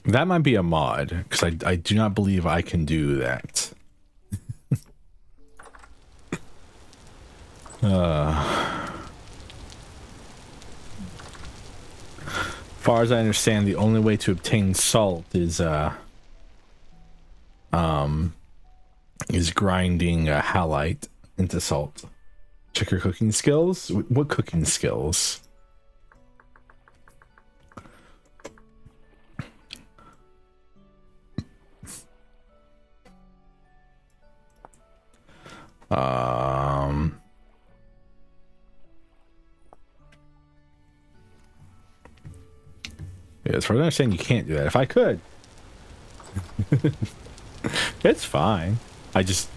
That might be a mod, because I do not believe I can do that. Far as I understand, the only way to obtain salt is grinding halite into salt. Check your cooking skills. What cooking skills? Yeah, as far as I understand, you can't do that. If I could, it's fine. I just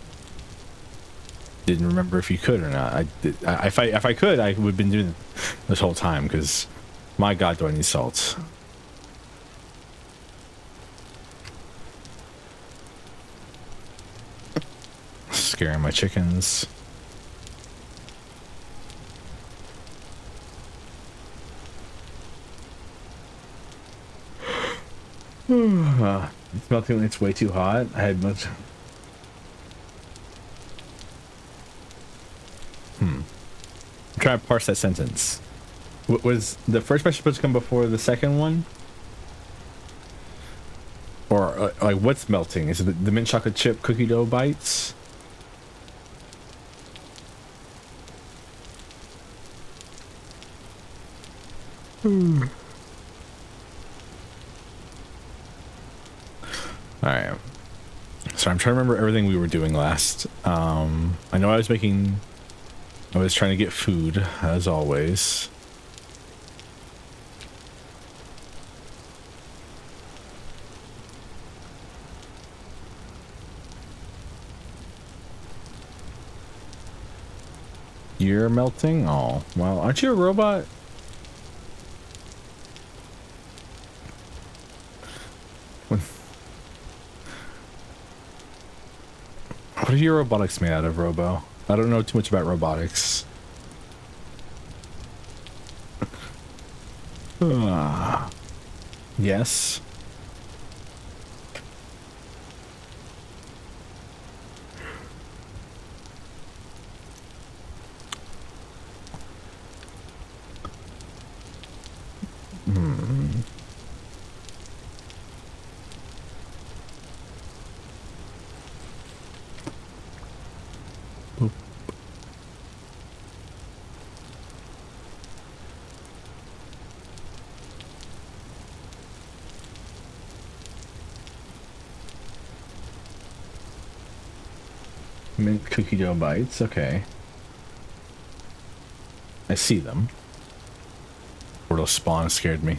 didn't remember if you could or not. If I could, I would have been doing it this whole time. Because, my God, do I need salt? Scaring my chickens. It's melting when it's way too hot. I had much. I'm trying to parse that sentence. Was the first message supposed to come before the second one? Or like what's melting? Is it the mint chocolate chip cookie dough bites? Alright. So I'm trying to remember everything we were doing last. I know I was trying to get food, as always. You're melting? Oh, well, aren't you a robot? What are your robotics made out of, Robo? I don't know too much about robotics. Yes. Mint cookie dough bites, okay. I see them. Portal spawn scared me.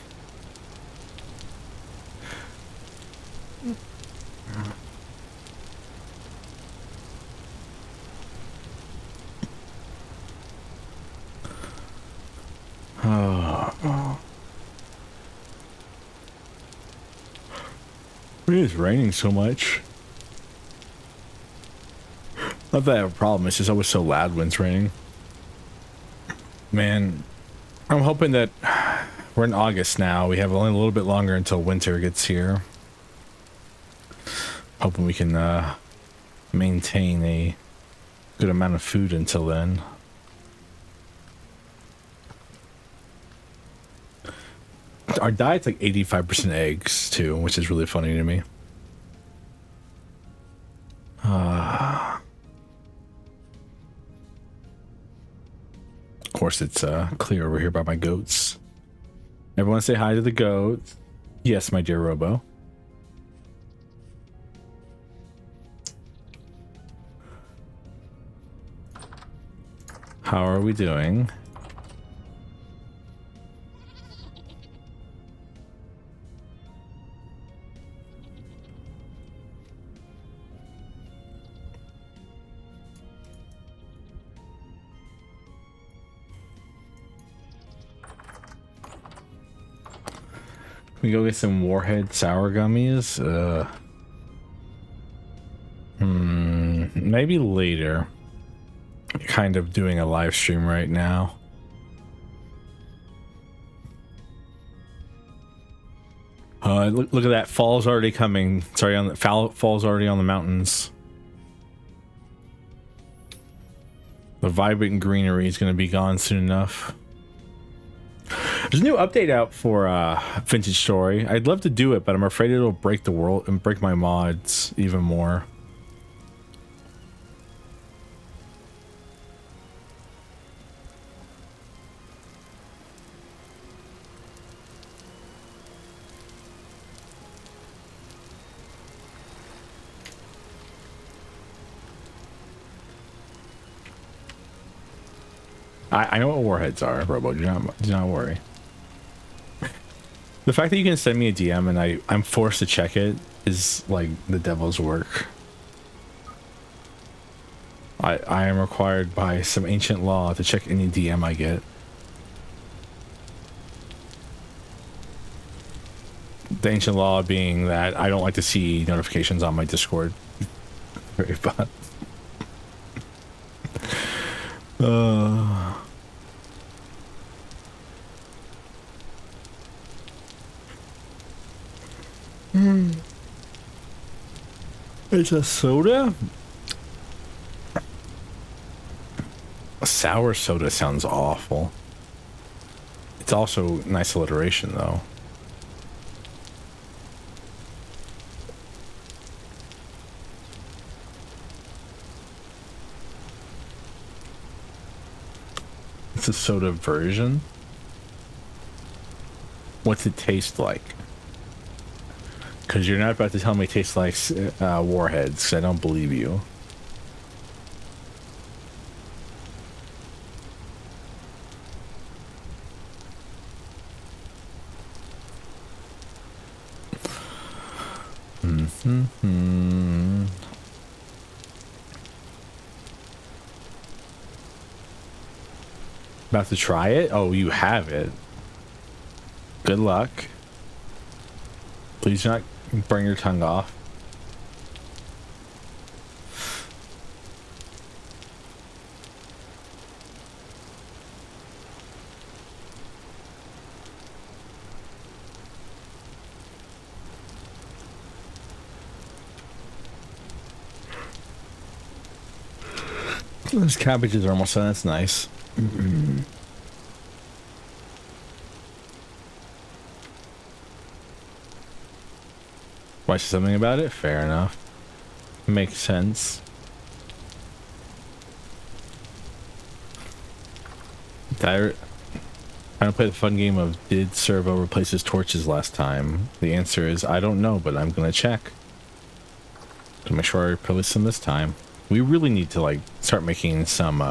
It is raining so much. Not that I have a problem, it's just always so loud when it's raining. Man, I'm hoping that we're in August now. We have only a little bit longer until winter gets here. Hoping we can maintain a good amount of food until then. Our diet's like 85% eggs too, which is really funny to me. Of course, it's clear over here by my goats. Everyone say hi to the goats. Yes, my dear Robo. How are we doing? We go get some Warhead sour gummies. Maybe later. Kind of doing a live stream right now. Look at that. Fall's already coming. Sorry, on the fall's already on the mountains. The vibrant greenery is going to be gone soon enough. There's a new update out for Vintage Story. I'd love to do it, but I'm afraid it'll break the world and break my mods even more. I know what warheads are, Robo. Do not worry. The fact that you can send me a DM and I'm forced to check it is like the devil's work. I am required by some ancient law to check any DM I get. The ancient law being that I don't like to see notifications on my Discord. Very fun. It's a soda? A sour soda sounds awful. It's also nice alliteration, though. It's a soda version? What's it taste like? Because you're not about to tell me it tastes like warheads. I don't believe you. About to try it? Oh, you have it. Good luck. Please not burn your tongue off. Those cabbages are almost done. That's nice. Why something about it? Fair enough. Makes sense. I don't play the fun game of did Servo replace his torches last time? The answer is I don't know, but I'm gonna check to make sure I replace them this time. We really need to like start making some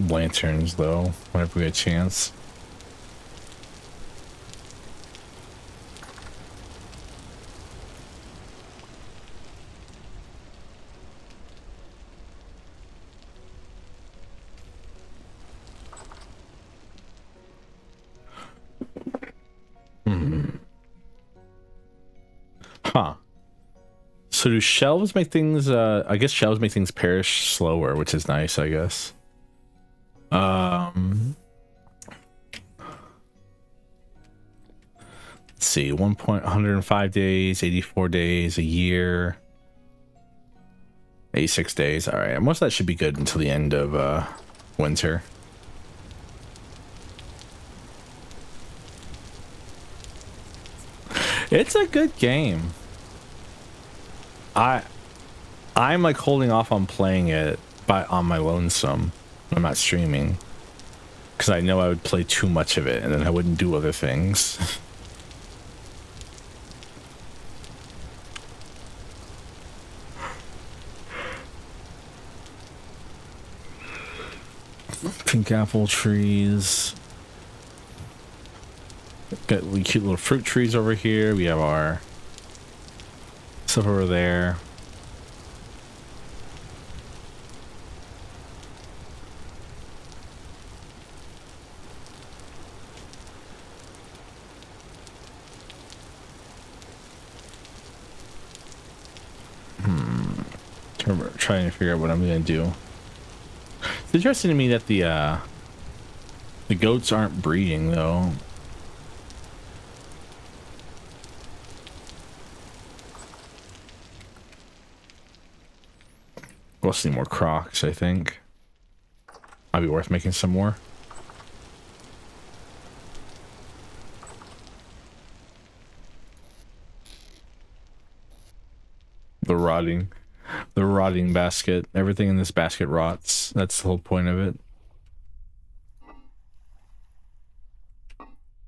lanterns though, whenever we get a chance. Huh. So do shelves make things, I guess shelves make things perish slower, which is nice, I guess. Let's see, 105 days, 84 days, a year, 86 days. All right, most of that should be good until the end of winter. It's a good game. I'm like holding off on playing it on my lonesome. I'm not streaming because I know I would play too much of it and then I wouldn't do other things. Pink apple trees. Got cute little fruit trees over here. We have our stuff over there. trying to figure out what I'm gonna do. It's interesting to me that the goats aren't breeding though. We'll see more crocs, I think. Might be worth making some more. The rotting basket. Everything in this basket rots. That's the whole point of it.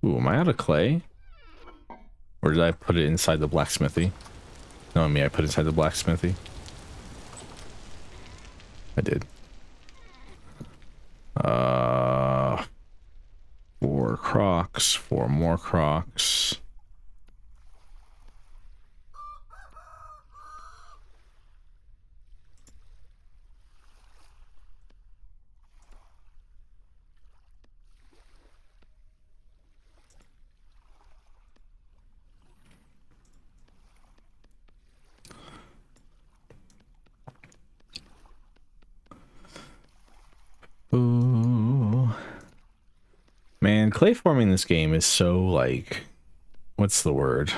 Ooh, am I out of clay? Or did I put it inside the blacksmithy? No, I mean I put it inside the blacksmithy. I did. 4 crocs, 4 more crocs. Ooh. Man, clay forming this game is so like, what's the word?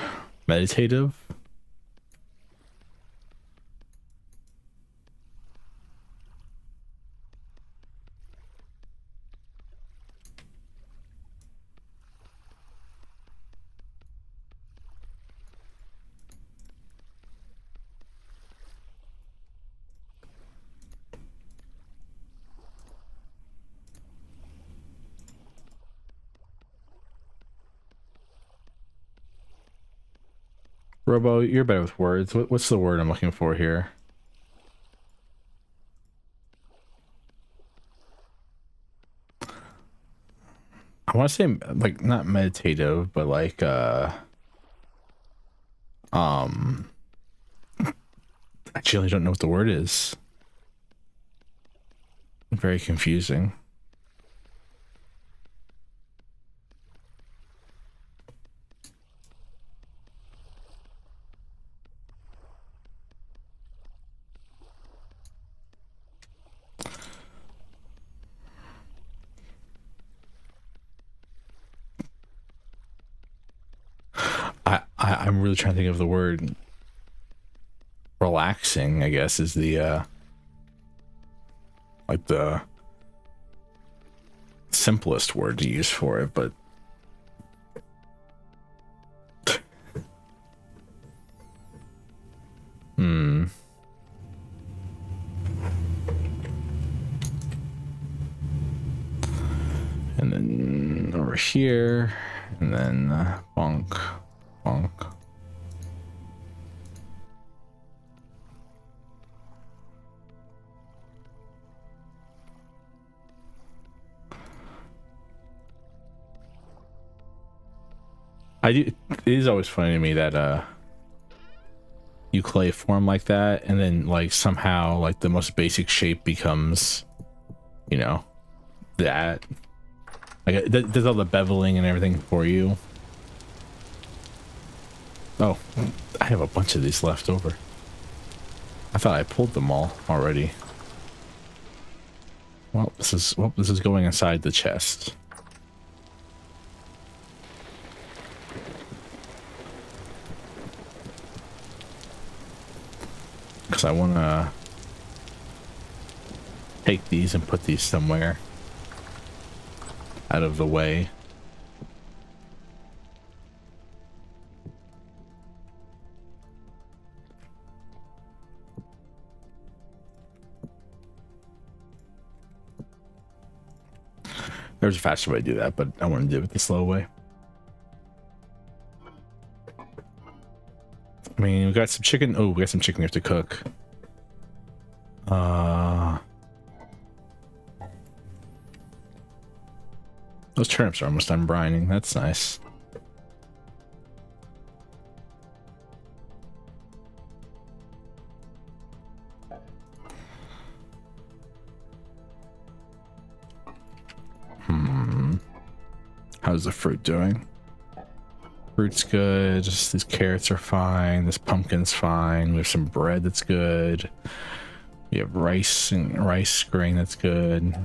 Meditative? Robo, you're better with words. What's the word I'm looking for here? I want to say like not meditative, but like actually I don't know what the word is. Very confusing. I'm really trying to think of the word. Relaxing, I guess, is the like the simplest word to use for it, but and then over here, and then bonk. It is always funny to me that you clay form like that, and then like somehow like the most basic shape becomes, you know, that. Like it does all the beveling and everything for you. Oh, I have a bunch of these left over. I thought I pulled them all already. Well, this is going inside the chest. Because I want to take these and put these somewhere out of the way. There's a faster way to do that, but I want to do it the slow way. I mean, we got some chicken. Oh, we got some chicken we have to cook. Those turnips are almost done brining. That's nice. How's the fruit doing? Fruit's good. These carrots are fine. This pumpkin's fine. We have some bread that's good. You have rice and rice grain. That's good.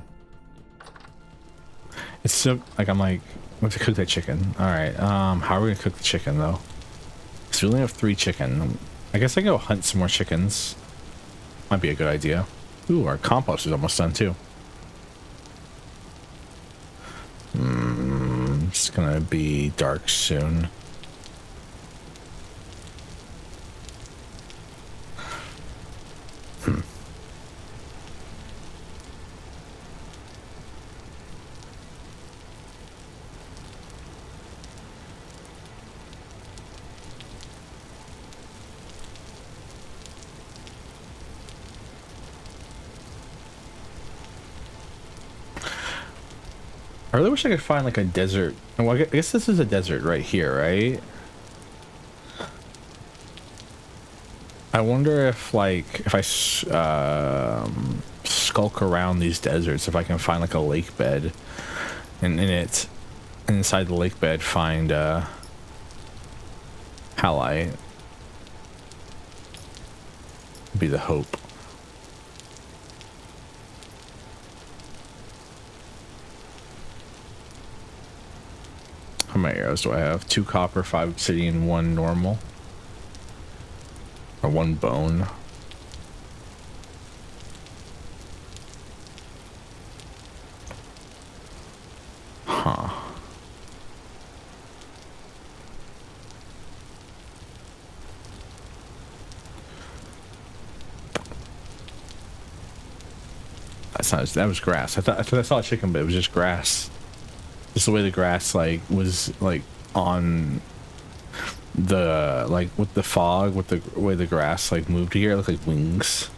It's so like I'm like, we have to cook that chicken. All right. How are we gonna cook the chicken though? So we only have 3 chicken. I guess I can go hunt some more chickens. Might be a good idea. Ooh, our compost is almost done too. It's gonna be dark soon. I really wish I could find like a desert. Well, I guess this is a desert right here, right? I wonder if like if I skulk around these deserts, if I can find like a lake bed, and in it, inside the lake bed, find halite. Be the hope. How many arrows do I have? 2 copper, 5 obsidian, 1 normal. Or 1 bone. Huh. That's not, that was grass. I thought I saw a chicken, but it was just grass. Just the way the grass like was like on the like with the fog, with the way the grass like moved here, it looked like wings.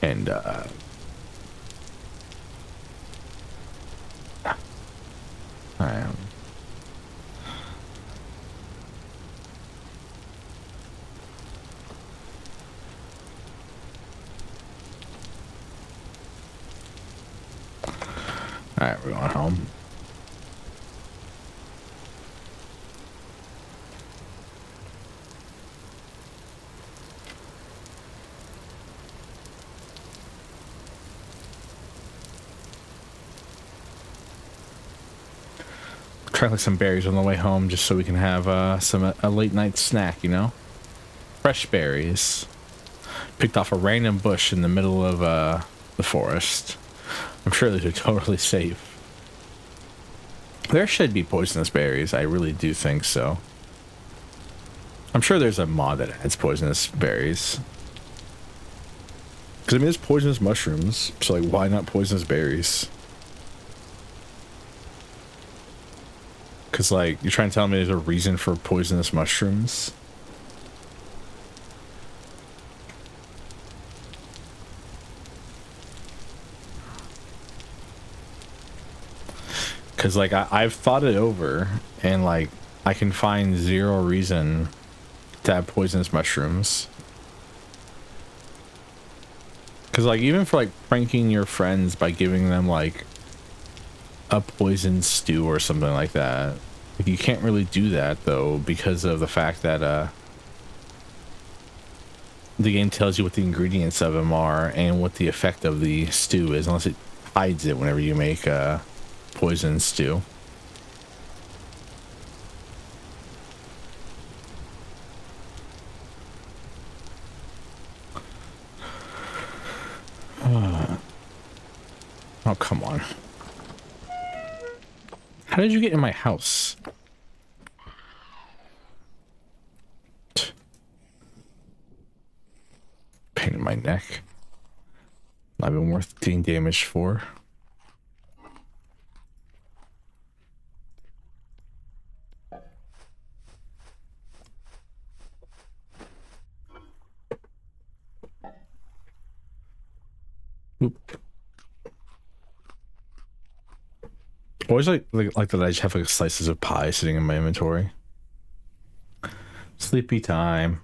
And I all right, we're going home. Try like some berries on the way home, just so we can have a late night snack, you know. Fresh berries, picked off a random bush in the middle of the forest. I'm sure these are totally safe. There should be poisonous berries. I really do think so. I'm sure there's a mod that adds poisonous berries. Because I mean, there's poisonous mushrooms, so like, why not poisonous berries? Because like, you're trying to tell me there's a reason for poisonous mushrooms? Because like, I've thought it over, and like, I can find 0 reason to have poisonous mushrooms. Because like, even for like pranking your friends by giving them like a poisoned stew or something like that, like, you can't really do that though, because of the fact that the game tells you what the ingredients of them are and what the effect of the stew is, unless it hides it whenever you make a poison stew. Oh, come on. How did you get in my house? Pain in my neck. Not been worth getting damaged for. Oop. Always like that I just have like slices of pie sitting in my inventory. Sleepy time.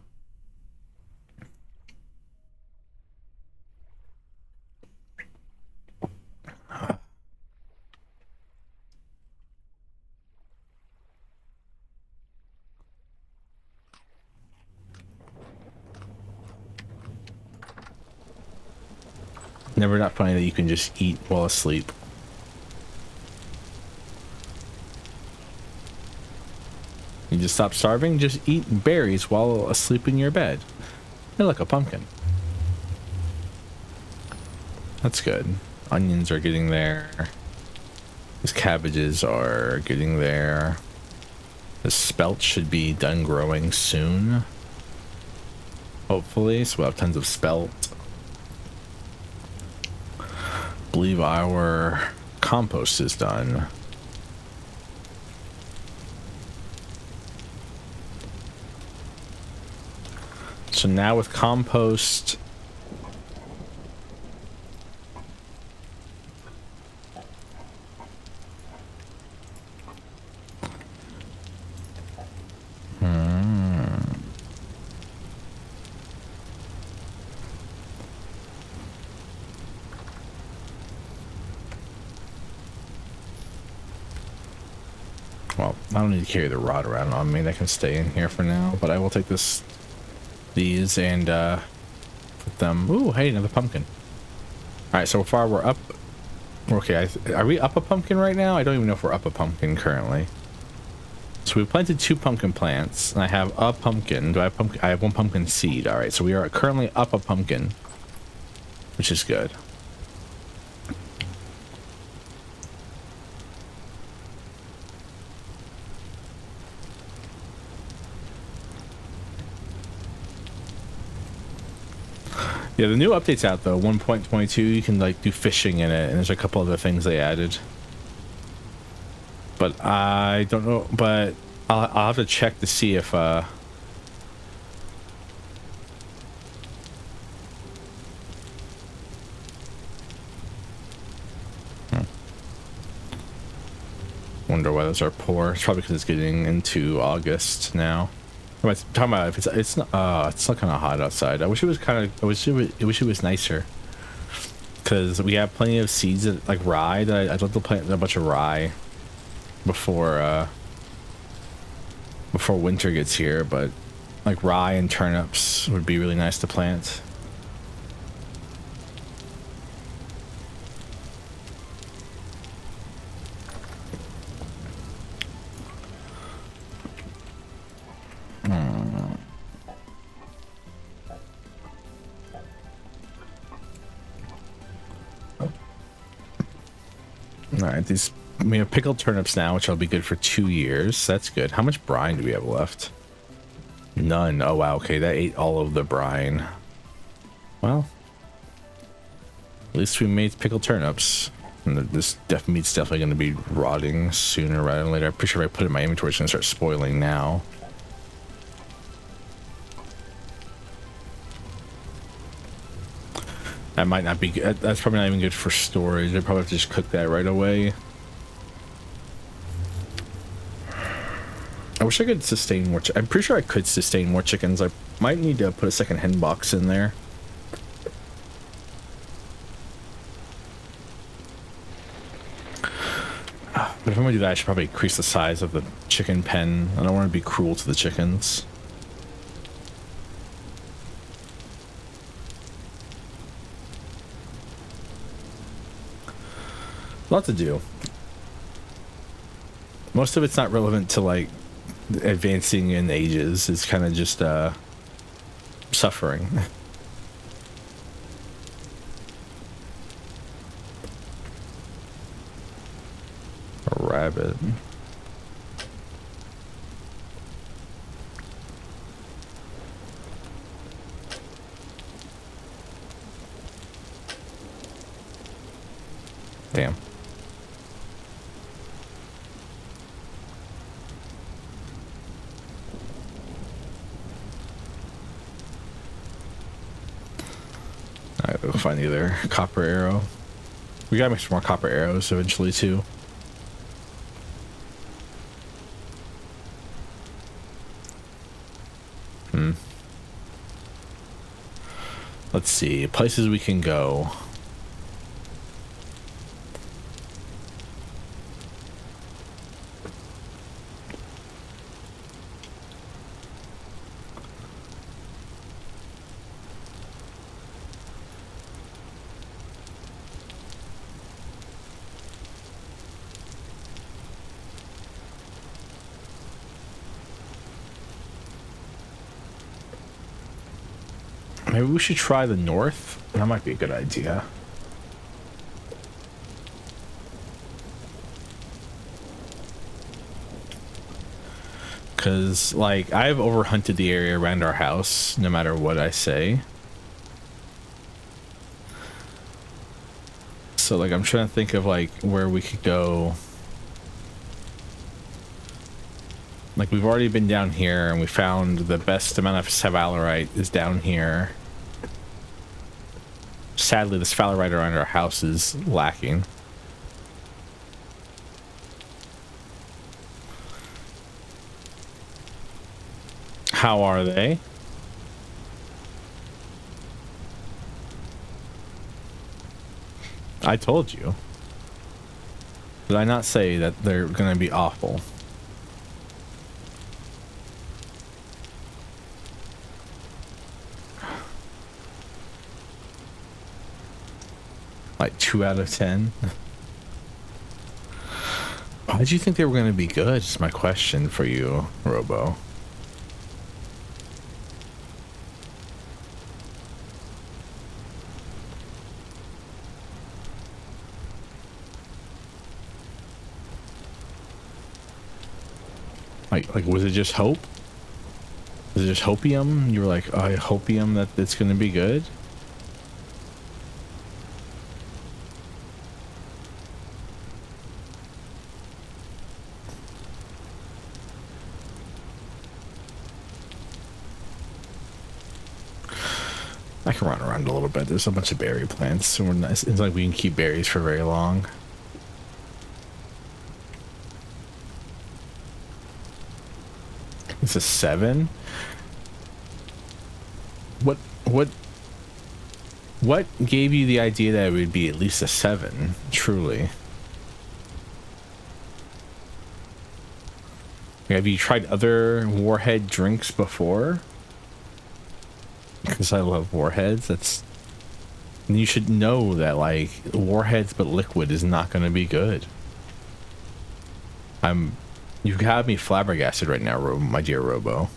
Never not funny that you can just eat while asleep. You just stop starving, just eat berries while asleep in your bed. You're like a pumpkin. That's good. Onions are getting there. These cabbages are getting there. The spelt should be done growing soon. Hopefully, so we'll have tons of spelt. Believe our compost is done. So now with compost, well, I don't need to carry the rod around on me. That can stay in here for now, but I will take these and put them. Ooh, hey, another pumpkin. All right, so far we're up. Okay, are we up a pumpkin right now? I don't even know if we're up a pumpkin currently. So we planted 2 pumpkin plants, and I have a pumpkin. Do I have pumpkin? I have 1 pumpkin seed. All right, so we are currently up a pumpkin, which is good. Yeah, the new update's out though, 1.22. You can like do fishing in it, and there's a couple other things they added. But I don't know. But I'll have to check to see if Wonder why those are poor. It's probably because it's getting into August now. What am I talking about? If it's not, it's still kind of hot outside. I wish it was kind of. I wish it was nicer. Because we have plenty of seeds that, like rye. That I'd love to plant a bunch of rye before winter gets here. But like rye and turnips would be really nice to plant. Alright, we have pickled turnips now, which will be good for 2 years. That's good. How much brine do we have left? None. Oh wow, okay, that ate all of the brine. Well, at least we made pickled turnips. And this meat's definitely going to be rotting sooner rather than later. I'm pretty sure if I put it in my inventory, it's going to start spoiling now. That might not be good. That's probably not even good for storage. I probably have to just cook that right away. I wish I could sustain more. I'm pretty sure I could sustain more chickens. I might need to put a second hen box in there. But if I'm gonna do that, I should probably increase the size of the chicken pen. I don't want to be cruel to the chickens. A lot to do. Most of it's not relevant to like advancing in ages. It's kind of just suffering. A rabbit. Damn. Alright, we'll find the other copper arrow. We gotta make some more copper arrows eventually too. Let's see, places we can go. Maybe we should try the north. That might be a good idea. Because, like, I've overhunted the area around our house, no matter what I say. So, like, I'm trying to think of, like, where we could go. Like, we've already been down here, and we found the best amount of sphalerite is down here. Sadly, the sphalerite around our house is lacking. How are they? I told you. Did I not say that they're going to be awful? Like 2 out of 10? Why did you think they were going to be good? Is my question for you, Robo. Like, was it just hope? Was it just hopium? You were like, oh, I hopium that it's going to be good? I can run around a little bit. There's a bunch of berry plants, so we're nice. It's like we can keep berries for very long. It's a 7. What gave you the idea that it would be at least a 7? Truly. Have you tried other warhead drinks before? Because I love warheads. That's, you should know that, like, warheads but liquid is not going to be good. You've got me flabbergasted right now, my dear Robo.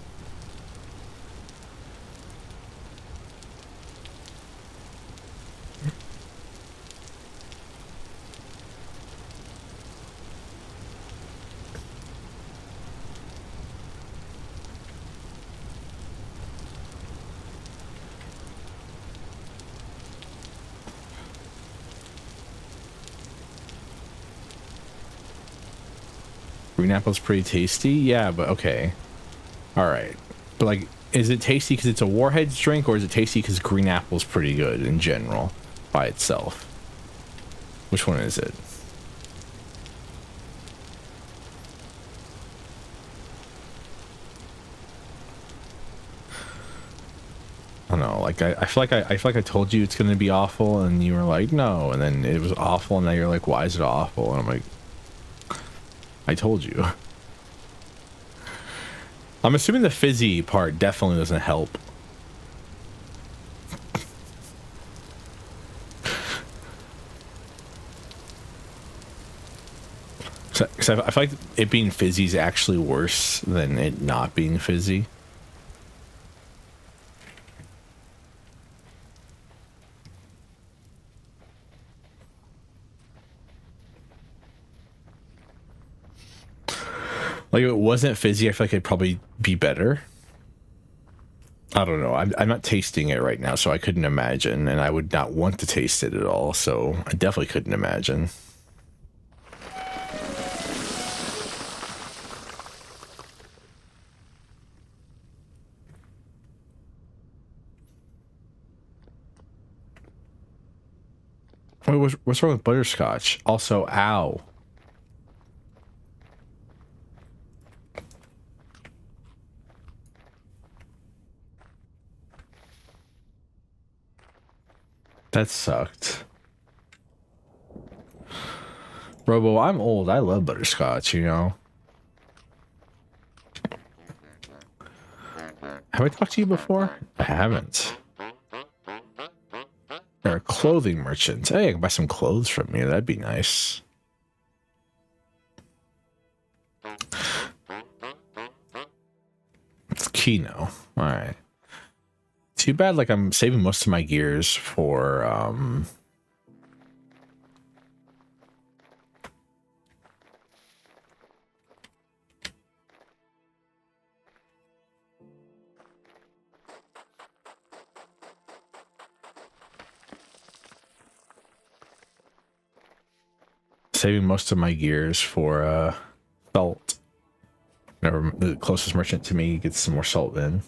Green apple's pretty tasty. Yeah, but okay. All right. But, like, is it tasty because it's a warheads drink, or is it tasty because green apple's pretty good in general by itself? Which one is it? I don't know. Like, I feel like I told you it's gonna be awful, and you were like, no, and then it was awful, and now you're like, why is it awful? And I'm like, I told you. I'm assuming the fizzy part definitely doesn't help. Because I feel like it being fizzy is actually worse than it not being fizzy. Like, if it wasn't fizzy, I feel like it'd probably be better. I don't know. I'm not tasting it right now, so I couldn't imagine, and I would not want to taste it at all, so I definitely couldn't imagine. Wait, what's wrong with butterscotch? Also, ow. That sucked. Robo, I'm old. I love butterscotch, you know? Have I talked to you before? I haven't. You're a clothing merchant. Hey, I can buy some clothes from you. That'd be nice. It's Kino. Alright. Too bad, like, I'm saving most of my gears for, saving most of my gears for, salt. Whenever the closest merchant to me gets some more salt in.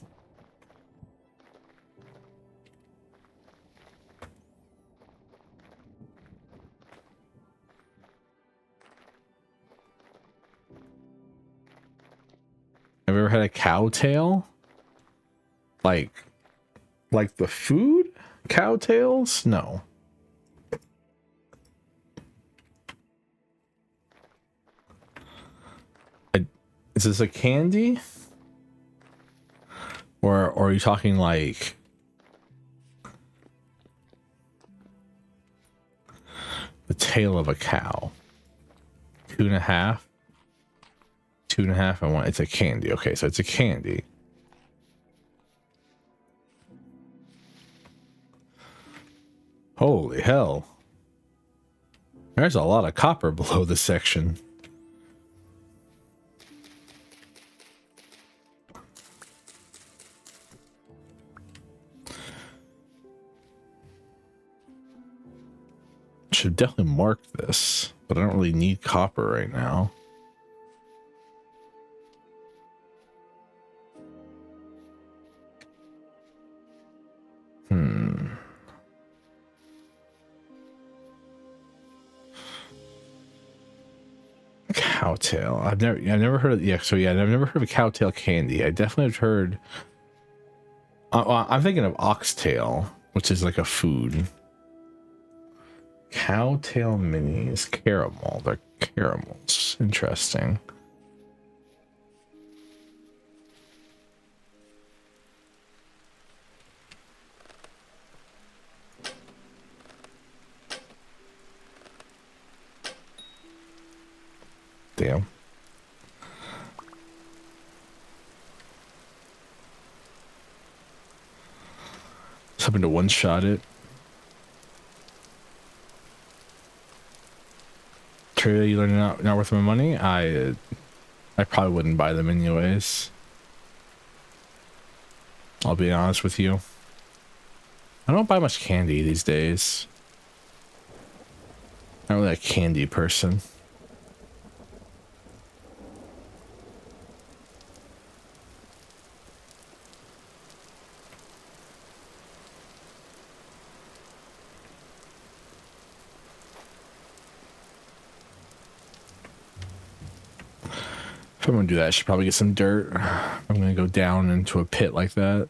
Have you ever had a cow tail? Like the food? Cow tails? No. Is this a candy? Or are you talking like the tail of a cow? 2.5? 2.5 and 1. It's a candy. Okay, so it's a candy. Holy hell. There's a lot of copper below this section. Should definitely mark this, but I don't really need copper right now. Cowtail. I've never heard of, yeah, so yeah, I've never heard of a cowtail candy. I definitely have heard, I'm thinking of oxtail, which is like a food. Cowtail minis, caramel. They're caramels. Interesting. Damn. Something to one-shot it. Trivia, you learning not worth my money? I probably wouldn't buy them anyways. I'll be honest with you. I don't buy much candy these days. Not really a candy person. If I'm gonna do that, I should probably get some dirt. I'm gonna go down into a pit like that.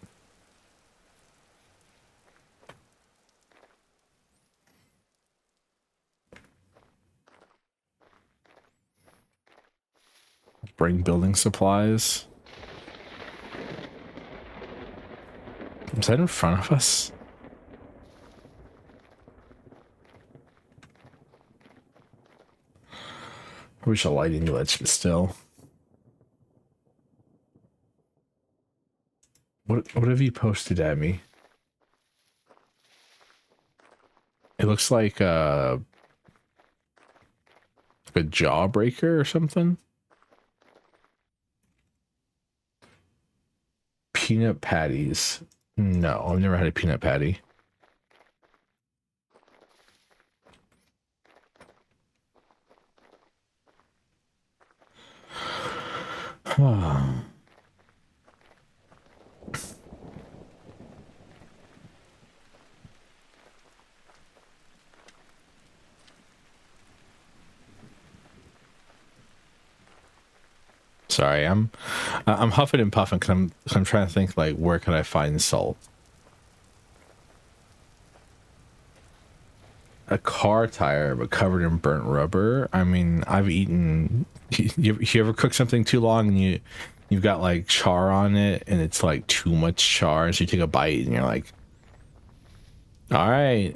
Bring building supplies. Is that in front of us? I wish a lighting glitch, but still. What have you posted at me? It looks like a jawbreaker or something. Peanut patties. No, I've never had a peanut patty. Sorry, I'm huffing and puffing because I'm trying to think, like, where can I find salt? A car tire, but covered in burnt rubber. I mean, I've eaten. You ever cook something too long and you've got like char on it, and it's like too much char, so you take a bite and you're like, all right.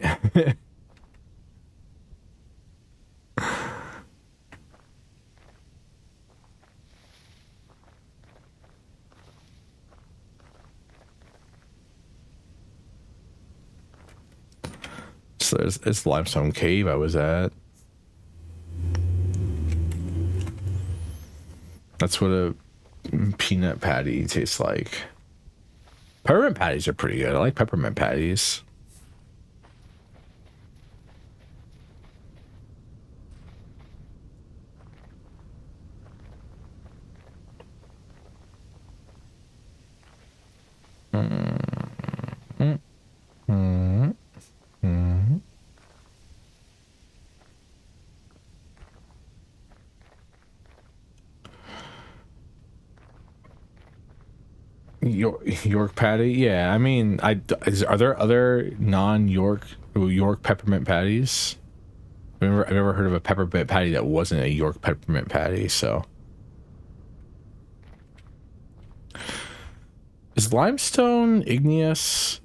So there's limestone cave I was at. That's what a peanut patty tastes like. Peppermint patties are pretty good. I like peppermint patties. York patty, yeah. I mean, are there other non-York peppermint patties? I've never heard of a peppermint patty that wasn't a York peppermint patty. So, is limestone igneous?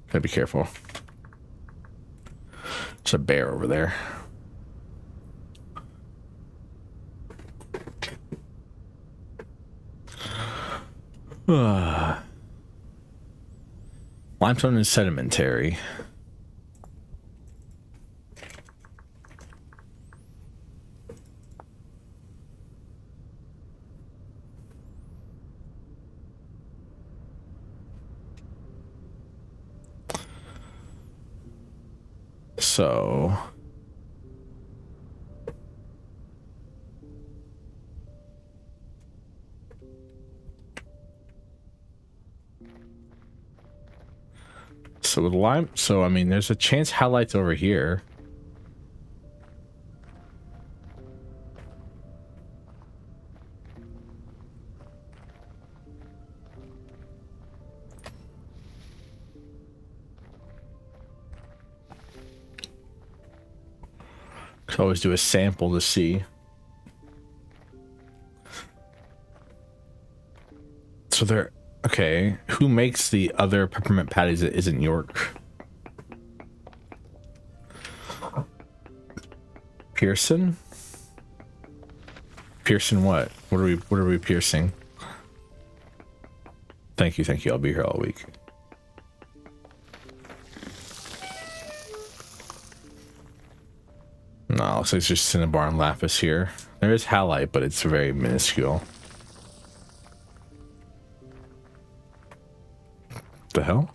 Gotta be careful. There's a bear over there. Limestone is sedimentary. So with lime, so I mean, there's a chance highlights over here. Could always do a sample to see. So there, okay, who makes the other peppermint patties that isn't York? Pearson? Pearson what? What are we piercing? Thank you, I'll be here all week. No, looks like it's just cinnabar and lapis here. There is halite, but it's very minuscule. The hell?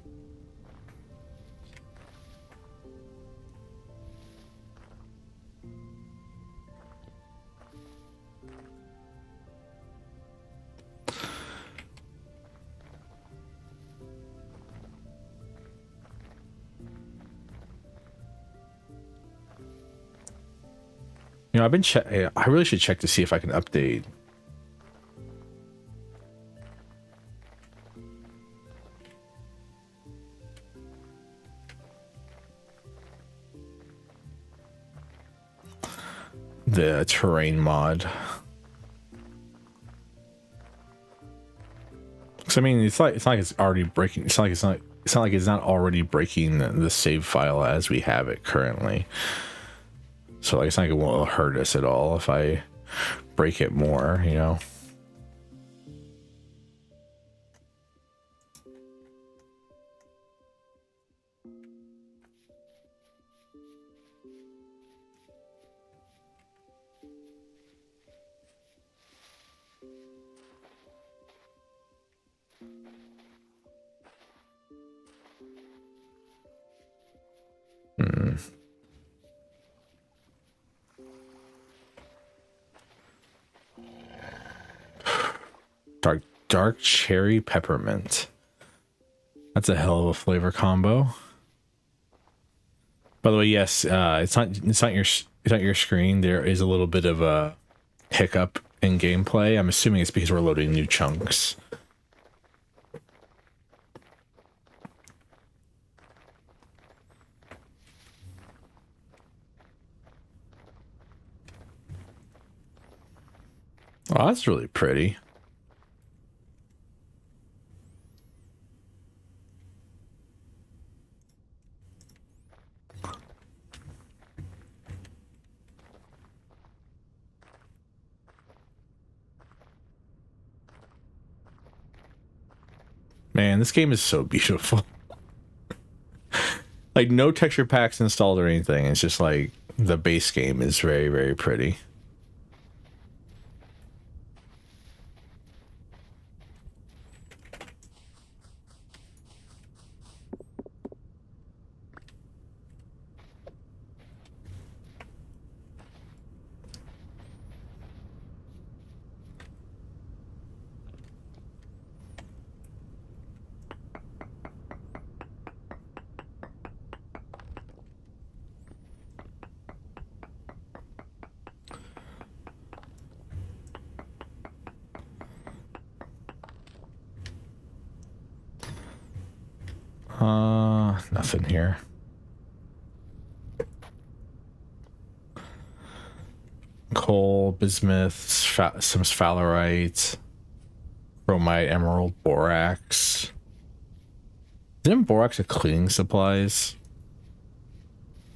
You know, I really should check to see if I can update. The terrain mod. Cause I mean, it's not like it's already breaking. It's not like it's not already breaking the save file as we have it currently. So like, it's not like it won't hurt us at all if I break it more, you know. Dark cherry peppermint. That's a hell of a flavor combo. By the way, yes, it's not your screen. There is a little bit of a hiccup in gameplay. I'm assuming it's because we're loading new chunks. Oh, that's really pretty. Man, this game is so beautiful. Like, no texture packs installed or anything. It's just like the base game is very, very pretty. Nothing here. Coal, bismuth, some sphalerite, chromite, emerald, borax. Isn't borax a cleaning supplies?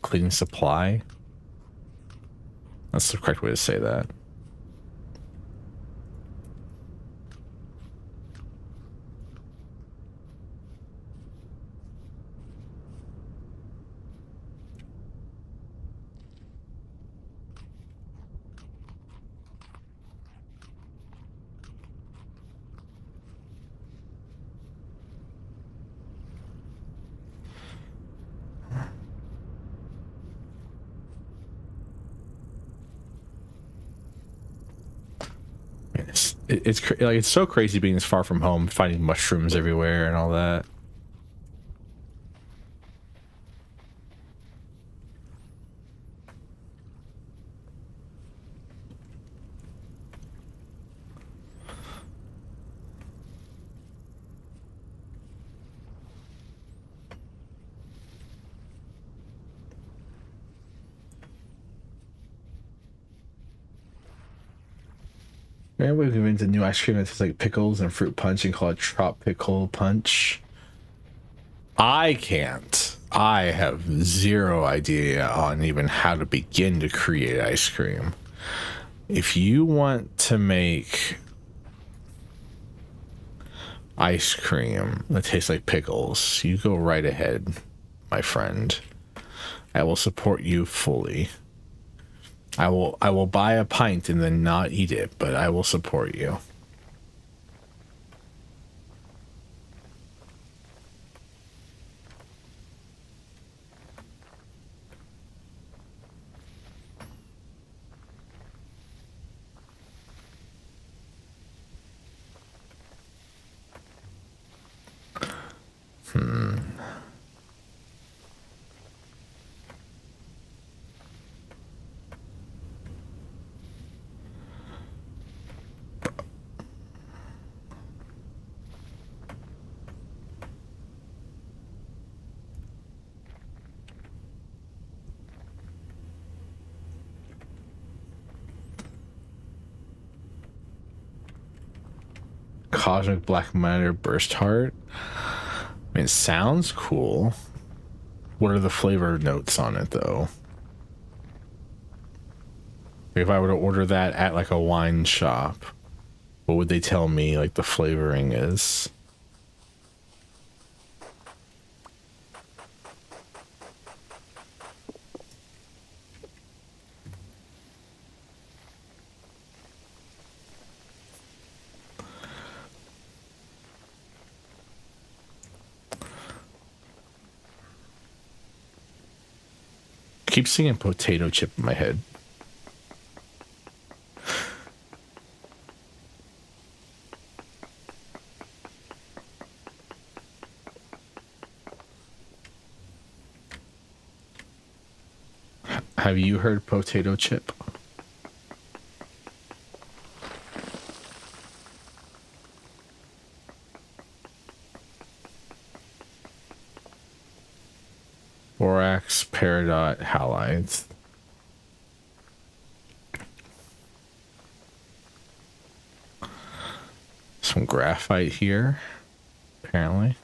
Cleaning supply? That's the correct way to say that. It's like, it's so crazy being this far from home, finding mushrooms everywhere and all that. Maybe we can invent a new ice cream that tastes like pickles and fruit punch and call it tropical punch. I can't. I have zero idea on even how to begin to create ice cream. If you want to make ice cream that tastes like pickles, you go right ahead, my friend. I will support you fully. I will buy a pint and then not eat it, but I will support you. Cosmic Black Matter Burst Heart. I mean, it sounds cool. What are the flavor notes on it, though? If I were to order that at like a wine shop, what would they tell me like the flavoring is? Keep singing potato chip in my head. Have you heard potato chip? Borax, peridot, halides. Some graphite here, apparently.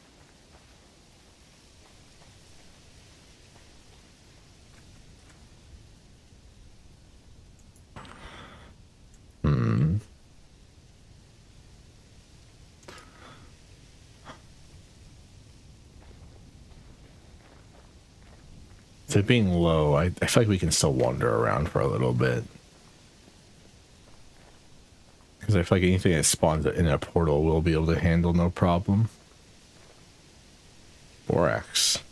With it being low, I feel like we can still wander around for a little bit. Because I feel like anything that spawns in a portal we'll be able to handle no problem. Borax.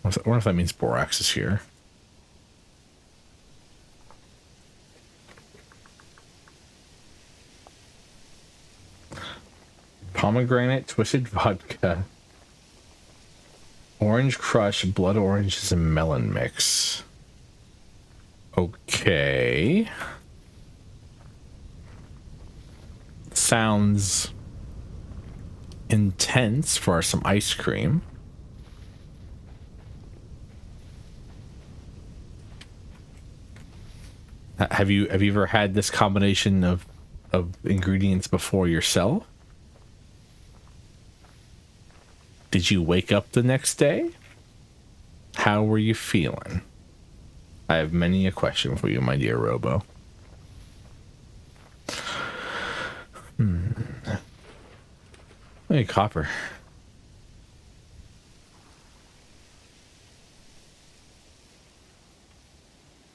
I wonder if that means borax is here. Pomegranate, twisted vodka, orange crush, blood oranges, and melon mix. Okay. Sounds intense for some ice cream. Have you ever had this combination of ingredients before yourself? Did you wake up the next day? How were you feeling? I have many a question for you, my dear Robo. Hey, copper.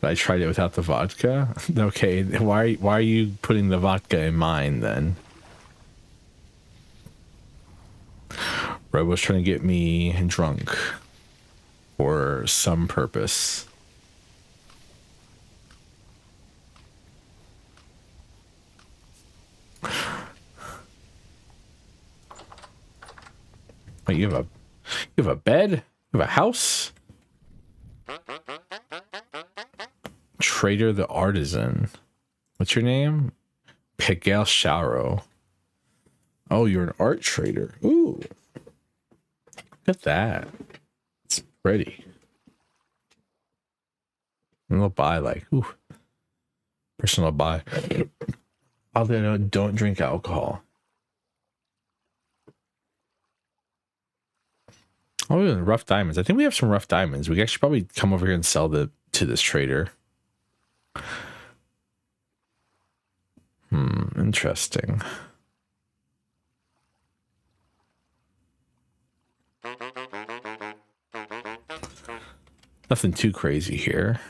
I tried it without the vodka. Okay, why are you putting the vodka in mine then? Robo's trying to get me drunk for some purpose. Wait, you have a bed? You have a house? Trader the Artisan. What's your name? Pigel Sharo. Oh, you're an art trader. Ooh. Look at that. It's pretty. And they'll buy like, ooh. Personal buy. Although don't drink alcohol. Oh, rough diamonds. I think we have some rough diamonds. We can actually probably come over here and sell to this trader. Interesting. Nothing too crazy here.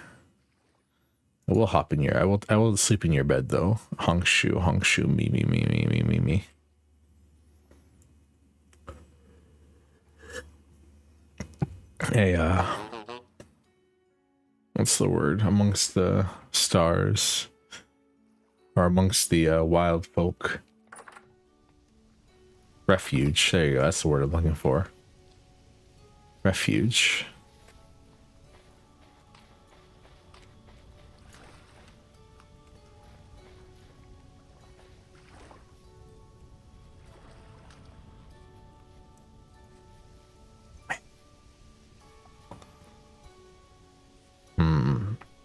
I will hop in your. I will sleep in your bed though. Honk shoe, me. Hey, what's the word? Amongst the stars, or amongst the wild folk. Refuge. There you go. That's the word I'm looking for. Refuge.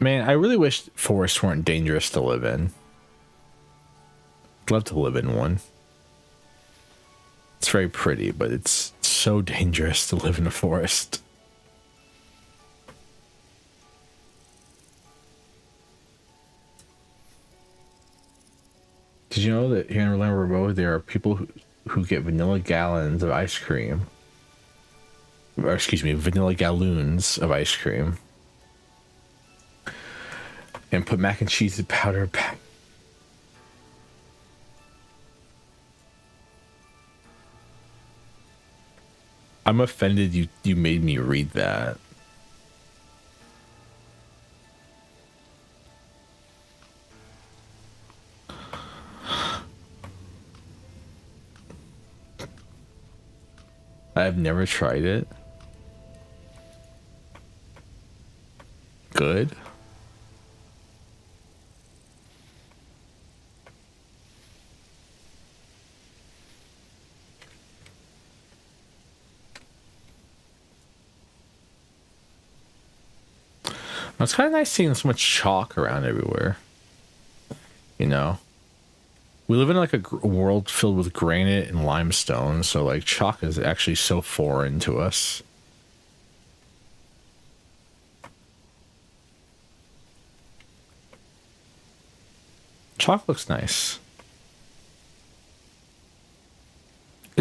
Man, I really wish forests weren't dangerous to live in. I'd love to live in one. It's very pretty, but it's so dangerous to live in a forest. Did you know that here in Orlando Road there are people who get vanilla gallons of ice cream? Or excuse me, vanilla galloons of ice cream. And put mac and cheese and powder back. I'm offended you made me read that. I've never tried it. Good. It's kind of nice seeing so much chalk around everywhere. You know? We live in like a world filled with granite and limestone, so like chalk is actually so foreign to us. Chalk looks nice.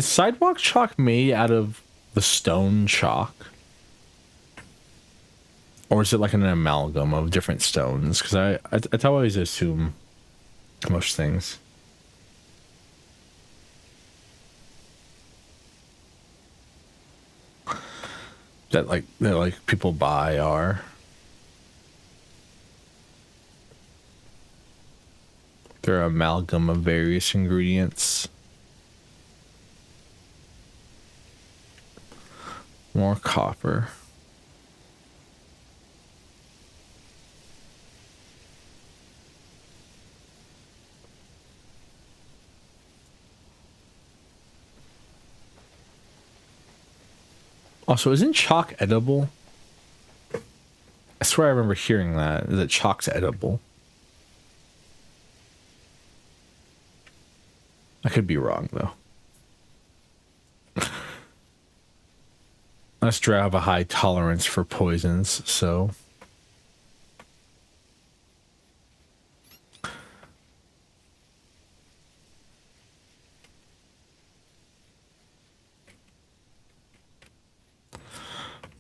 Is sidewalk chalk made out of the stone chalk? Or is it like an amalgam of different stones? Because I always assume most things. That like people buy are. They're an amalgam of various ingredients. More copper. Also, isn't chalk edible? I swear I remember hearing that chalk's edible. I could be wrong, though. Astro have a high tolerance for poisons, so...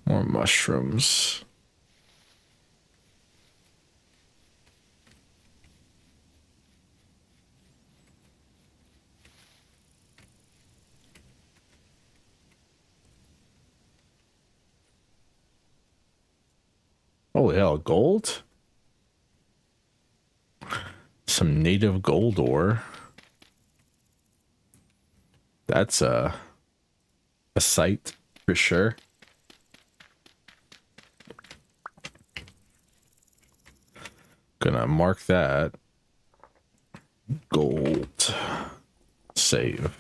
More mushrooms. Holy hell, gold? Some native gold ore. That's a sight for sure. Gonna mark that. Gold. Save.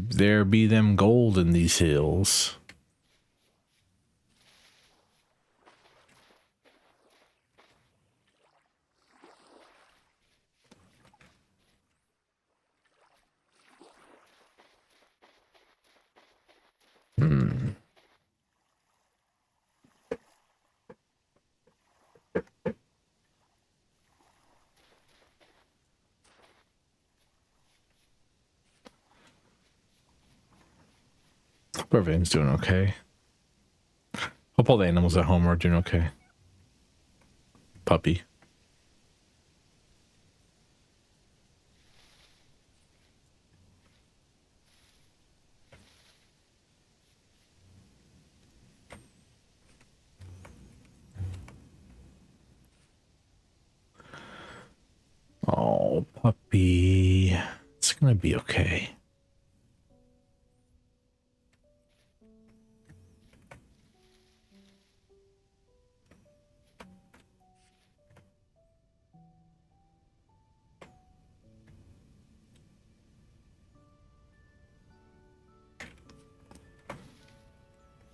There be them gold in these hills. Hope everything's doing okay. Hope all the animals at home are doing okay. Puppy. Oh, puppy. It's gonna be okay.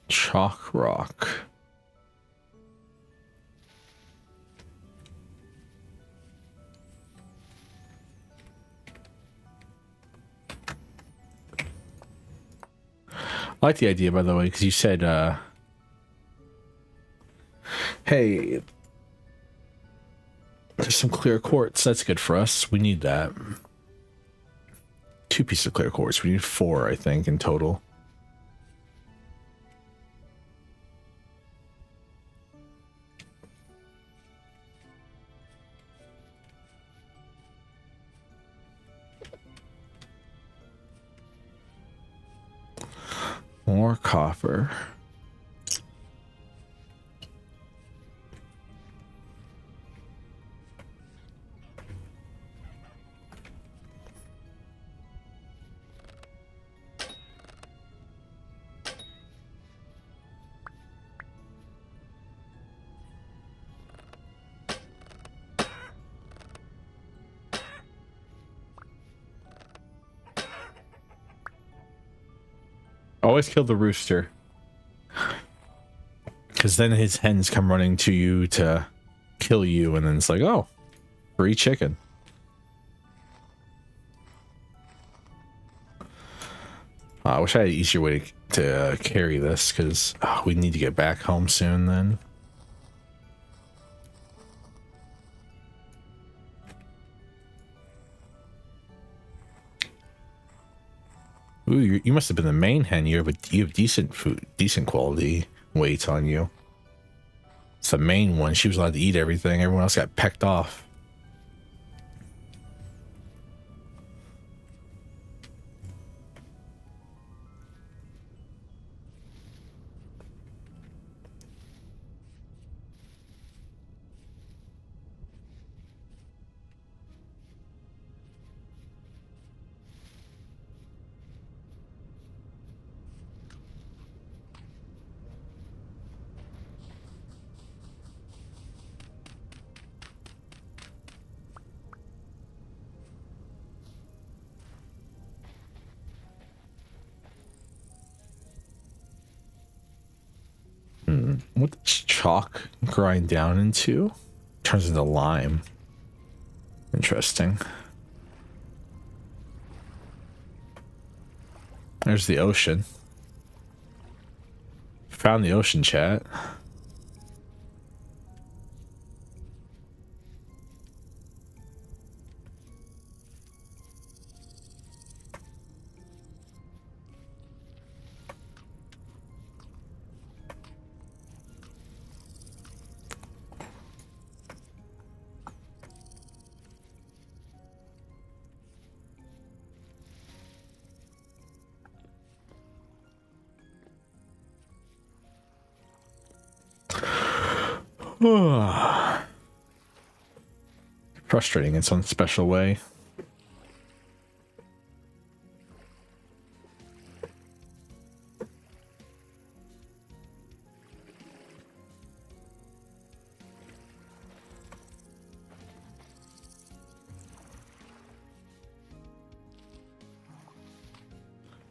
Chalk rock. I like the idea, by the way, because you said, hey, there's some clear quartz. That's good for us. We need that. 2 pieces of clear quartz. We need 4, I think, in total. More copper. Always kill the rooster. Because then his hens come running to you to kill you, and then it's like, oh, free chicken. I wish I had an easier way to carry this, because we need to get back home soon then. Ooh, you must have been the main hen. You have decent food, decent quality weight on you. It's the main one. She was allowed to eat everything. Everyone else got pecked off. What does chalk grind down into? Turns into lime. Interesting. There's the ocean. Found the ocean, chat. Frustrating in some special way.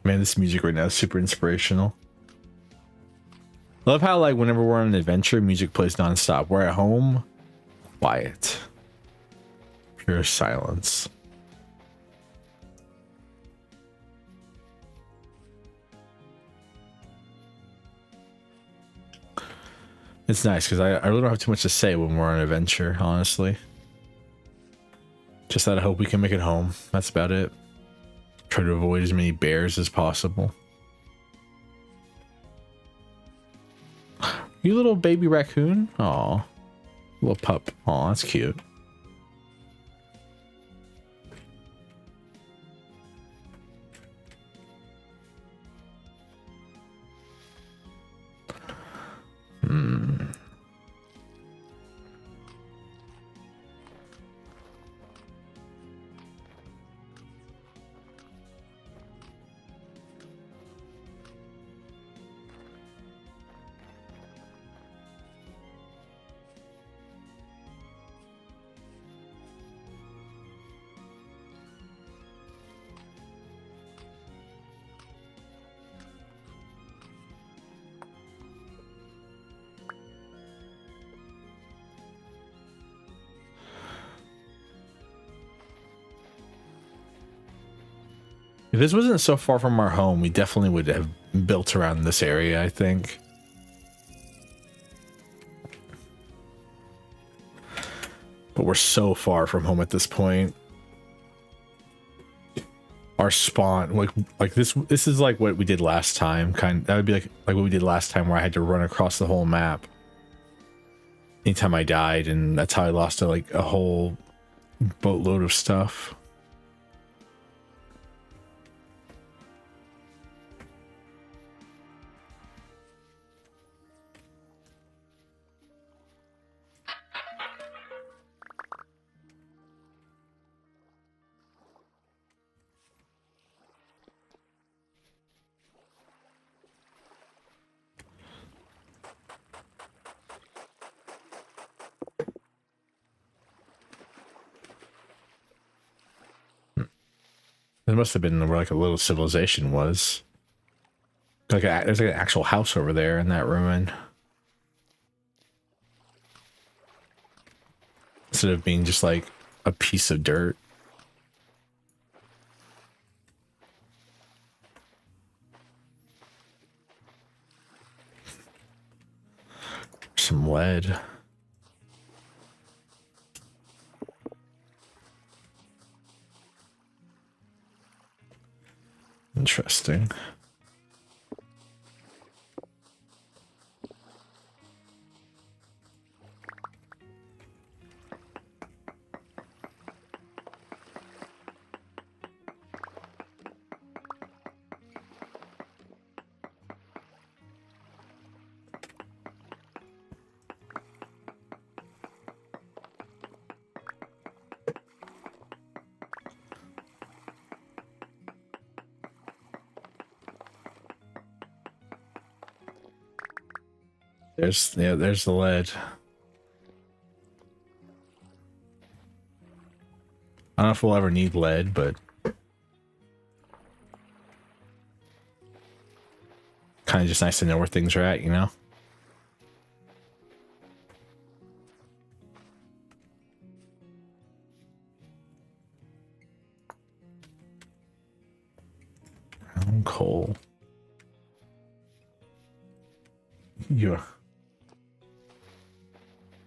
Man, this music right now is super inspirational. Love how, like, whenever we're on an adventure, music plays nonstop. We're at home, quiet. Pure silence. It's nice because I really don't have too much to say when we're on an adventure, honestly. Just that I hope we can make it home. That's about it. Try to avoid as many bears as possible. You little baby raccoon? Aw. Little pup. Aw, that's cute. If this wasn't so far from our home, we definitely would have built around this area, I think. But we're so far from home at this point. Our spawn, like this is like what we did last time. That would be like what we did last time, where I had to run across the whole map anytime I died, and that's how I lost a whole boatload of stuff. It must have been where like a little civilization was. There's like an actual house over there in that ruin. Instead of being just like a piece of dirt. lead. Interesting. There's the lead. I don't know if we'll ever need lead, but kind of just nice to know where things are at, you know? Brown coal.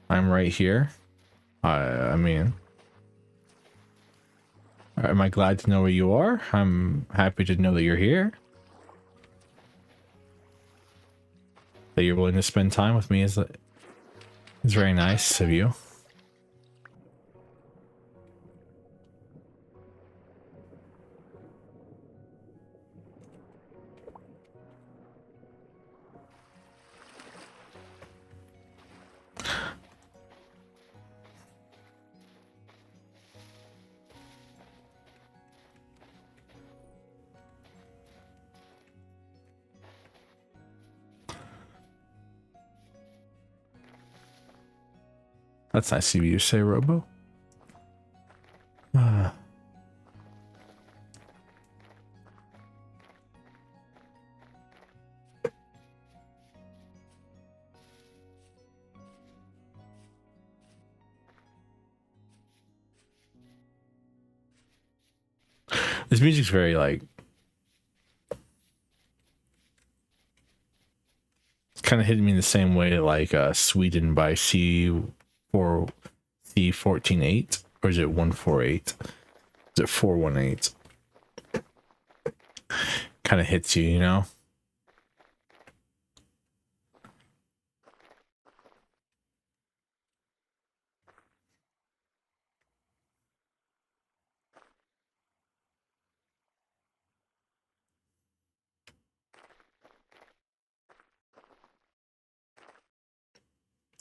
I'm right here. I mean, am I glad to know where you are? I'm happy to know that you're here. That you're willing to spend time with me is very nice of you. That's nice of you to say, Robo. This music's very like, it's kind of hitting me in the same way like Sweden by C148, or is it 148? Is it 418? Kind of hits you, you know?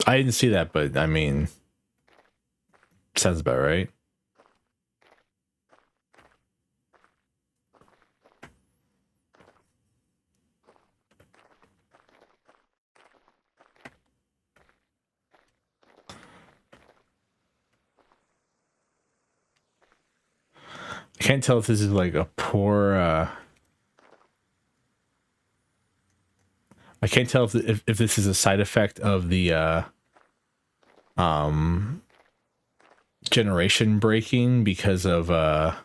I didn't see that, but I mean, sounds about right. I can't tell if this is like a poor I can't tell if this is a side effect of the generation breaking because of I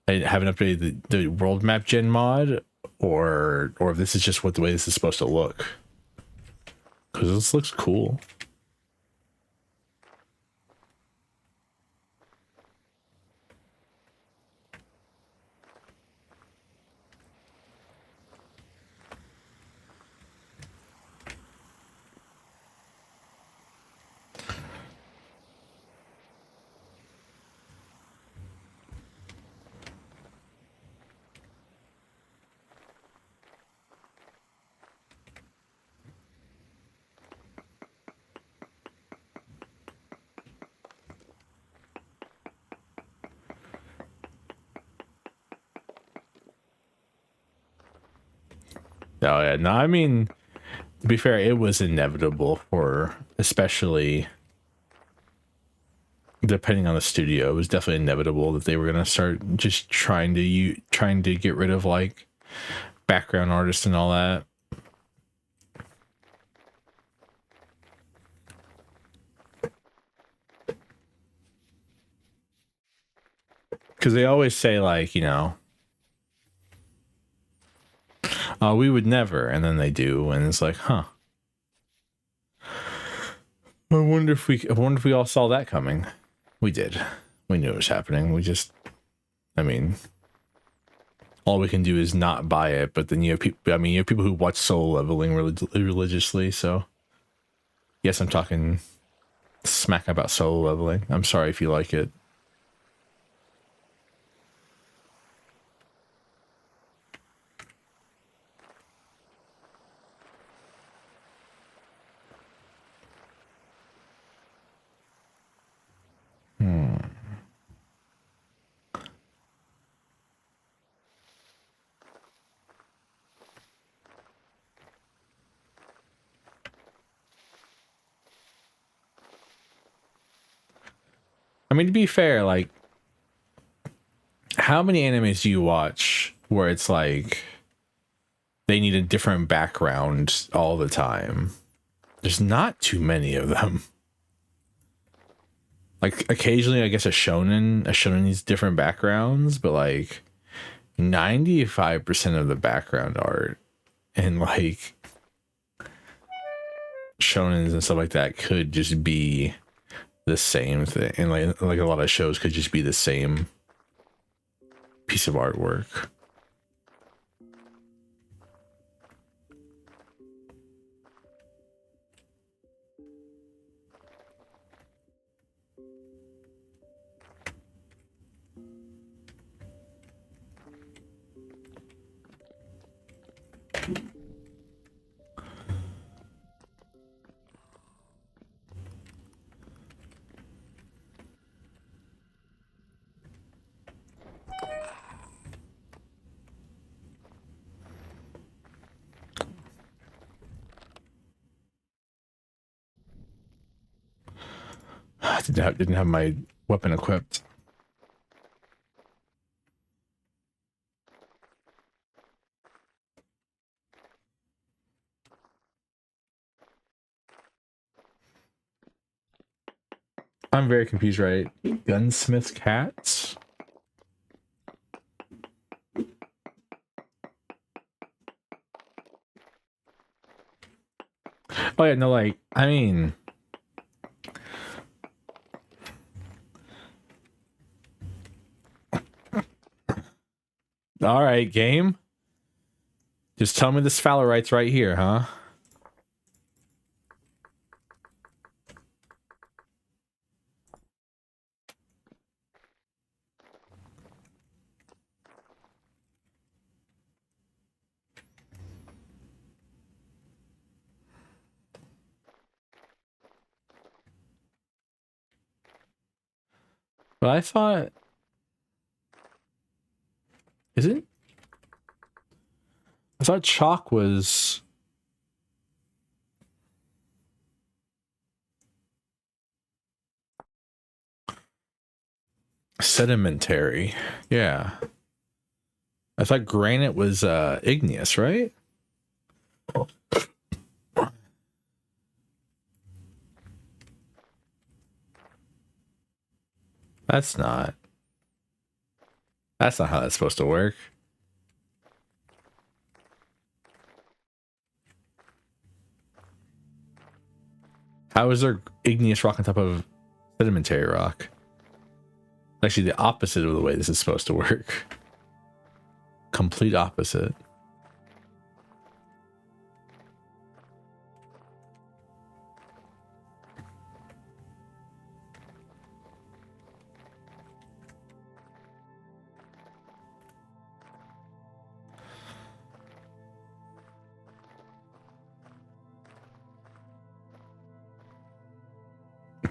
haven't updated the world map gen mod, or if this is just what the way this is supposed to look, because this looks cool. Oh yeah, no, I mean, to be fair, it was inevitable for, especially depending on the studio, it was definitely inevitable that they were gonna start just trying to get rid of like background artists and all that. Because they always say like, you know, we would never, and then they do, and it's like, huh. wonder if we all saw that coming. We did. We knew it was happening. We just, I mean, all we can do is not buy it. But then you have people. I mean, you have people who watch solo leveling religiously. So, yes, I'm talking smack about solo leveling. I'm sorry if you like it. I mean, to be fair, like, how many animes do you watch where it's like they need a different background all the time? There's not too many of them. Like, occasionally, I guess a shonen needs different backgrounds, but like 95% of the background art and like shonens and stuff like that could just be the same thing, and like a lot of shows could just be the same piece of artwork. I didn't have my weapon equipped. I'm very confused, right? Gunsmith cats? Oh yeah, no, like, I mean, all right, game. Just tell me this Falorite's right here, huh? But I thought, is it? I thought chalk was sedimentary. Yeah. I thought granite was igneous, right? That's not how that's supposed to work. How is there igneous rock on top of sedimentary rock? Actually, the opposite of the way this is supposed to work. Complete opposite.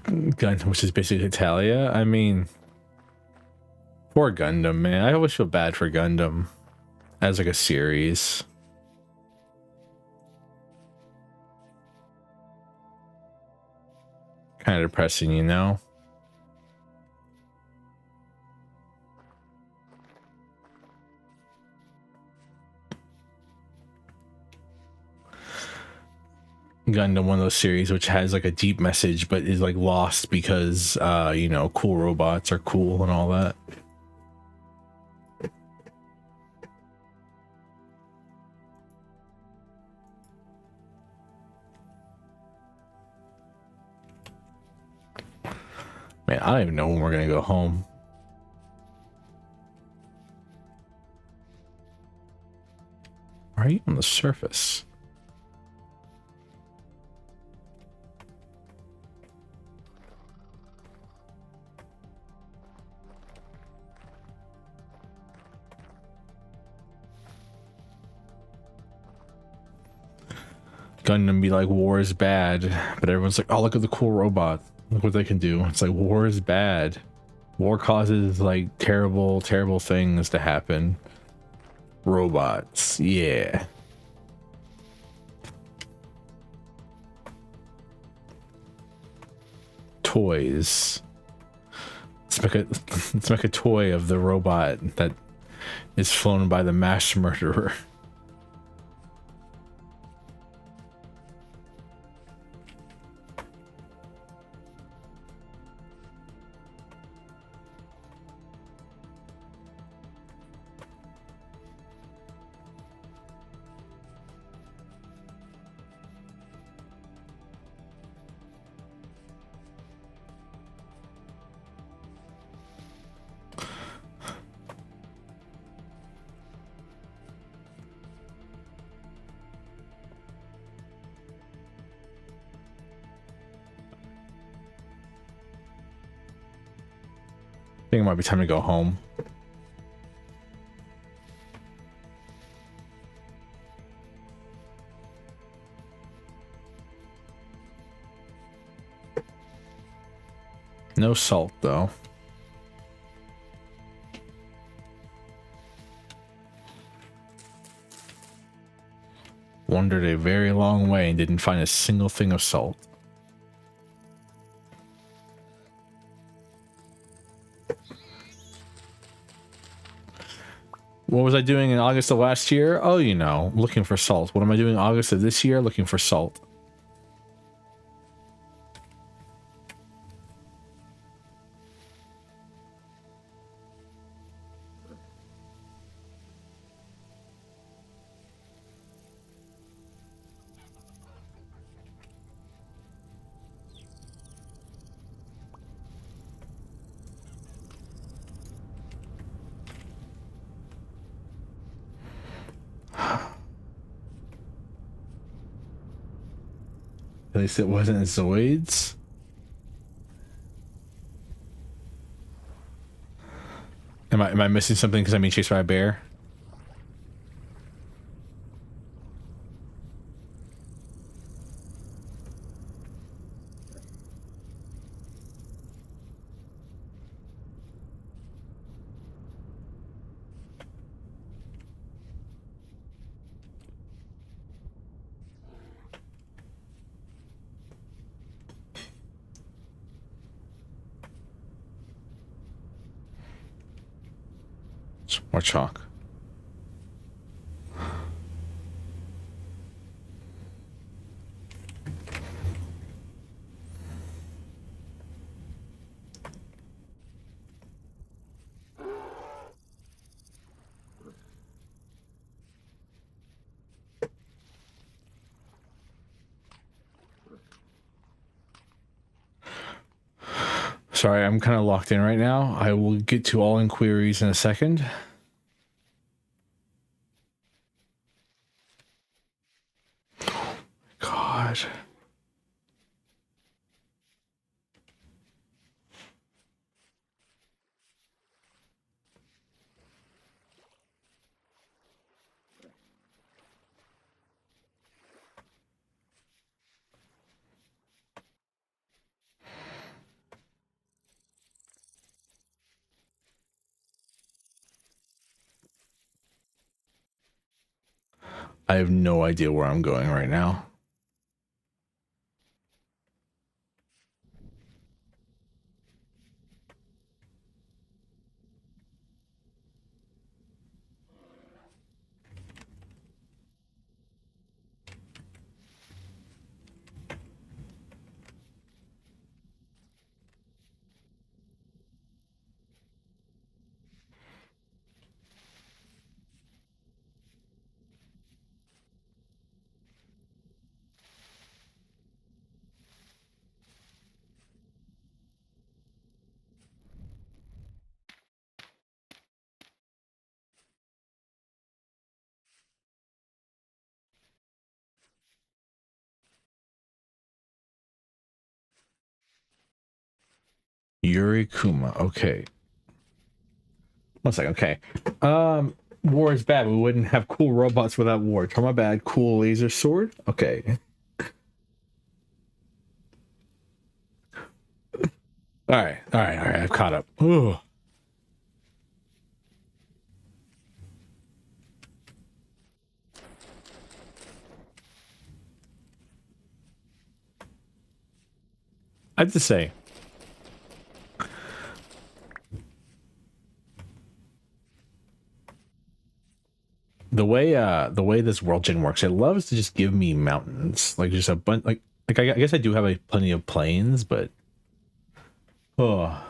Gundam, which is basically Italia. I mean, poor Gundam, man. I always feel bad for Gundam as like a series. Kind of depressing, you know? Gundam, one of those series which has like a deep message but is like lost because you know, cool robots are cool and all that. Man, I don't even know when we're gonna go home. Why are you on the surface? Gonna be like, war is bad, but everyone's like, oh, look at the cool robots. Look what they can do. It's like, war is bad. War causes like terrible, terrible things to happen. Robots, yeah. Toys. Let's make a toy of the robot that is flown by the mass murderer. I think it might be time to go home. No salt, though. Wandered a very long way and didn't find a single thing of salt. What was I doing in August of last year? Oh, you know, looking for salt. What am I doing in August of this year? Looking for salt. At least it wasn't Zoids. Am I missing something because I'm being chased by a bear? More chalk. Sorry, I'm kind of locked in right now. I will get to all inquiries in a second. God. I have no idea where I'm going right now. Yuri Kuma. Okay. 1 second. Okay. War is bad. We wouldn't have cool robots without war. Tell my bad. Cool laser sword. Okay. All right. All right. All right. I've caught up. Ooh. I have to say, the way this world gen works, it loves to just give me mountains, like just a bunch, like I guess I do have plenty of plains, but oh,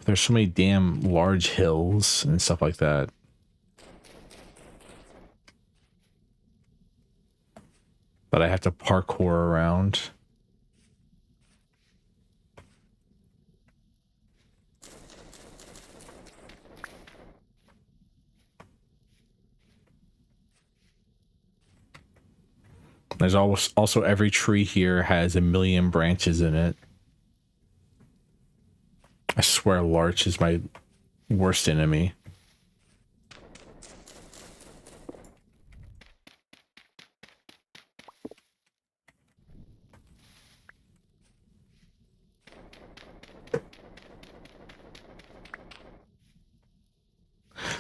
there's so many damn large hills and stuff like that. That I have to parkour around. There's also every tree here has a million branches in it. I swear larch is my worst enemy.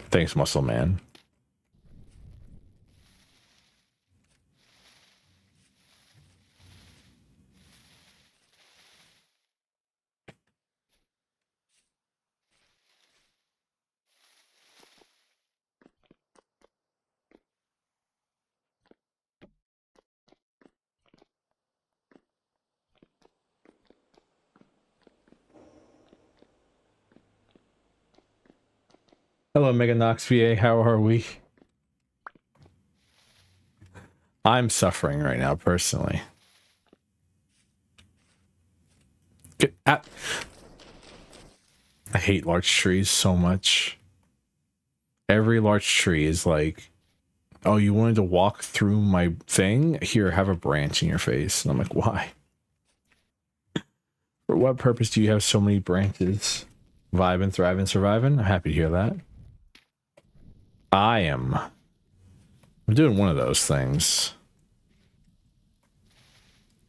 Thanks, Muscle Man. Hello, Meganox VA. How are we? I'm suffering right now, personally. I hate large trees so much. Every large tree is like, oh, you wanted to walk through my thing? Here, have a branch in your face. And I'm like, why? For what purpose do you have so many branches? Vibing, thriving, surviving? I'm happy to hear that. I'm doing one of those things.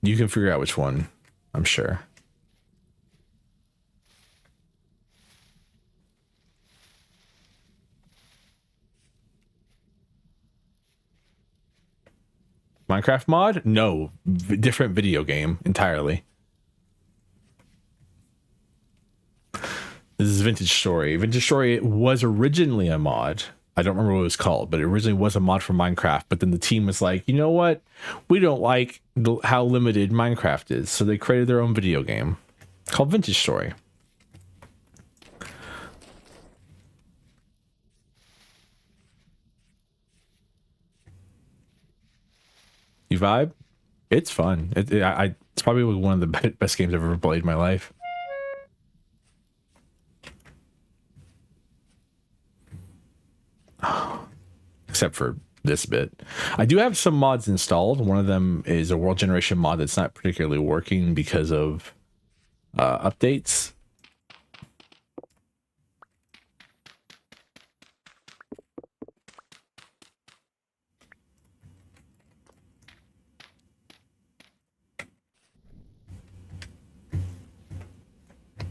You can figure out which one, I'm sure. Minecraft mod? No. Different video game entirely. This is Vintage Story. Vintage Story was originally a mod. I don't remember what it was called, but it originally was a mod for Minecraft. But then the team was like, you know what? We don't like how limited Minecraft is. So they created their own video game called Vintage Story. You vibe? It's fun. It's probably one of the best games I've ever played in my life. Except for this bit. I do have some mods installed. One of them is a world generation mod that's not particularly working because of updates.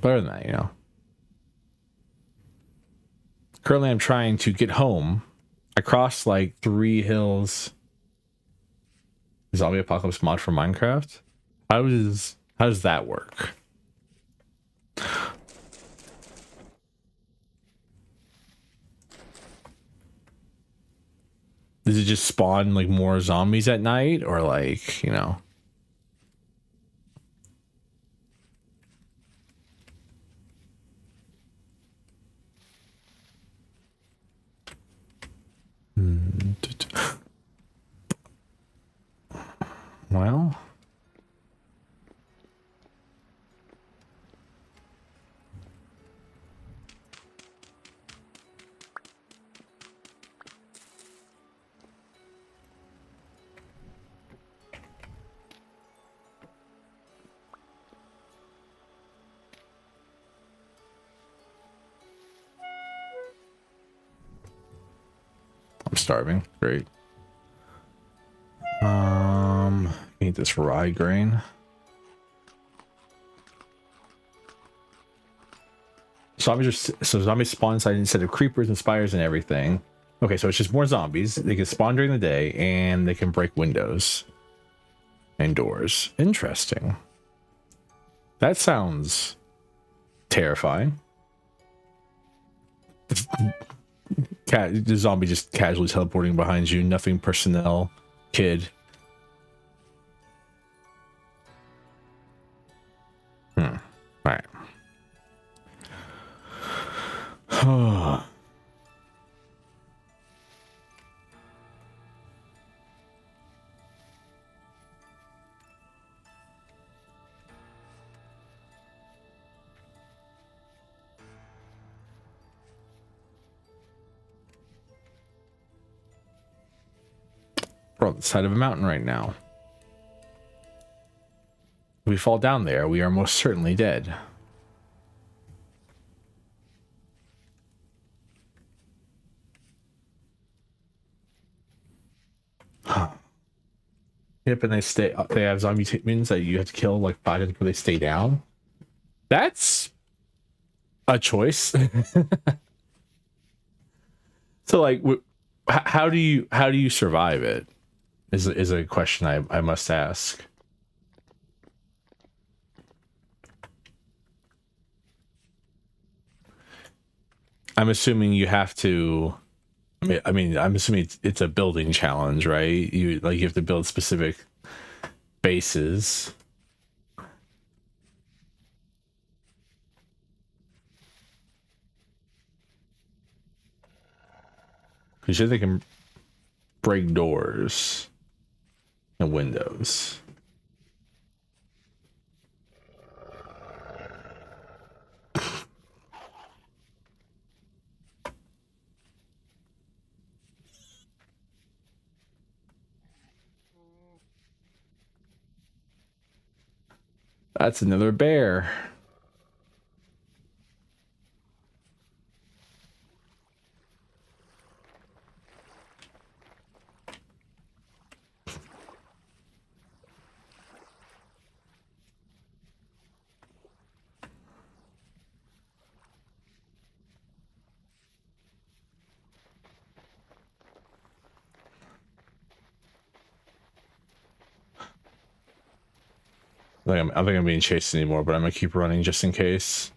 Better than that, you know. Currently, I'm trying to get home. I crossed like 3 hills. Zombie apocalypse mod for Minecraft. How does that work? Does it just spawn like more zombies at night, or like, you know? Well, starving. Great. Eat this rye grain. Zombies spawn inside instead of creepers and spiders and everything. Okay, so it's just more zombies. They can spawn during the day and they can break windows and doors. Interesting. That sounds terrifying. The zombie just casually teleporting behind you. Nothing personnel. Kid. All right. We're on the side of a mountain right now. If we fall down there, we are most certainly dead. Yep, and they have zombie mutants that you have to kill like 5 times before they stay down. That's a choice. So like how do you survive it is a question I must ask. I'm assuming you have to. I mean, I'm assuming it's a building challenge, right? You have to build specific bases. You said they can break doors and windows. That's another bear. I don't think I'm being chased anymore, but I'm gonna keep running just in case.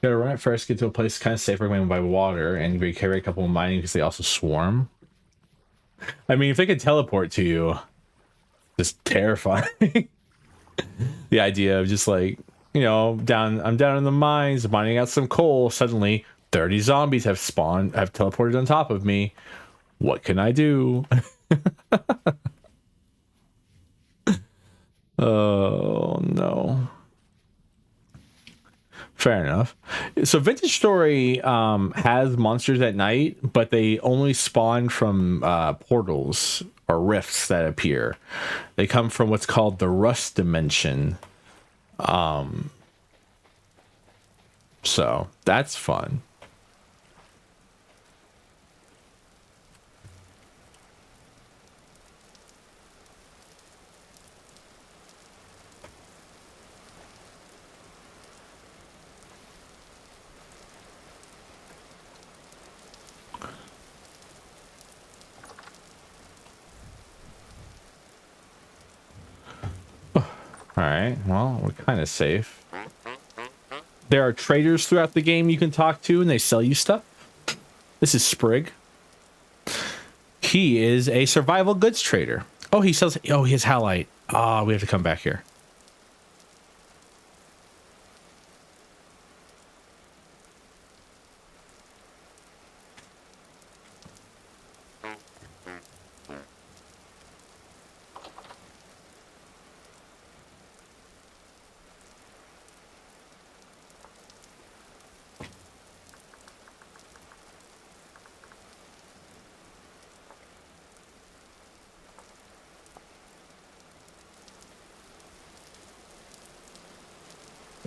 Gotta run it first, get to a place kind of safer when by water, and you carry a couple of mining because they also swarm. I mean, if they could teleport to you, just terrifying. The idea of just like, you know, I'm down in the mines, mining out some coal. Suddenly, 30 zombies have teleported on top of me. What can I do? Oh no. Fair enough. So Vintage Story has monsters at night, but they only spawn from portals or rifts that appear. They come from what's called the Rust Dimension. So that's fun. All right, well, we're kind of safe. There are traders throughout the game you can talk to, and they sell you stuff. This is Sprig. He is a survival goods trader. Oh, he sells. Oh, he has halite. Ah, we have to come back here.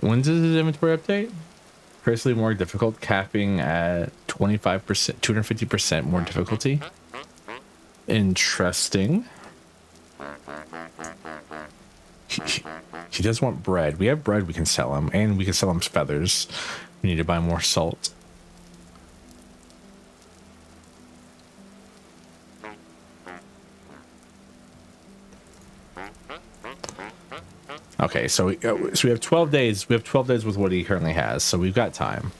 When's his inventory update? Curiously more difficult, capping at 25%, 250% more difficulty. Interesting. He does want bread. We have bread we can sell him, and we can sell him feathers. We need to buy more salt. Okay, so we have 12 days. We have 12 days with what he currently has, so we've got time.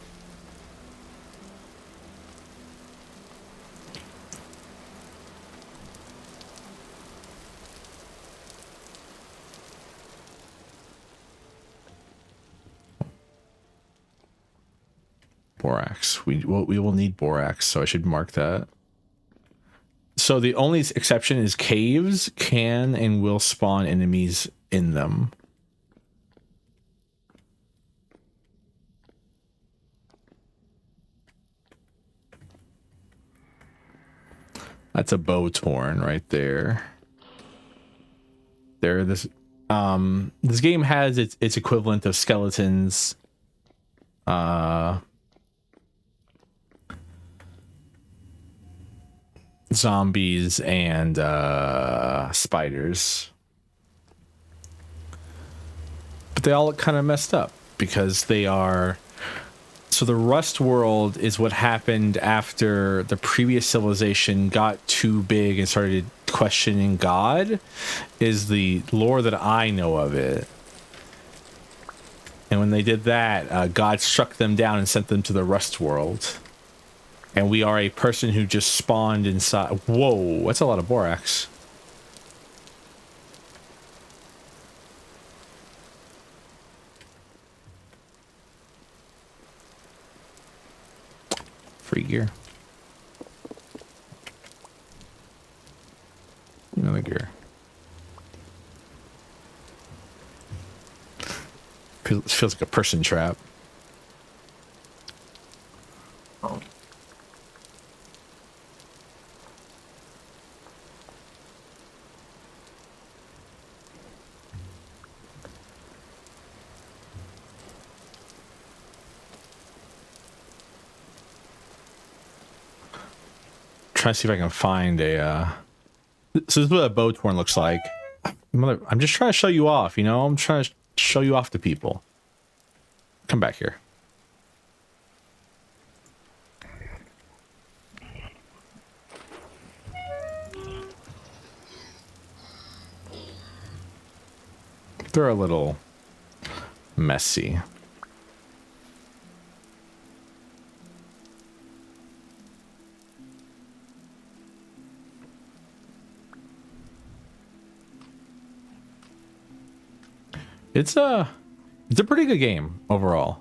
Borax. We will need borax, so I should mark that. So the only exception is caves can and will spawn enemies in them. That's a bow torn right there. This game has its equivalent of skeletons. Zombies and spiders. But they all look kind of messed up because they are... So the Rust world is what happened after the previous civilization got too big and started questioning God, is the lore that I know of it. And when they did that, God struck them down and sent them to the Rust world. And we are a person who just spawned inside. Whoa, that's a lot of borax. Free gear. Another gear. Feels like a person trap. Oh. Trying to see if I can find a so this is what a bow torn looks like. I'm just trying to show you off, you know. I'm trying to show you off to people. Come back here. They're a little messy. It's a pretty good game overall.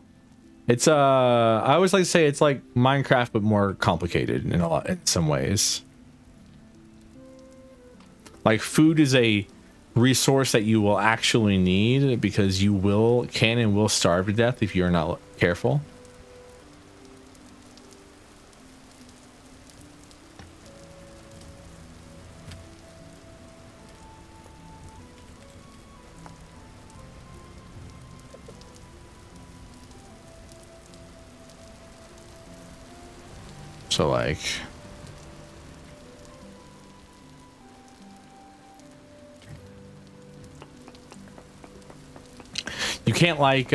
It's I always like to say it's like Minecraft but more complicated in some ways. Like food is a resource that you will actually need because you can and will starve to death if you're not careful. So like you can't like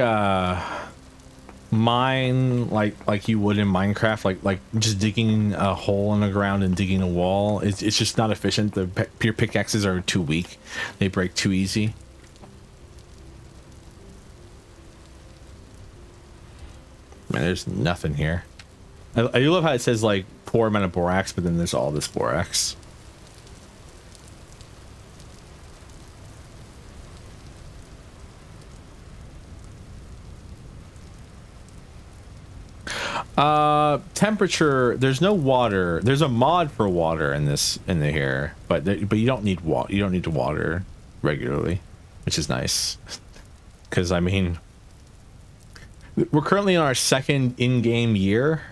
mine like you would in Minecraft, like just digging a hole in the ground and digging a wall. It's just not efficient. Your pickaxes are too weak. They break too easy. Man, there's nothing here. I do love how it says like poor amount of borax, but then there's all this borax. Temperature, there's no water. There's a mod for water in here, but you don't need water. You don't need to water regularly, which is nice. Because I mean, we're currently in our second in-game year.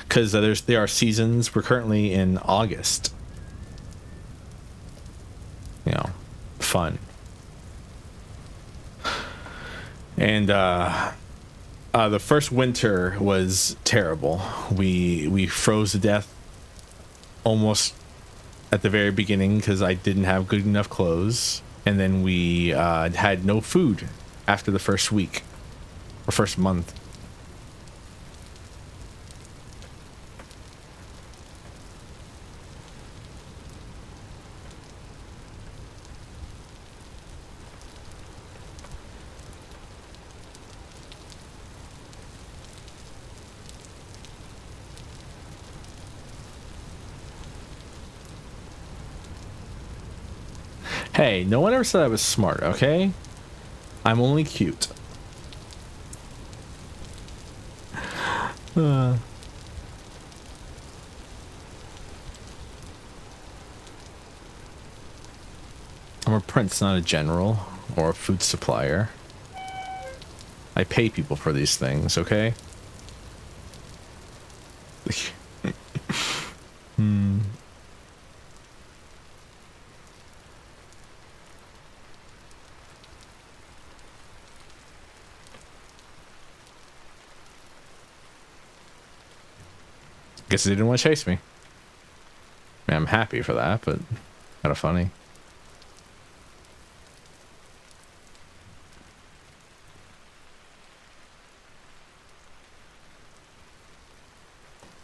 Because there are seasons. We're currently in August. You know, fun. And The first winter was terrible. We froze to death almost at the very beginning because I didn't have good enough clothes, and then we had no food after the first week or first month. Hey, no one ever said I was smart, okay? I'm only cute. I'm a prince, not a general or a food supplier. I pay people for these things, okay? Guess they didn't want to chase me. I mean, I'm happy for that, but kind of funny.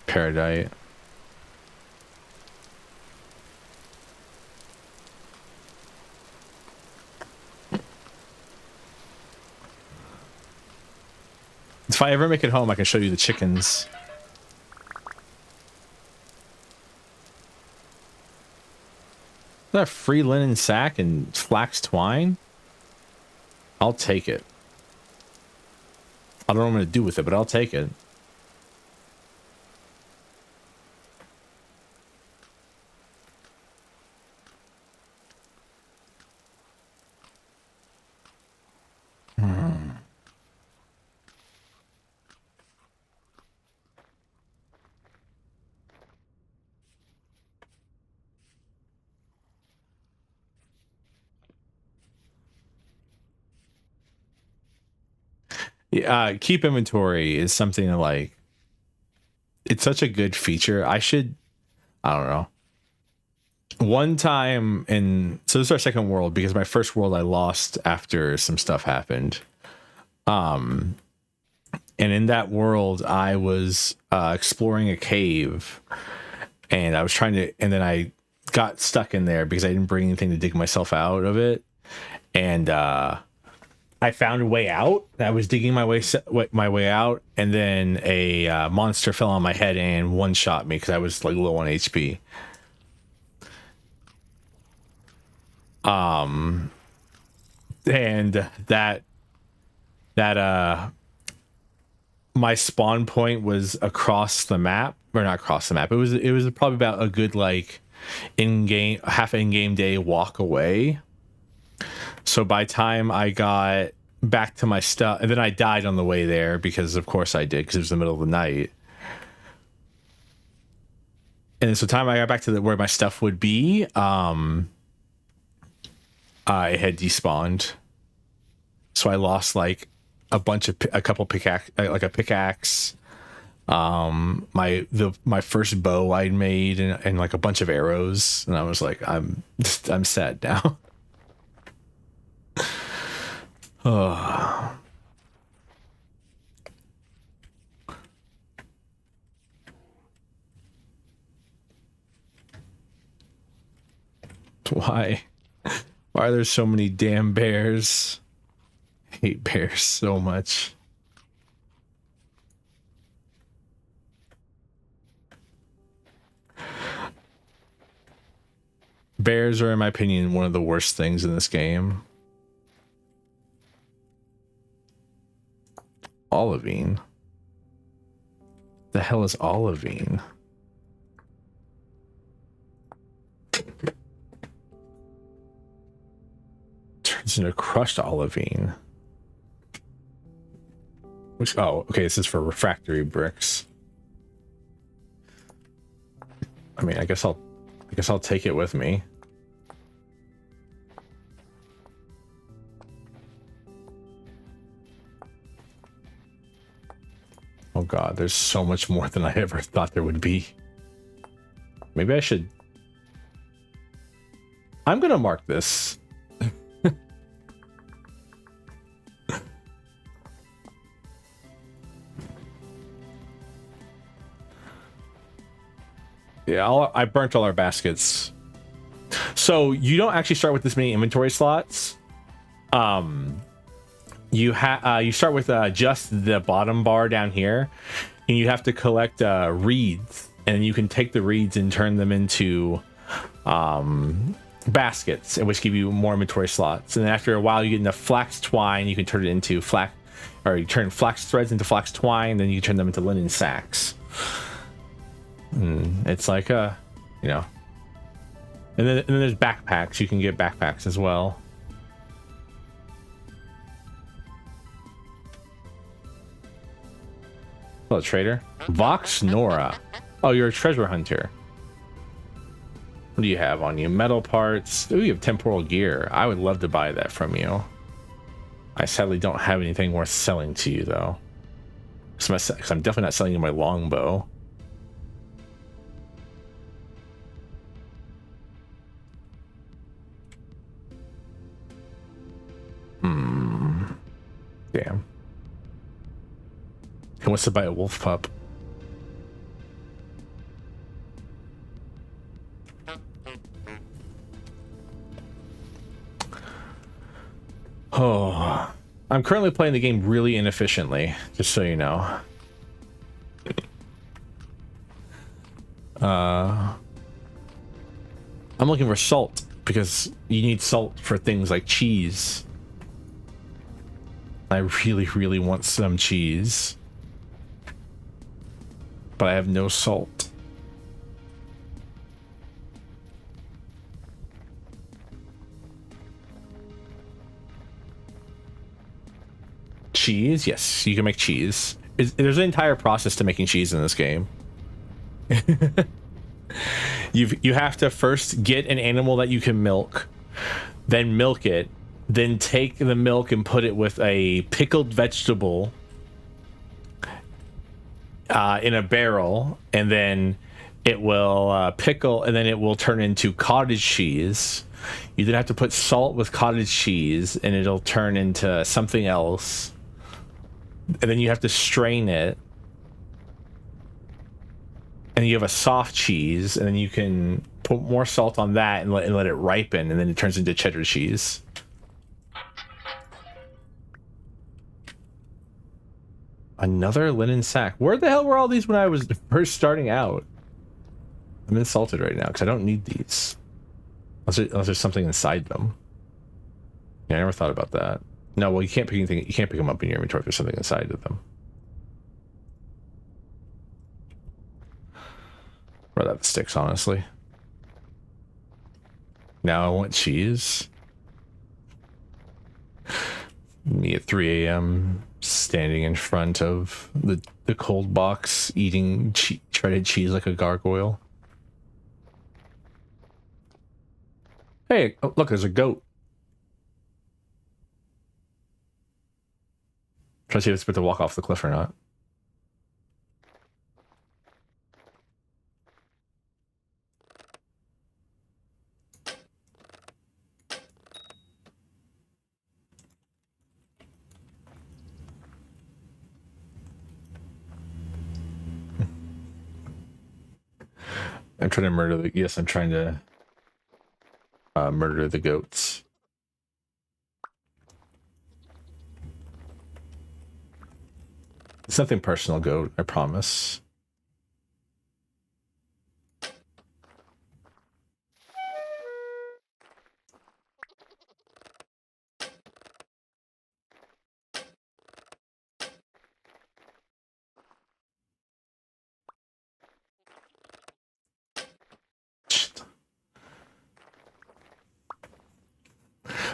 Paradite. If I ever make it home, I can show you the chickens. Is that a free linen sack and flax twine? I'll take it. I don't know what I'm going to do with it, but I'll take it. Yeah, keep inventory is something to like. It's such a good feature. I don't know. One time so this is our second world because my first world I lost after some stuff happened. And in that world I was exploring a cave, and I was and then I got stuck in there because I didn't bring anything to dig myself out of it. And I found a way out. I was digging my way out, and then a monster fell on my head and one-shot me because I was like low on HP. And that my spawn point was across the map, or not across the map. It was probably about a good like half in-game day walk away. So by time I got back to my stuff, and then I died on the way there because of course I did, because it was the middle of the night. And so time I got back to where my stuff would be, I had despawned. So I lost like a couple pickaxe, like a pickaxe, my first bow I'd made, and like a bunch of arrows, and I was like, I'm sad now. Oh. Why are there so many damn bears? I hate bears so much. Bears are, in my opinion, one of the worst things in this game. Olivine. The hell is olivine? Turns into crushed olivine. Which, oh, okay, this is for refractory bricks. I mean, I guess I'll take it with me. Oh god, there's so much more than I ever thought there would be. Maybe I should... I'm gonna mark this. Yeah, I burnt all our baskets. So you don't actually start with this many inventory slots. You start with just the bottom bar down here, and you have to collect reeds, and you can take the reeds and turn them into baskets, which give you more inventory slots. And then after a while, you get into flax twine. You can turn it into you turn flax threads into flax twine. Then you turn them into linen sacks. It's like you know. And then there's backpacks. You can get backpacks as well. Hello, trader. Vox Nora. Oh, you're a treasure hunter. What do you have on you? Metal parts. Oh, you have temporal gear. I would love to buy that from you. I sadly don't have anything worth selling to you, though. Because I'm definitely not selling you my longbow. Damn. Who wants to buy a wolf pup? Oh, I'm currently playing the game really inefficiently, just so you know. I'm looking for salt because you need salt for things like cheese. I really, really want some cheese, but I have no salt. Cheese? Yes, you can make cheese. There's an entire process to making cheese in this game. You have to first get an animal that you can milk, then milk it, then take the milk and put it with a pickled vegetable in a barrel, and then it will pickle, and then it will turn into cottage cheese. You then have to put salt with cottage cheese, and it'll turn into something else. And then you have to strain it, and you have a soft cheese, and then you can put more salt on that and let it ripen, and then it turns into cheddar cheese. Another linen sack. Where the hell were all these when I was first starting out? I'm insulted right now because I don't need these. Unless there's something inside them. Yeah, I never thought about that. No, well, you can't pick anything. You can't pick them up in your inventory if there's something inside of them. Rather have the sticks, honestly. Now I want cheese. Me at 3 a.m. standing in front of the cold box eating shredded cheese like a gargoyle. Hey, oh, look, there's a goat. Try to see if it's about to walk off the cliff or not. I'm trying to murder the... Yes, I'm trying to murder the goats. It's nothing personal, goat, I promise.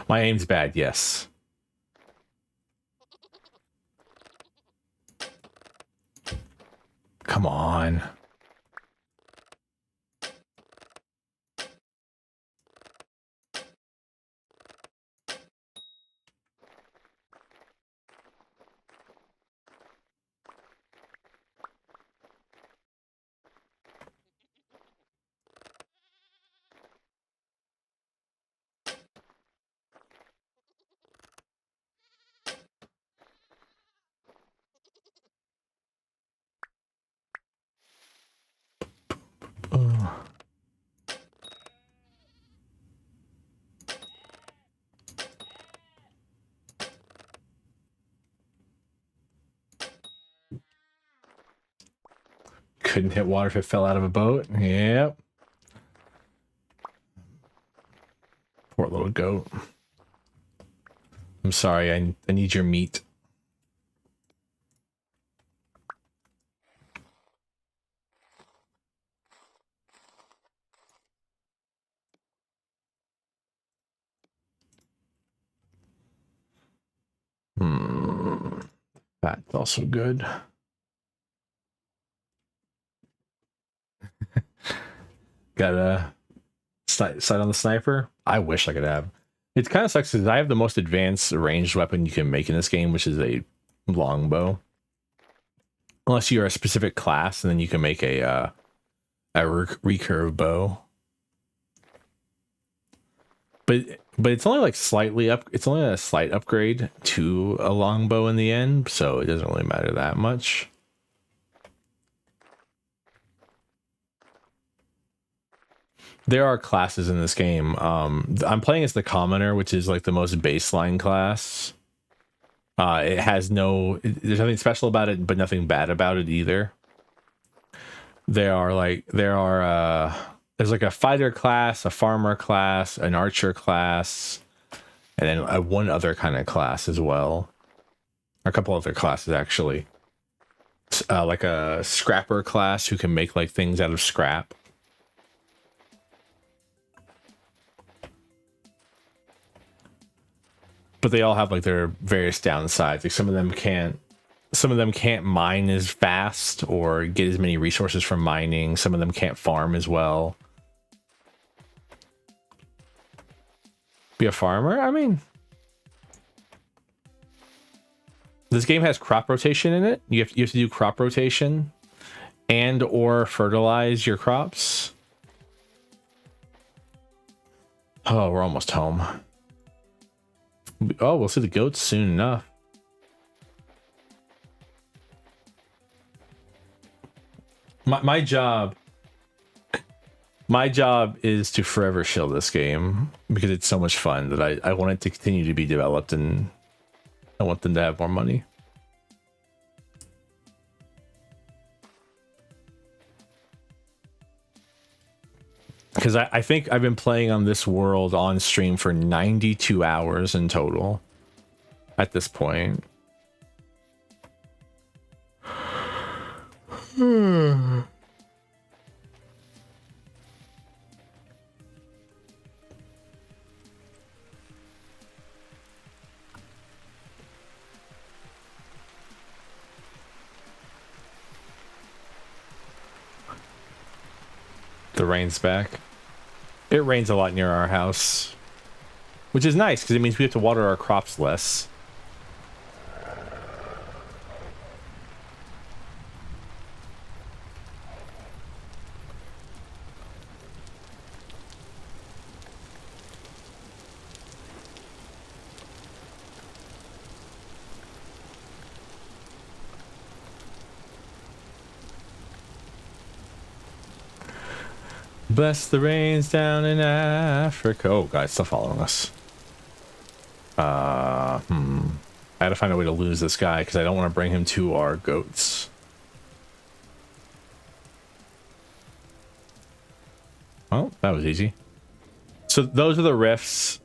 My aim's bad, yes. Come on. Couldn't hit water if it fell out of a boat. Yep. Poor little goat. I'm sorry, I need your meat. That's also good. Got a sight on the sniper. I wish I could have. It kind of sucks because I have the most advanced ranged weapon you can make in this game, which is a longbow. Unless you're a specific class, and then you can make a recurve bow. But it's only like slightly up. It's only a slight upgrade to a longbow in the end, so it doesn't really matter that much. There are classes in this game. I'm playing as the commoner, which is like the most baseline class. It has there's nothing special about it, but nothing bad about it either. There's like a fighter class, a farmer class, an archer class, and then one other kind of class as well. A couple other classes actually. Like a scrapper class who can make like things out of scrap. But they all have like their various downsides. Like some of them can't mine as fast or get as many resources from mining. Some of them can't farm as well. Be a farmer? I mean, this game has crop rotation in it. You have to do crop rotation and or fertilize your crops. Oh, we're almost home. Oh, we'll see the goats soon enough. My job is to forever shill this game because it's so much fun that I want it to continue to be developed, and I want them to have more money. Because I think I've been playing on this world on stream for 92 hours in total at this point. The rain's back. It rains a lot near our house, which is nice because it means we have to water our crops less. Bless the rains down in Africa. Oh, guys, still following us. I had to find a way to lose this guy because I don't want to bring him to our goats. Well, that was easy. So those are the rifts.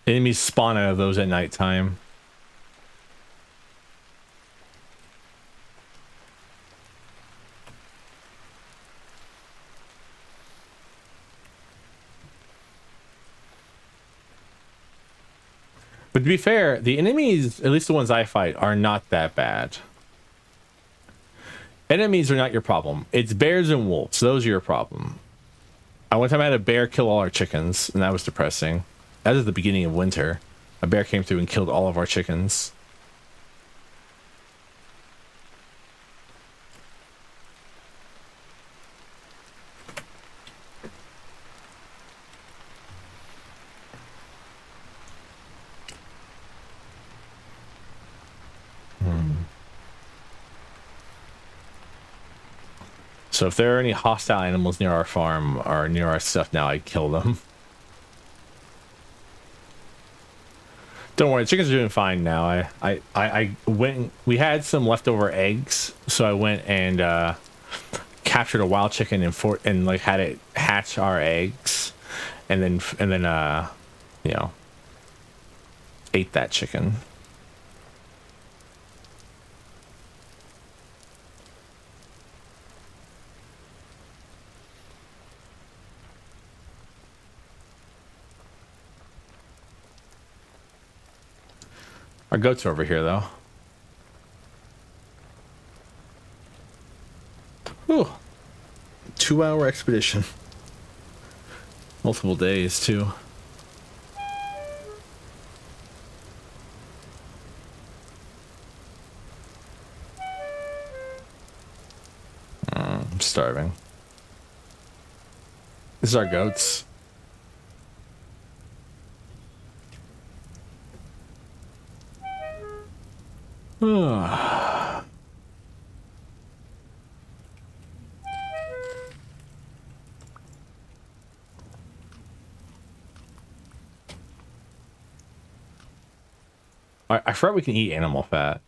Enemies spawn out of those at nighttime. But to be fair, the enemies, at least the ones I fight, are not that bad. Enemies are not your problem. It's bears and wolves. Those are your problem. One time I had a bear kill all our chickens, and that was depressing. That was the beginning of winter. A bear came through and killed all of our chickens. So if there are any hostile animals near our farm or near our stuff now, I'd kill them. Don't worry, chicken's are doing fine now. I went. We had some leftover eggs, so I went and captured a wild chicken and like had it hatch our eggs, and then you know, ate that chicken. Our goats are over here, though. Ooh. 2-hour expedition. Multiple days, too. I'm starving. This is our goats. I forgot we can eat animal fat.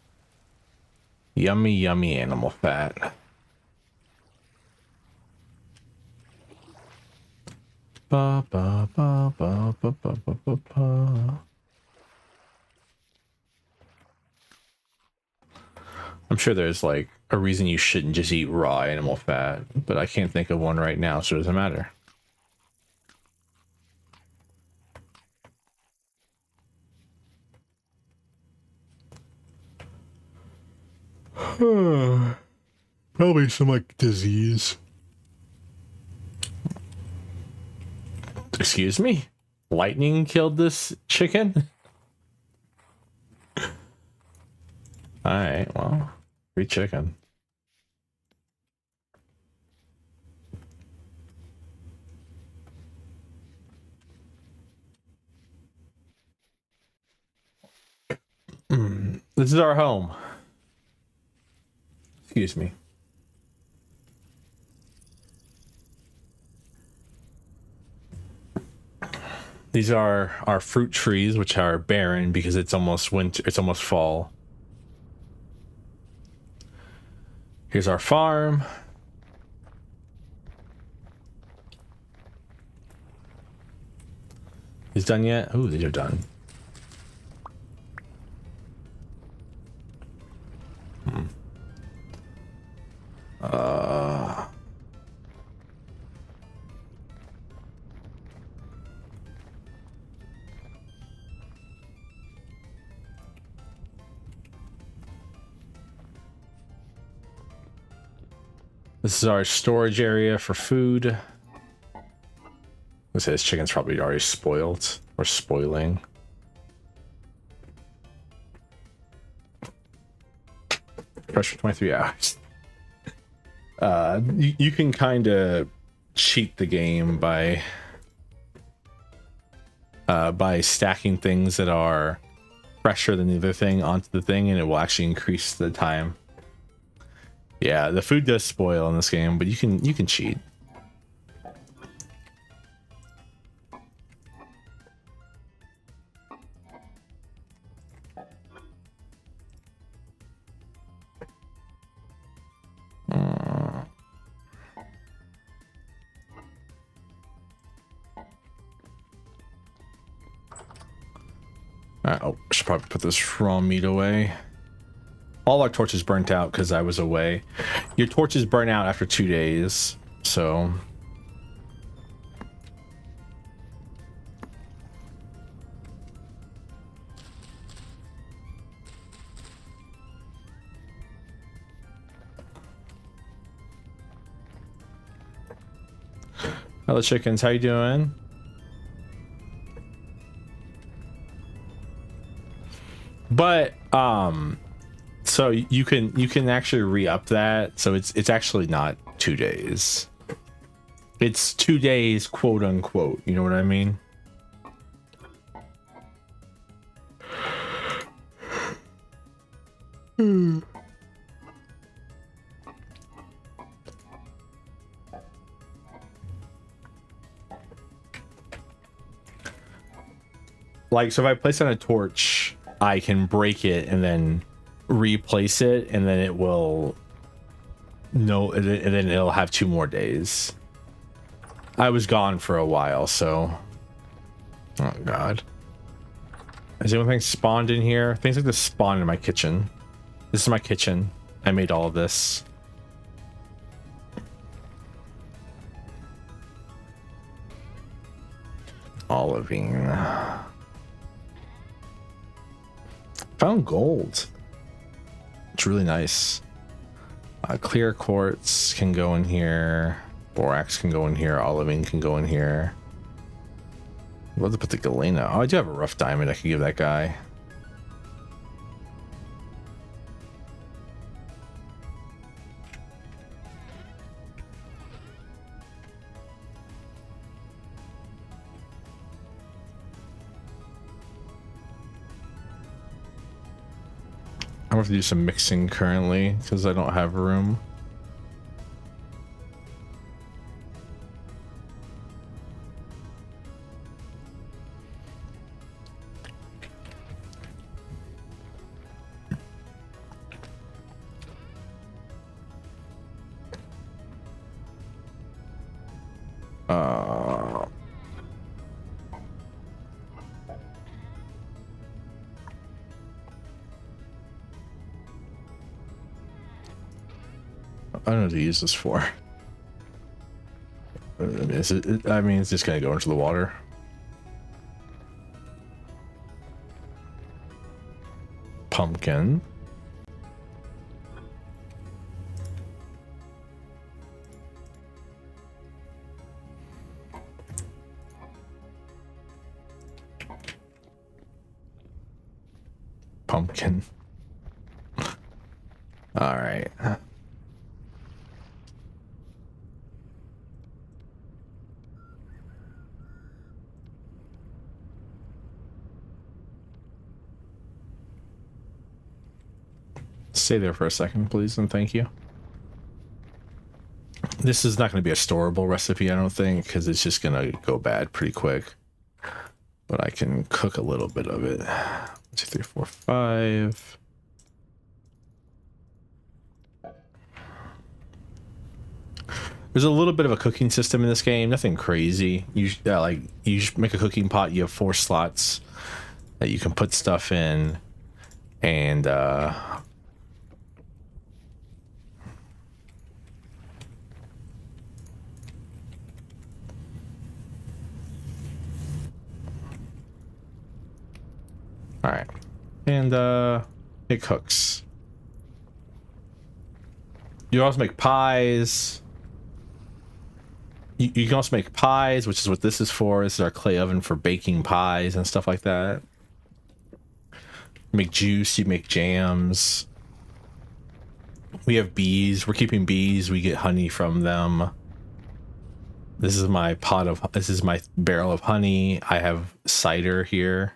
Yummy, yummy animal fat. Ba, ba, ba, ba, ba, ba, ba, ba, ba. I'm sure there's like a reason you shouldn't just eat raw animal fat, but I can't think of one right now, so it doesn't matter. Probably some like disease. Excuse me? Lightning killed this chicken? Alright, well, free chicken. This is our home. Excuse me. These are our fruit trees, which are barren because it's almost winter, it's almost fall. Here's our farm. Is done yet? Oh, these are done. This is our storage area for food. Let's say this chicken's probably already spoiled or spoiling. Fresh for 23 hours. You can kind of cheat the game by stacking things that are fresher than the other thing onto the thing, and it will actually increase the time. Yeah, the food does spoil in this game, but you can cheat. Oh, I should probably put this raw meat away. All our torches burnt out because I was away. Your torches burn out after 2 days, so... Hello chickens, how you doing? But so you can actually re-up that, so it's actually not 2 days. It's 2 days, quote unquote, you know what I mean? Like, so if I place on a torch, I can break it and then replace it, and then it will and then it'll have 2 more days. I was gone for a while, so oh god. Has anything spawned in here? Things like this spawn in my kitchen. This is my kitchen. I made all of this. Olivine. Found gold. It's really nice. Clear quartz can go in here. Borax can go in here. Olivine can go in here. I'd love to put the galena. Oh, I do have a rough diamond I could give that guy. I'm gonna have to do some mixing currently because I don't have room. I don't know what to use this for. I mean, it's just gonna go into the water. Pumpkin. Pumpkin. All right. Stay there for a second, please, and thank you. This is not going to be a storable recipe, I don't think, because it's just going to go bad pretty quick. But I can cook a little bit of it. 1, 2, 3, 4, 5. There's a little bit of a cooking system in this game, nothing crazy. You make a cooking pot, you have 4 slots that you can put stuff in, and all right, and it cooks. You also make pies. You can also make pies, which is what this is for. This is our clay oven for baking pies and stuff like that. You make juice, you make jams. We have bees. We're keeping bees. We get honey from them. This is my barrel of honey. I have cider here.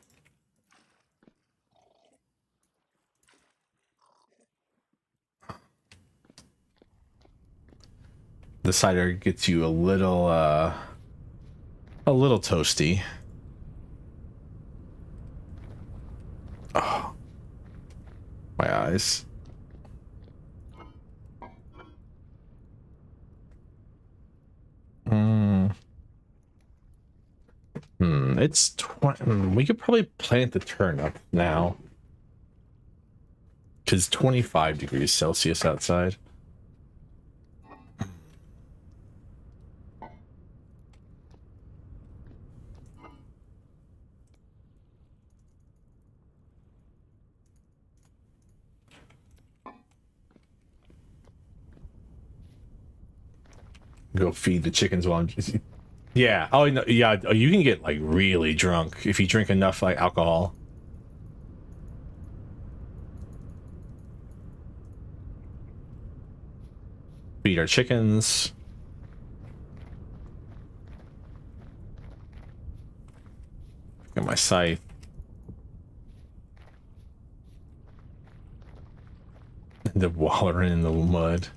The cider gets you a little toasty. Oh, my eyes. It's 20. We could probably plant the turnip now, because 25 degrees Celsius outside. Go feed the chickens while I'm just... Yeah. Oh, no, yeah. You can get like really drunk if you drink enough like alcohol. Feed our chickens. Got my scythe. The wallering in the mud.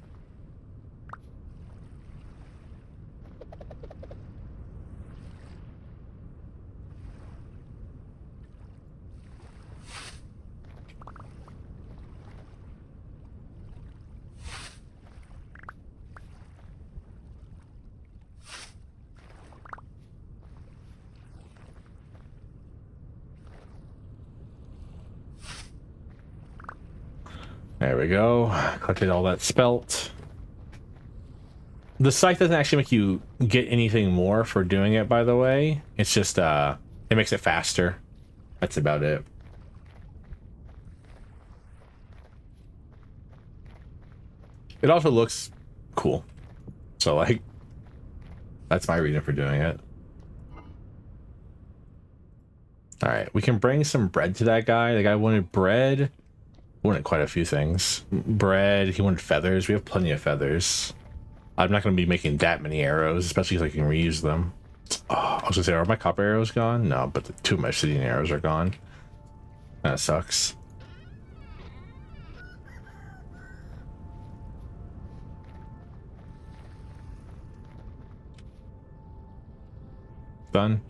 There we go. Collected all that spelt. The scythe doesn't actually make you get anything more for doing it, by the way. It's just, it makes it faster. That's about it. It also looks cool. So, like, that's my reason for doing it. Alright, we can bring some bread to that guy. The guy wanted bread. Wanted quite a few things. Bread, he wanted feathers. We have plenty of feathers. I'm not going to be making that many arrows, especially because I can reuse them. Oh, I was going to say, are my copper arrows gone? No, but the 2 of my obsidian arrows are gone. That sucks. Done.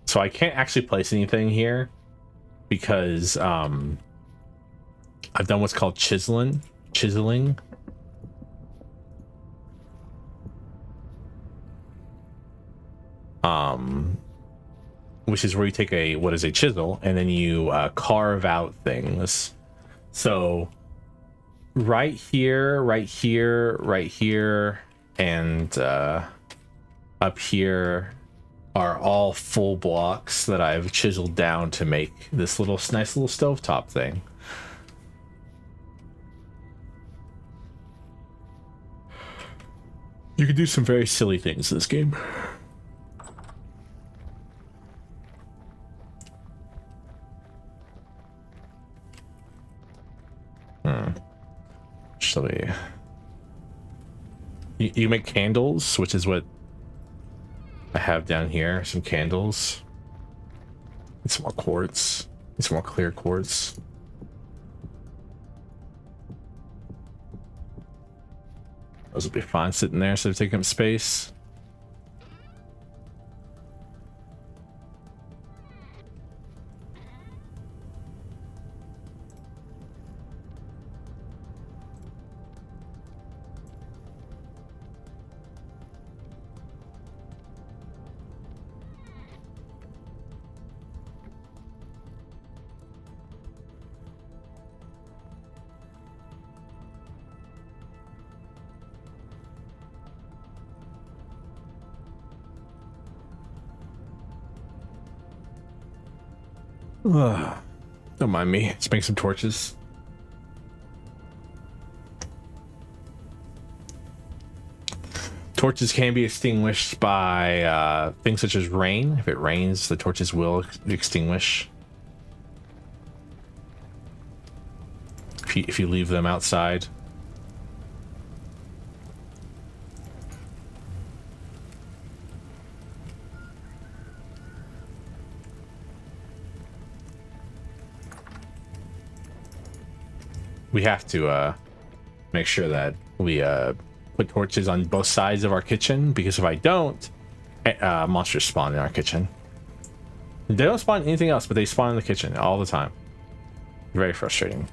So I can't actually place anything here because I've done what's called chiseling. Which is where you take what is a chisel and then you carve out things. So right here, and up here are all full blocks that I've chiseled down to make this nice little stovetop thing. You can do some very silly things in this game. Actually, you make candles, which is what I have down here. Some candles. And some more quartz. And some more clear quartz. Those will be fine sitting there instead of taking up space. Don't mind me. Let's make some torches. Torches can be extinguished by things such as rain. If it rains, the torches will extinguish. If you leave them outside. We have to make sure that we put torches on both sides of our kitchen, because if I don't, monsters spawn in our kitchen. They don't spawn anything else, but they spawn in the kitchen all the time. Very frustrating.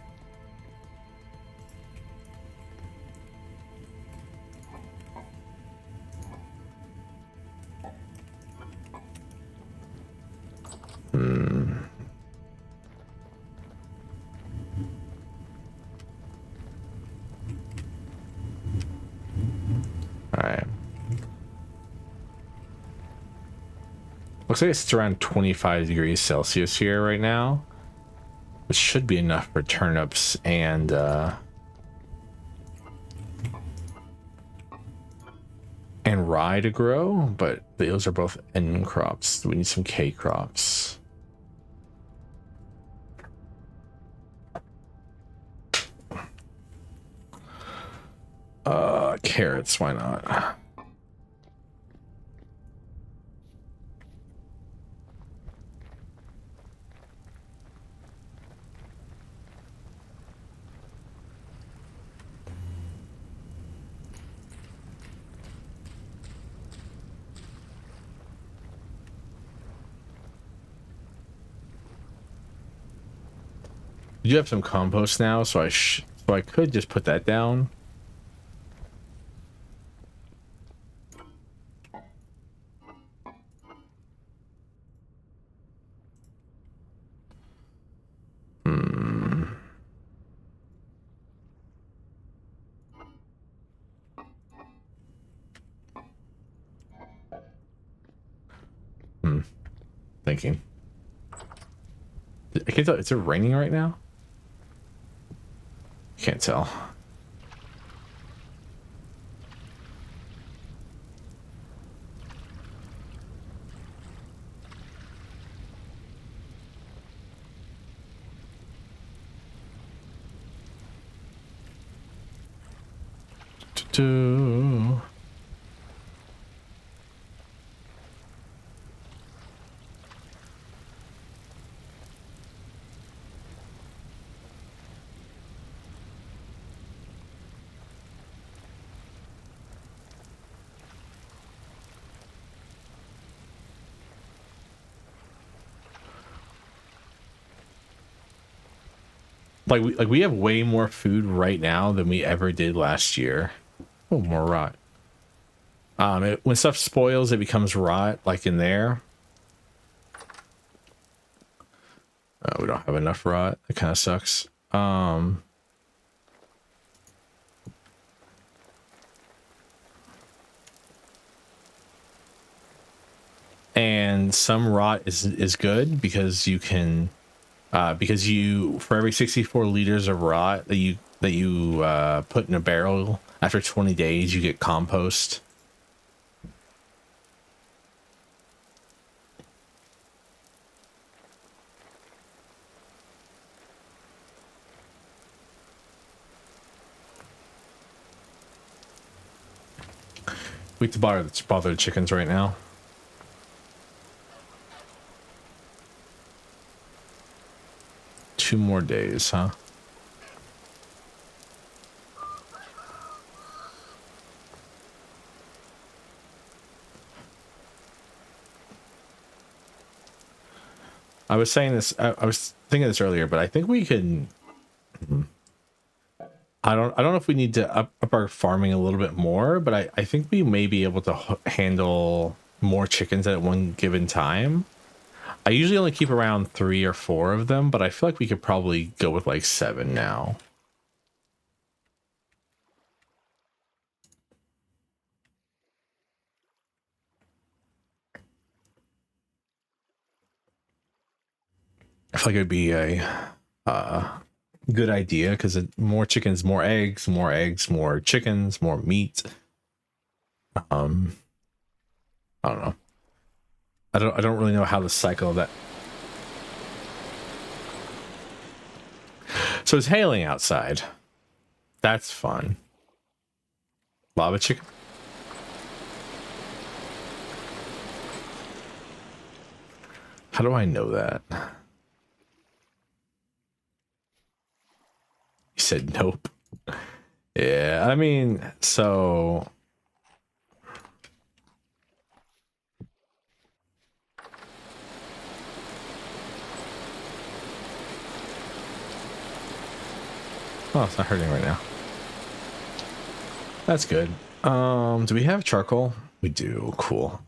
Alright. Looks like it's around 25 degrees Celsius here right now, which should be enough for turnips and rye to grow, but those are both N crops. We need some K crops. Carrots, why not? You have some compost now, so I could just put that down. thinking. I can't tell. Is it raining right now? Can't tell. we have way more food right now than we ever did last year. Oh, more rot. When stuff spoils, it becomes rot, like in there. We don't have enough rot. It kind of sucks. And some rot is good because you can, because you, for every 64 liters of rot that you put in a barrel, after 20 days, you get compost. We have to bother the chickens right now. Two more days, huh? I was saying this, I was thinking this earlier, but I think we can, I don't know if we need to up our farming a little bit more, but I think we may be able to handle more chickens at one given time. I usually only keep around 3 or 4 of them, but I feel like we could probably go with like 7 now. I feel like it'd be a good idea because more chickens, more eggs, more chickens, more meat. I don't know. I don't really know how to cycle that. So it's hailing outside. That's fun. Lava chicken. How do I know that? You said nope. Yeah, I mean, so oh, it's not hurting right now. That's good. Do we have charcoal? We do. Cool.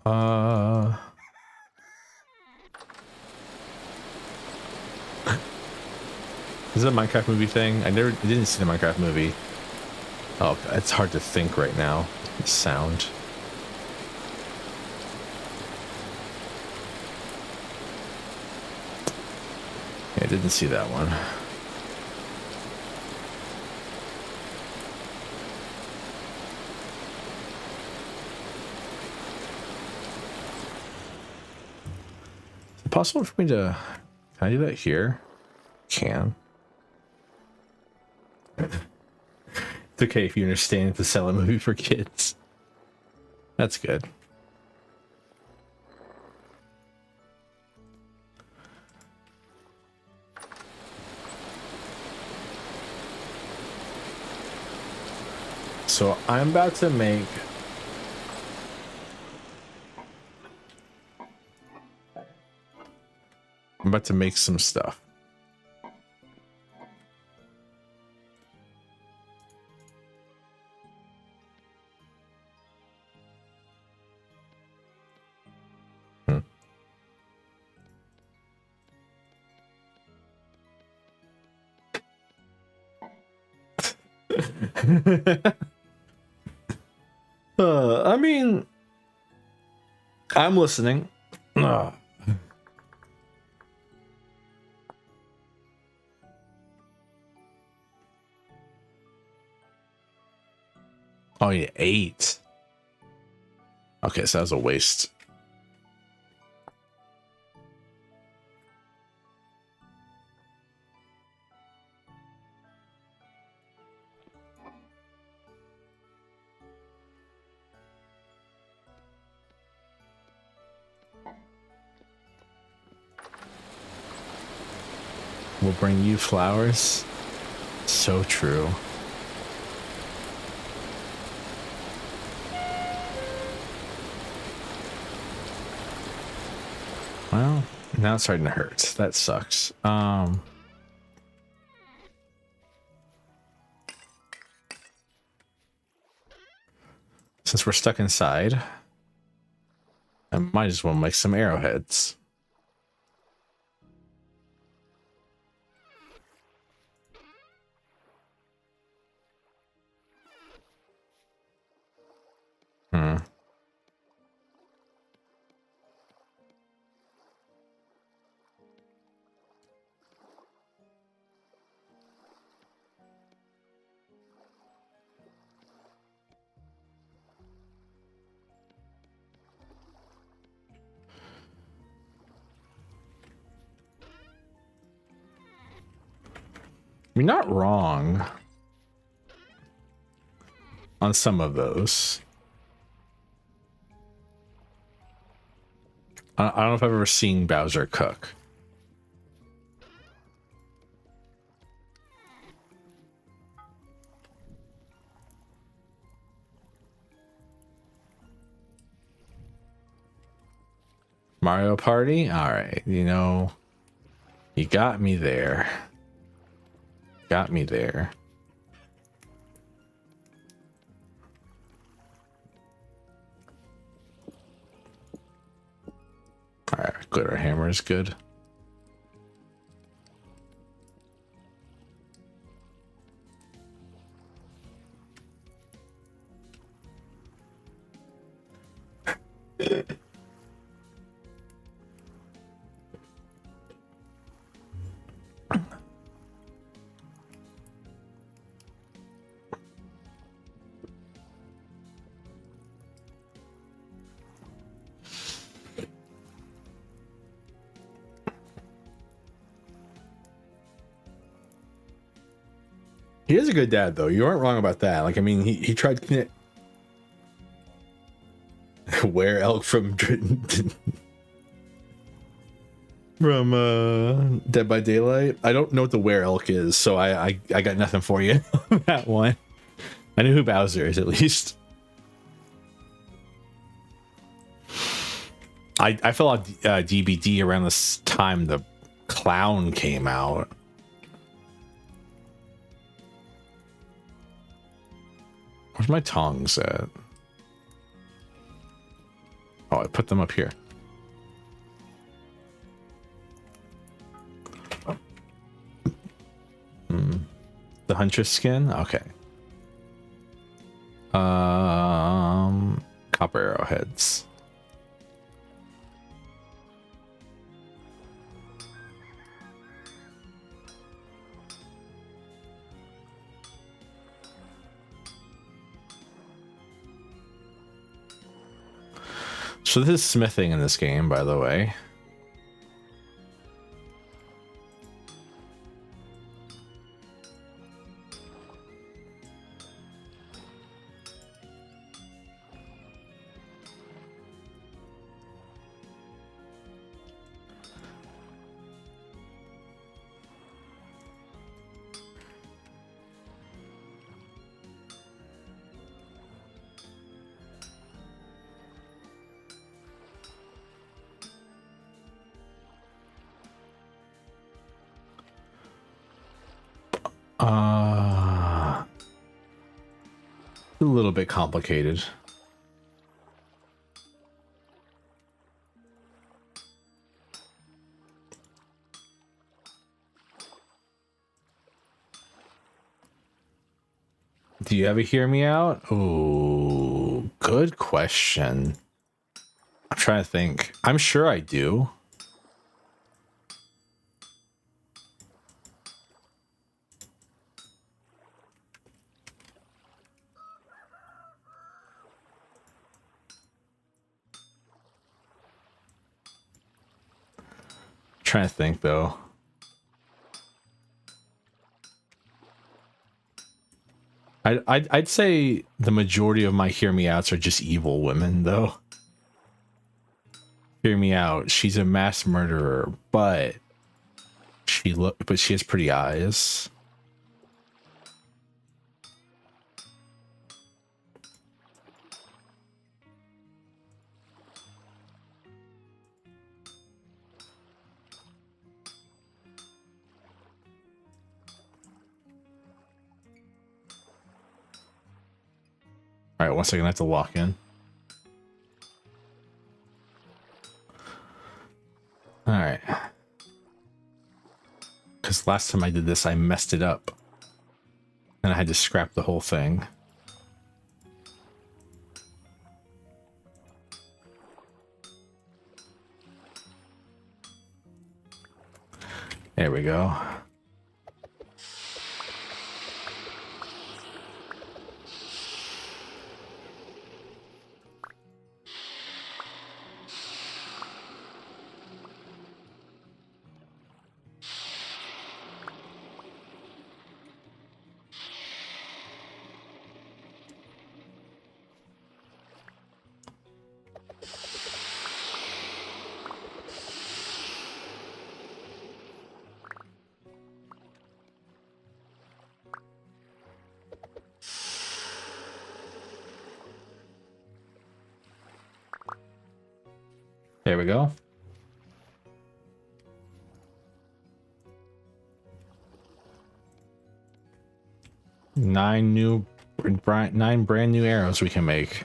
Is it a Minecraft movie thing? I didn't see the Minecraft movie. Oh, it's hard to think right now. The sound. Yeah, I didn't see that one. Is it possible for me to... Can I do that here? Can. It's okay if you understand to sell a movie for kids. That's good. So I'm about to make... I'm about to make some stuff. I mean, I'm listening. Oh, yeah, 8. Okay, so that was a waste. We'll bring you flowers. So true. Well, now it's starting to hurt. That sucks. Since we're stuck inside, I might as well make some arrowheads. You're not wrong on some of those. I don't know if I've ever seen Bowser cook. Mario Party? All right, you know, you got me there. Got me there. All right, glitter hammer is good. He is a good dad, though. You aren't wrong about that. Like, I mean, he tried to wear elk from Dead by Daylight. I don't know what the were elk is, so I got nothing for you on that one. I knew who Bowser is, at least. I fell out DBD around this time the clown came out. Where's my tongs at? Oh, I put them up here. The huntress skin? Okay. Copper arrowheads. So this is smithing in this game, by the way. A little bit complicated. Do you ever hear me out? Oh, good question. I'm trying to think. I'm sure I do. trying to think though. I'd say the majority of my hear me outs are just evil women though. Hear me out. She's a mass murderer, but she has pretty eyes. All right, 1 second. I have to lock in. All right. Because last time I did this, I messed it up. And I had to scrap the whole thing. There we go. There we go. Nine brand new arrows we can make.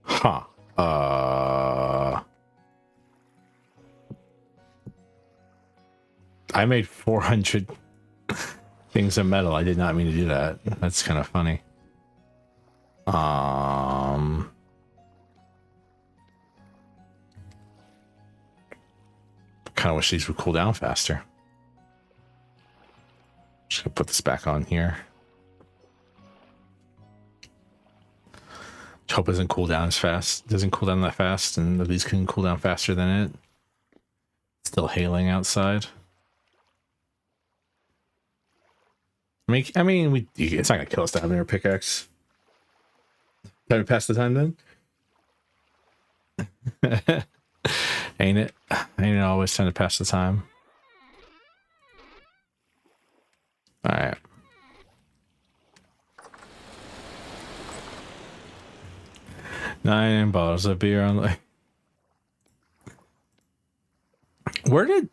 Huh. I made 400 things of metal. I did not mean to do that. That's kind of funny. Kind of wish these would cool down faster. Just gonna put this back on here. Hope it doesn't cool down as fast. It doesn't cool down that fast, and these can cool down faster than it. It's still hailing outside. I mean, it's not gonna kill us to have our pickaxe. Time to pass the time then? Ain't it? Ain't it always time to pass the time? Alright. Nine bottles of beer on the... Where did...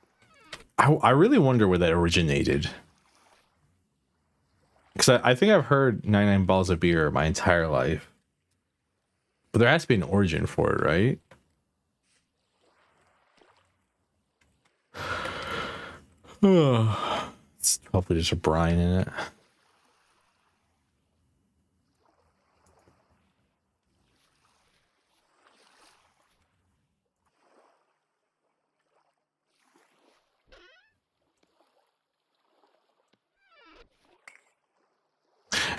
I really wonder where that originated. Because I think I've heard 99 bottles of beer my entire life. But there has to be an origin for it, right? It's probably just a brine in it.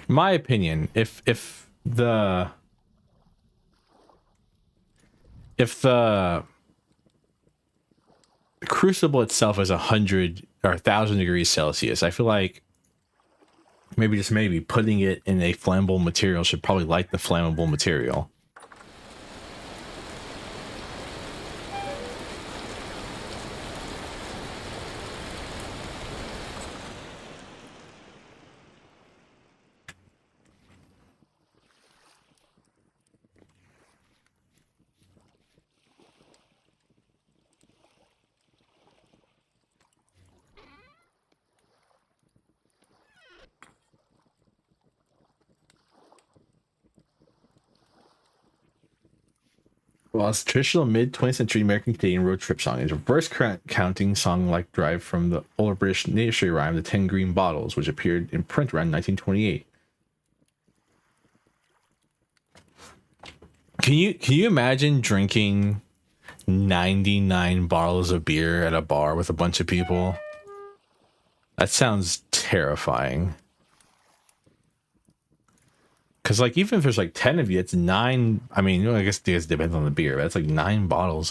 My opinion, if the crucible itself is 100 or 1,000 degrees Celsius, I feel like maybe putting it in a flammable material should probably light the flammable material. Well, it's a traditional mid-20th century American Canadian road trip song. It's a reverse counting song like derived from the older British nursery rhyme, The 10 Green Bottles, which appeared in print around 1928. Can you imagine drinking 99 bottles of beer at a bar with a bunch of people? That sounds terrifying. Because like even if there's like 10 of you, it's 9. I mean, you know, I guess it depends on the beer, but it's like 9 bottles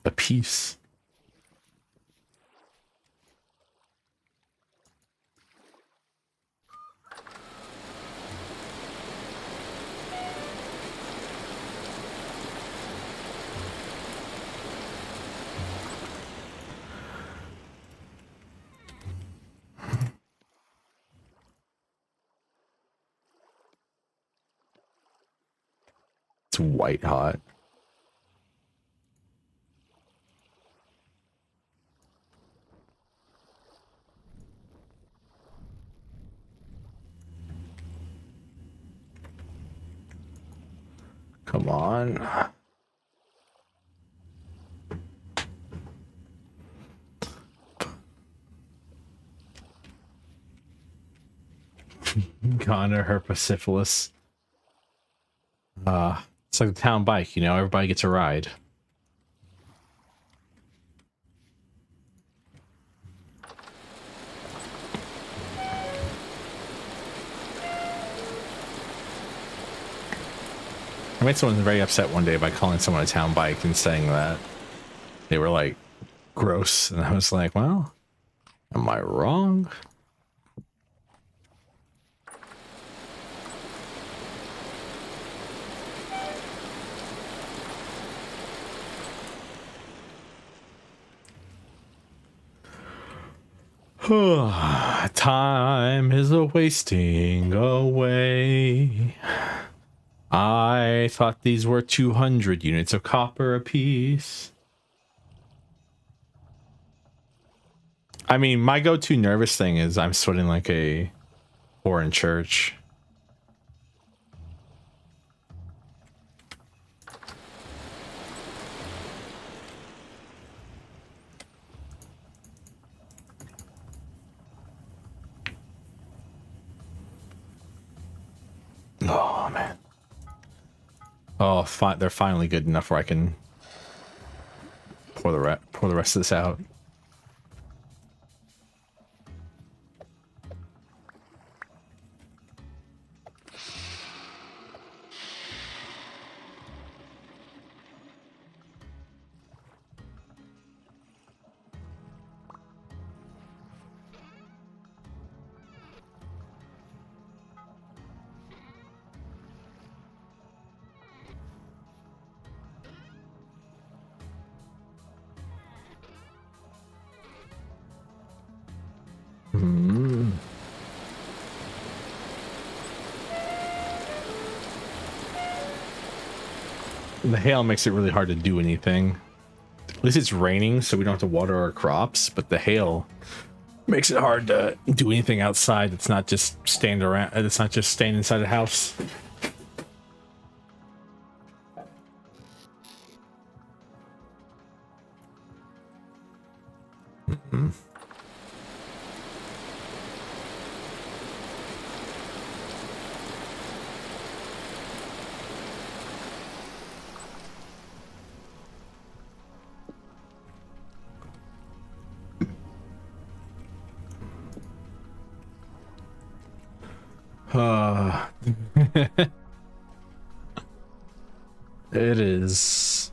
a piece. It's white hot. Come on. Gonorrhea, herpes, it's like the town bike, you know, everybody gets a ride. I made someone very upset one day by calling someone a town bike and saying that they were like gross, and I was like, well, am I wrong? Time is a wasting away. I thought these were 200 units of copper apiece. I mean, my go-to nervous thing is I'm sweating like a whore in church. Oh, man. Oh, they're finally good enough where I can pour the rest of this out. The hail makes it really hard to do anything. At least it's raining, so we don't have to water our crops, but the hail makes it hard to do anything outside. It's not just stand around. It's not just staying inside the house. It is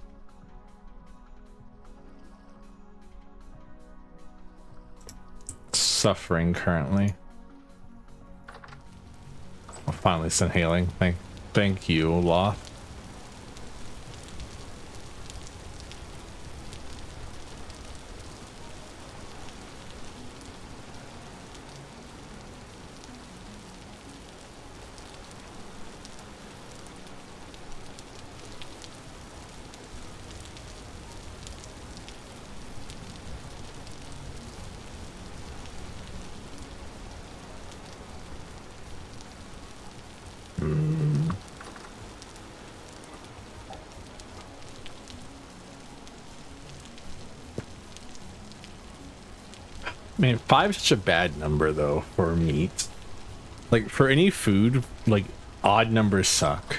suffering currently. I'll finally send hailing. Thank you, Loth. Man, 5 is such a bad number though for meat. Like for any food, like odd numbers suck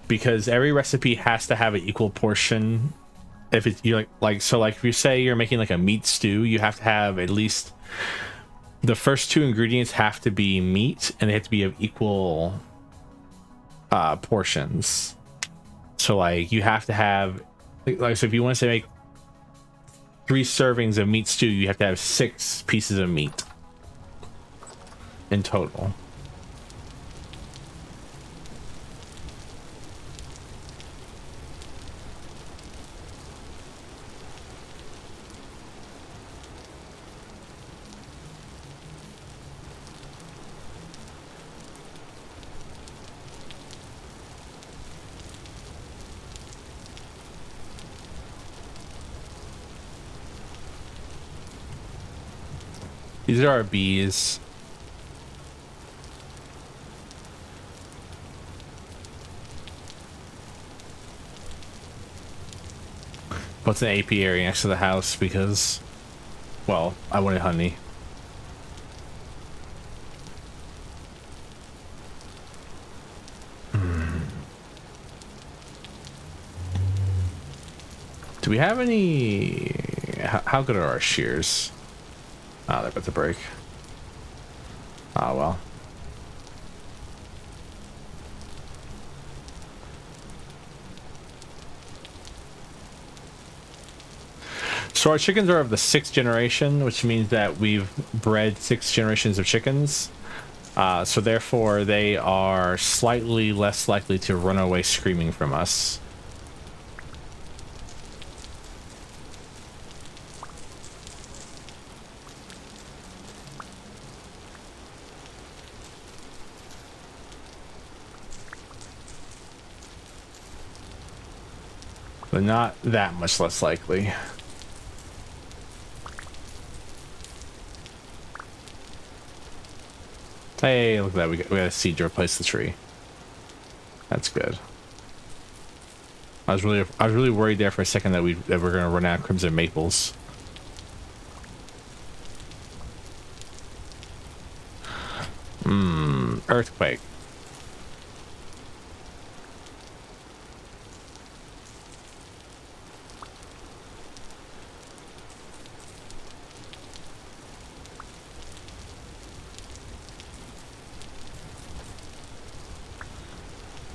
because every recipe has to have an equal portion. If it's you like so like if you say you're making like a meat stew, you have to have at least the first 2 ingredients have to be meat and they have to be of equal portions. So like you have to have like so if you want to make 3 servings of meat stew, you have to have 6 pieces of meat in total. These are our bees. What's an apiary next to the house? Because, well, I wanted honey. Do we have any... How good are our shears? Ah, they're about to break. Ah, well. So our chickens are of the 6th generation, which means that we've bred 6 generations of chickens. So therefore, they are slightly less likely to run away screaming from us. But not that much less likely. Hey, look at that. We got a seed to replace the tree. That's good. I was really worried there for a second that we're gonna run out of crimson maples. Earthquake.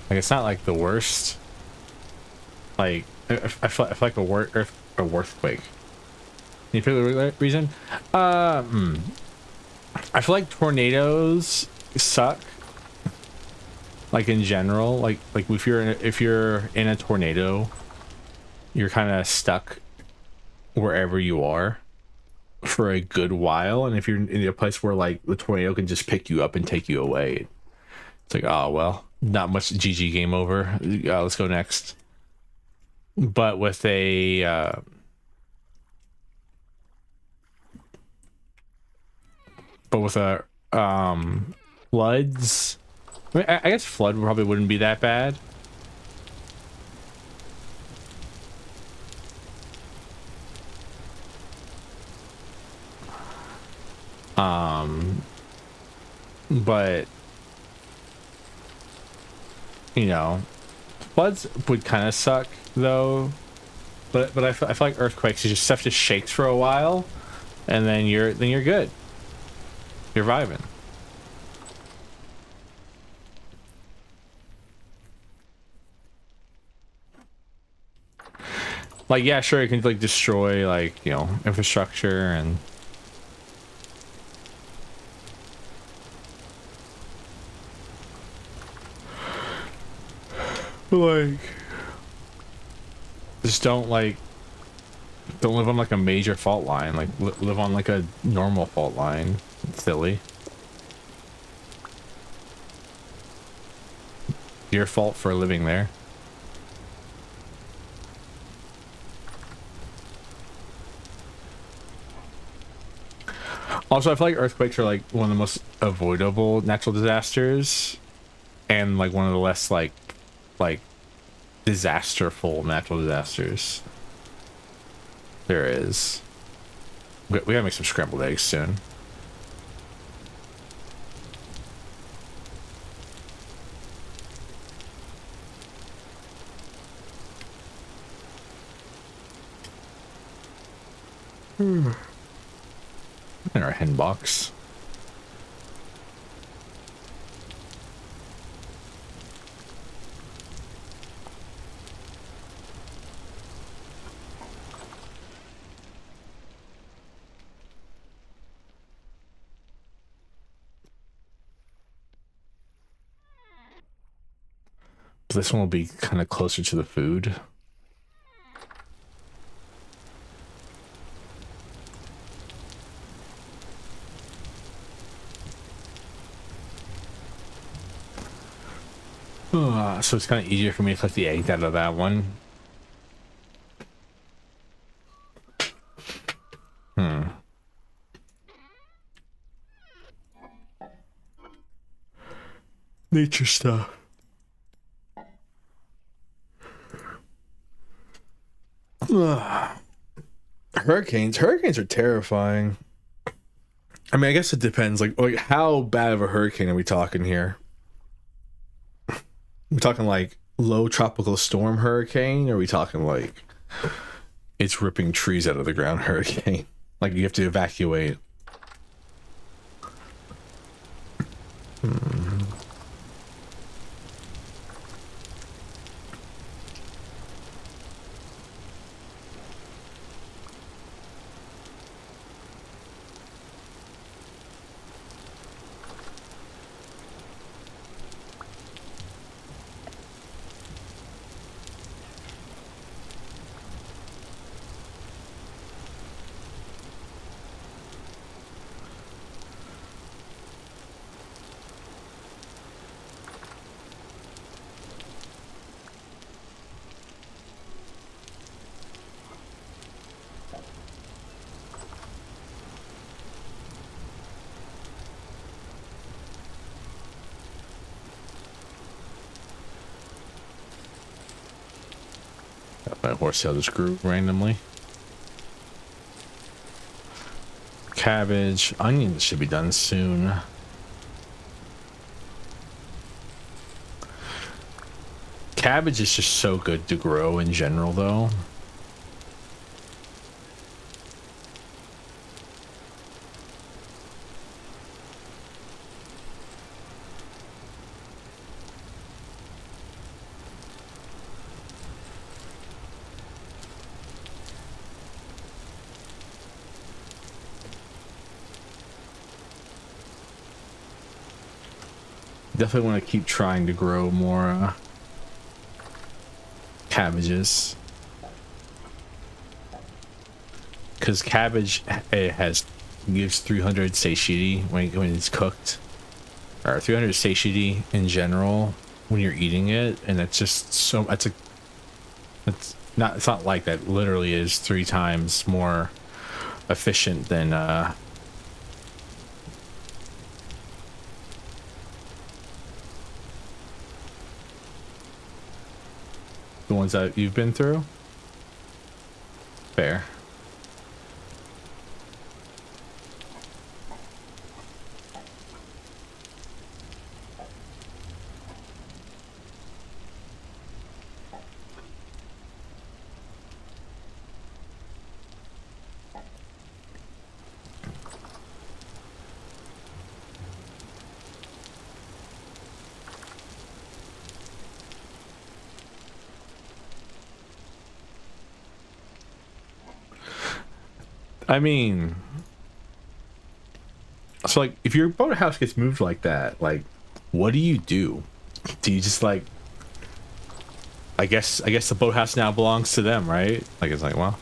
Like, it's not like the worst. Like, I feel like a earthquake. Can you figure the reason? I feel like tornadoes suck. Like in general, like if you're in a tornado, you're kind of stuck wherever you are for a good while. And if you're in a place where like the tornado can just pick you up and take you away, it's like, oh well, not much. GG, game over. Let's go next. But with a floods, I mean, I guess flood probably wouldn't be that bad. But you know, floods would kind of suck though. But I feel like earthquakes, just stuff just shakes for a while, and then you're good. You're vibing. Like, yeah, sure, it can like destroy like, you know, infrastructure and like just don't live on like a major fault line. Like live on like a normal fault line. It's silly. Your fault for living there. Also, I feel like earthquakes are like one of the most avoidable natural disasters, and like one of the less like disasterful natural disasters there is. We gotta make some scrambled eggs soon. In our hen box. This one will be kind of closer to the food. So it's kind of easier for me to collect the eggs out of that one. Nature stuff. Hurricanes are terrifying. I mean, I guess it depends. Like how bad of a hurricane are we talking here? We talking like low tropical storm hurricane, or are we talking like it's ripping trees out of the ground hurricane? Like you have to evacuate. My horse tail just grew randomly. Cabbage, onions should be done soon. Cabbage is just so good to grow in general, though. Definitely want to keep trying to grow more cabbages, because cabbage gives 300 satiety when it's cooked, or 300 satiety in general when you're eating it, and that's just so it's not like that. Literally is 3 times more efficient than the ones that you've been through. Fair. I mean, so like if your boathouse gets moved like that, like what do you do? Do you just like, I guess the boathouse now belongs to them, right? Like it's like, well,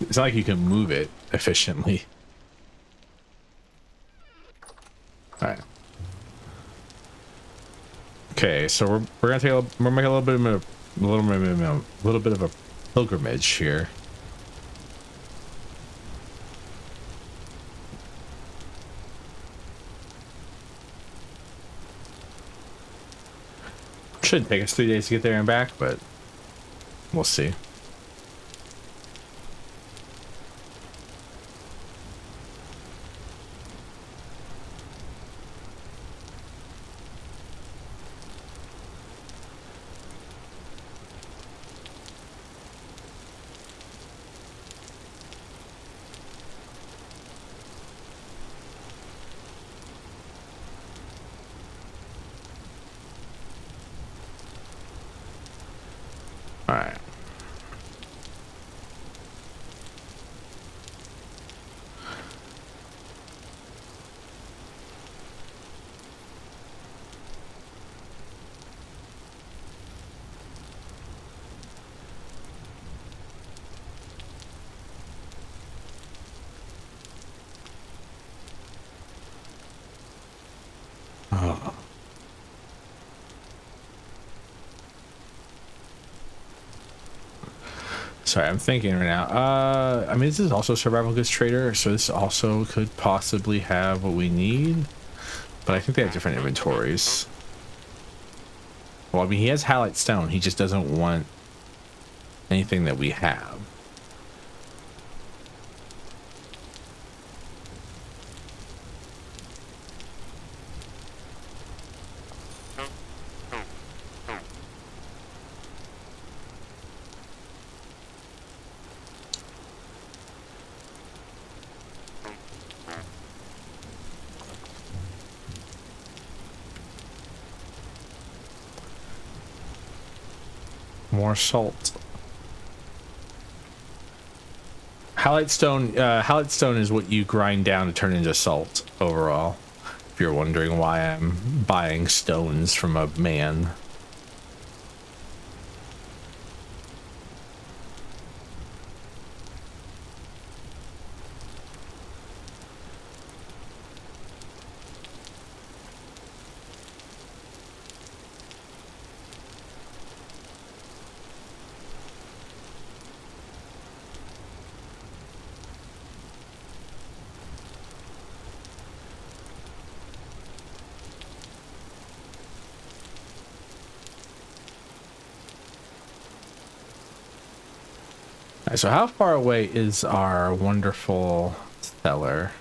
it's not like you can move it efficiently. All right. Okay, so we're gonna we're making a little bit of a pilgrimage here. Shouldn't take us 3 days to get there and back, but we'll see. Sorry, I'm thinking right now. I mean, this is also Survival Goods Trader, so this also could possibly have what we need, but I think they have different inventories. Well, I mean, he has Halite Stone. He just doesn't want anything that we have. More salt. Halite stone is what you grind down to turn into salt overall. If you're wondering why I'm buying stones from a man. Right, so how far away is our wonderful cellar?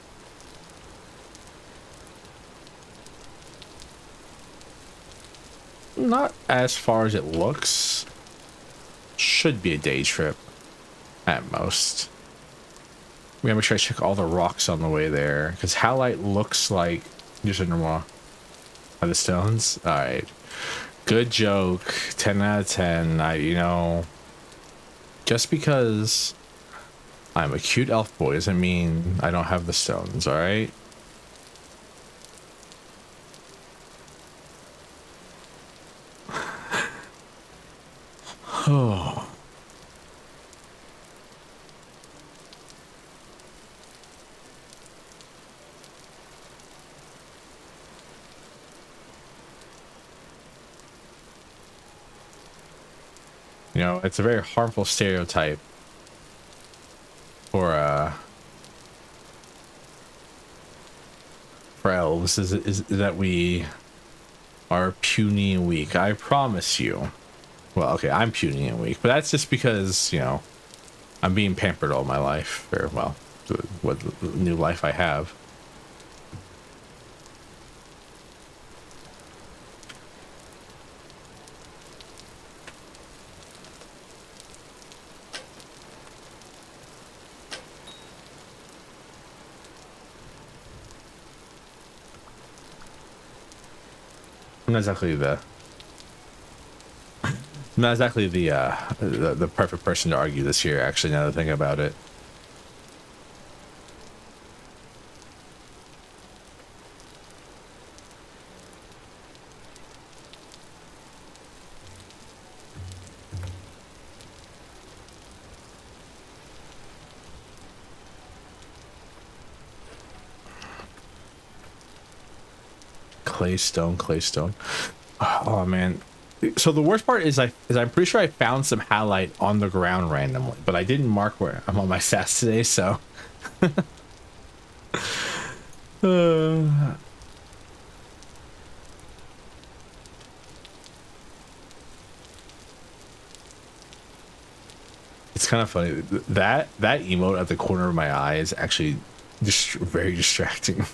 Not as far as it looks. Should be a day trip at most. We gotta make sure I check all the rocks on the way there, because halite looks like just a normal. Are the stones? All right, good joke. 10 out of 10. You know, just because I'm a cute elf boy doesn't mean I don't have the stones. All right. Oh. You know, it's a very harmful stereotype for elves is that we are puny and weak. I promise you. Well, okay, I'm puny and weak, but that's just because, you know, I'm being pampered all my life, or well, what new life I have. Not exactly the perfect person to argue this here, actually, now that I think about it. Claystone. Oh man. So the worst part is I'm pretty sure I found some halite on the ground randomly, but I didn't mark where I'm on my stats today, so it's kind of funny. That emote at the corner of my eye is actually just very distracting.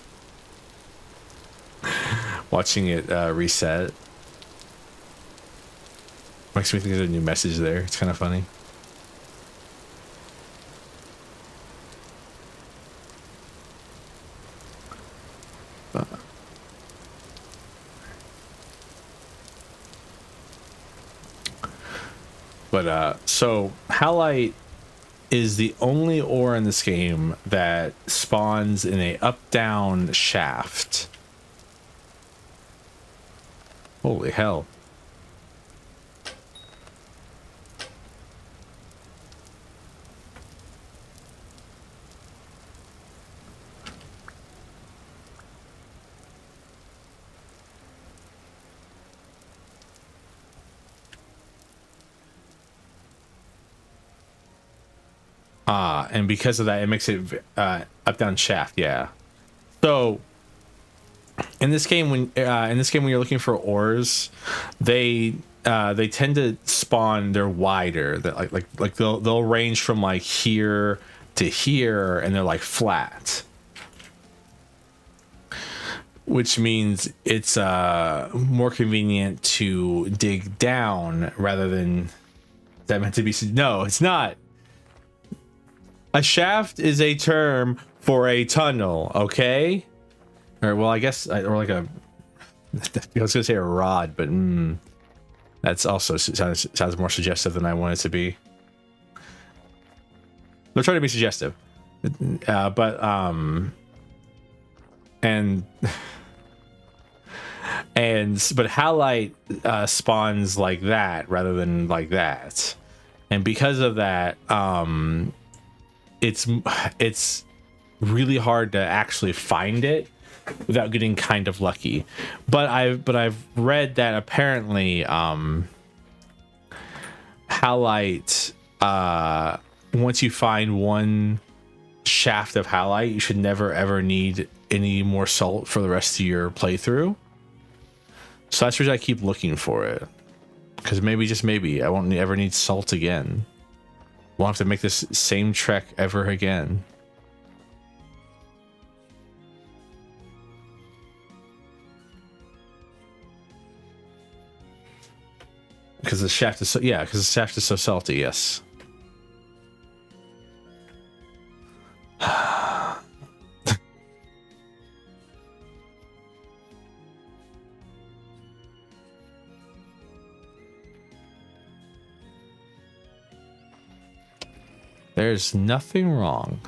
Watching it reset makes me think there's a new message there. It's kind of funny. But so halite is the only ore in this game that spawns in a up-down shaft. Holy hell. And because of that, it makes it up down shaft. Yeah. So in this game, when you're looking for ores, they tend to spawn. They're wider. That like they'll range from like here to here, and they're like flat, which means it's more convenient to dig down rather than. Is that meant to be? No, it's not. A shaft is a term for a tunnel, okay? Or well, I guess, or like a. I was gonna say a rod, but that's also sounds more suggestive than I want it to be. They're trying to be suggestive, but but halite spawns like that rather than like that, and because of that, it's really hard to actually find it without getting kind of lucky. But I've read that apparently halite, once you find one shaft of halite, you should never ever need any more salt for the rest of your playthrough. So that's the reason I keep looking for it, because maybe, just maybe, I won't ever need salt again. Won't have to make this same trek ever again. Because the shaft is so, yeah, because the shaft is so salty, yes. There's nothing wrong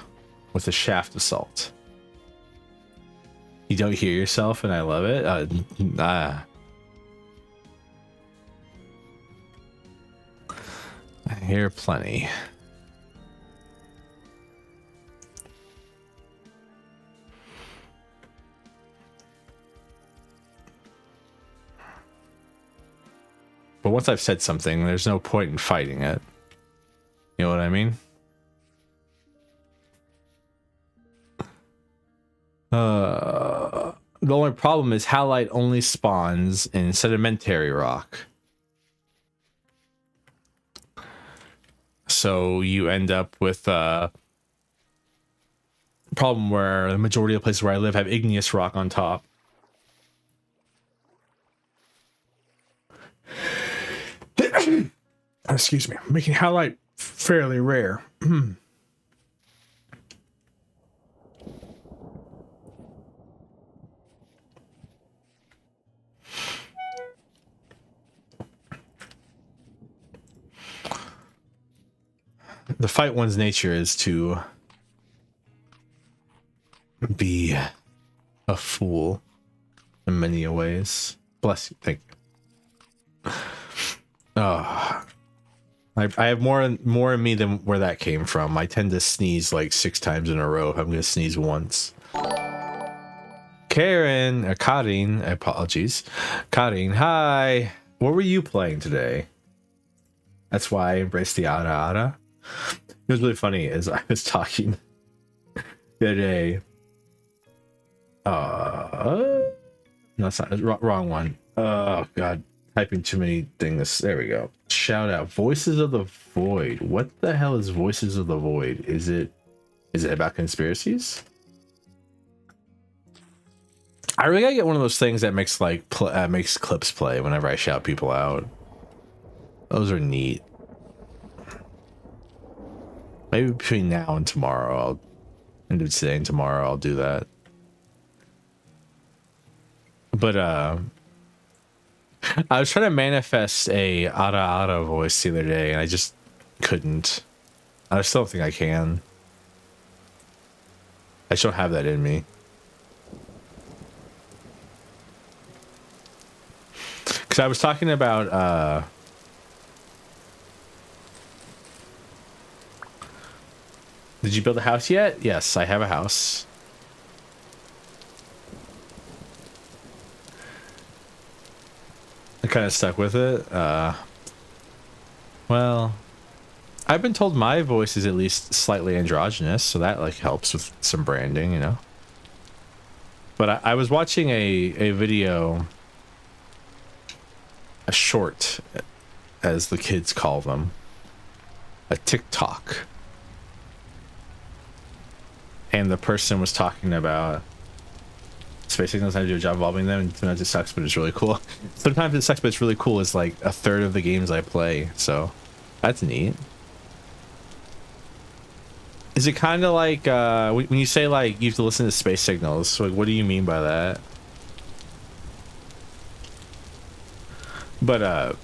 with a shaft of salt. You don't hear yourself, and I love it. I hear plenty. But once I've said something, there's no point in fighting it. You know what I mean? The only problem is halite only spawns in sedimentary rock. So you end up with a problem where the majority of places where I live have igneous rock on top. Excuse me, making halite fairly rare. The fight one's nature is to be a fool in many ways. Bless you. Thank you. I have more in me than where that came from. I tend to sneeze like 6 times in a row if I'm going to sneeze once. Karin, apologies. Karin, hi. What were you playing today? That's why I embraced the Ara Ara. It was really funny as I was talking the other day. No, it's not. Wrong one. Oh, God. Typing too many things. There we go. Shout out. Voices of the Void. What the hell is Voices of the Void? Is it about conspiracies? I really gotta get one of those things that makes like makes clips play whenever I shout people out. Those are neat. Maybe between now and tomorrow, today and tomorrow, I'll do that. But I was trying to manifest a Ara Ara voice the other day, and I just couldn't. I still don't think I can. I just don't have that in me. Because I was talking about did you build a house yet? Yes, I have a house. I kind of stuck with it. Well, I've been told my voice is at least slightly androgynous, so that like helps with some branding, you know. But I was watching a video, a short, as the kids call them, a TikTok, and the person was talking about space signals, how to do a job evolving them, and sometimes it sucks, but it's really cool. Sometimes it sucks, but it's really cool. It's like a third of the games I play, so that's neat. Is it kind of like when you say like you have to listen to space signals? So like, what do you mean by that? But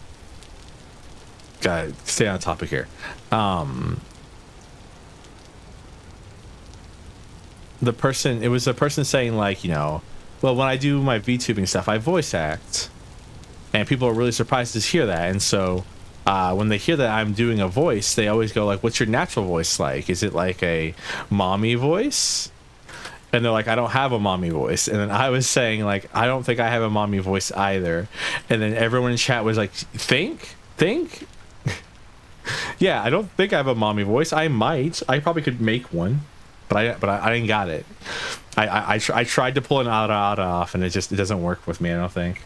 gotta stay on topic here. The person, it was a person saying like, you know, well, when I do my VTubing stuff, I voice act, and people are really surprised to hear that, and so. When they hear that I'm doing a voice, they always go like, what's your natural voice like? Is it like a mommy voice? And they're like, I don't have a mommy voice. And then I was saying like, I don't think I have a mommy voice either. And then everyone in chat was like, think? Yeah, I don't think I have a mommy voice. I might. I probably could make one, but I didn't got it. I tried to pull an odd off, and it doesn't work with me, I don't think.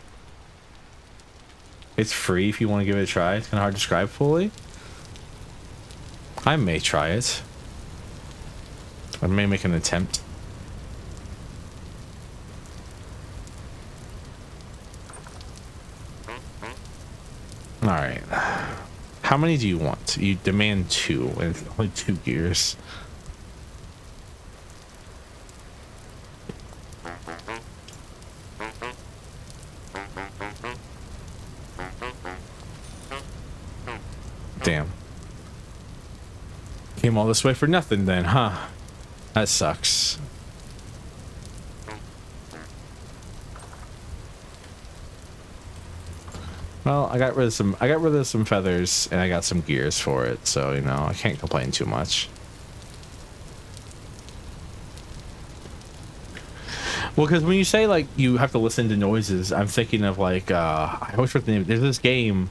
It's free if you want to give it a try. It's kind of hard to describe fully. I may try it. I may make an attempt. All right. How many do you want? You demand 2, and it's only 2 gears. Damn. Came all this way for nothing then, huh? That sucks. Well, I got rid of some feathers, and I got some gears for it, so you know, I can't complain too much. Well, because when you say like you have to listen to noises, I'm thinking of like I always forget the name. There's this game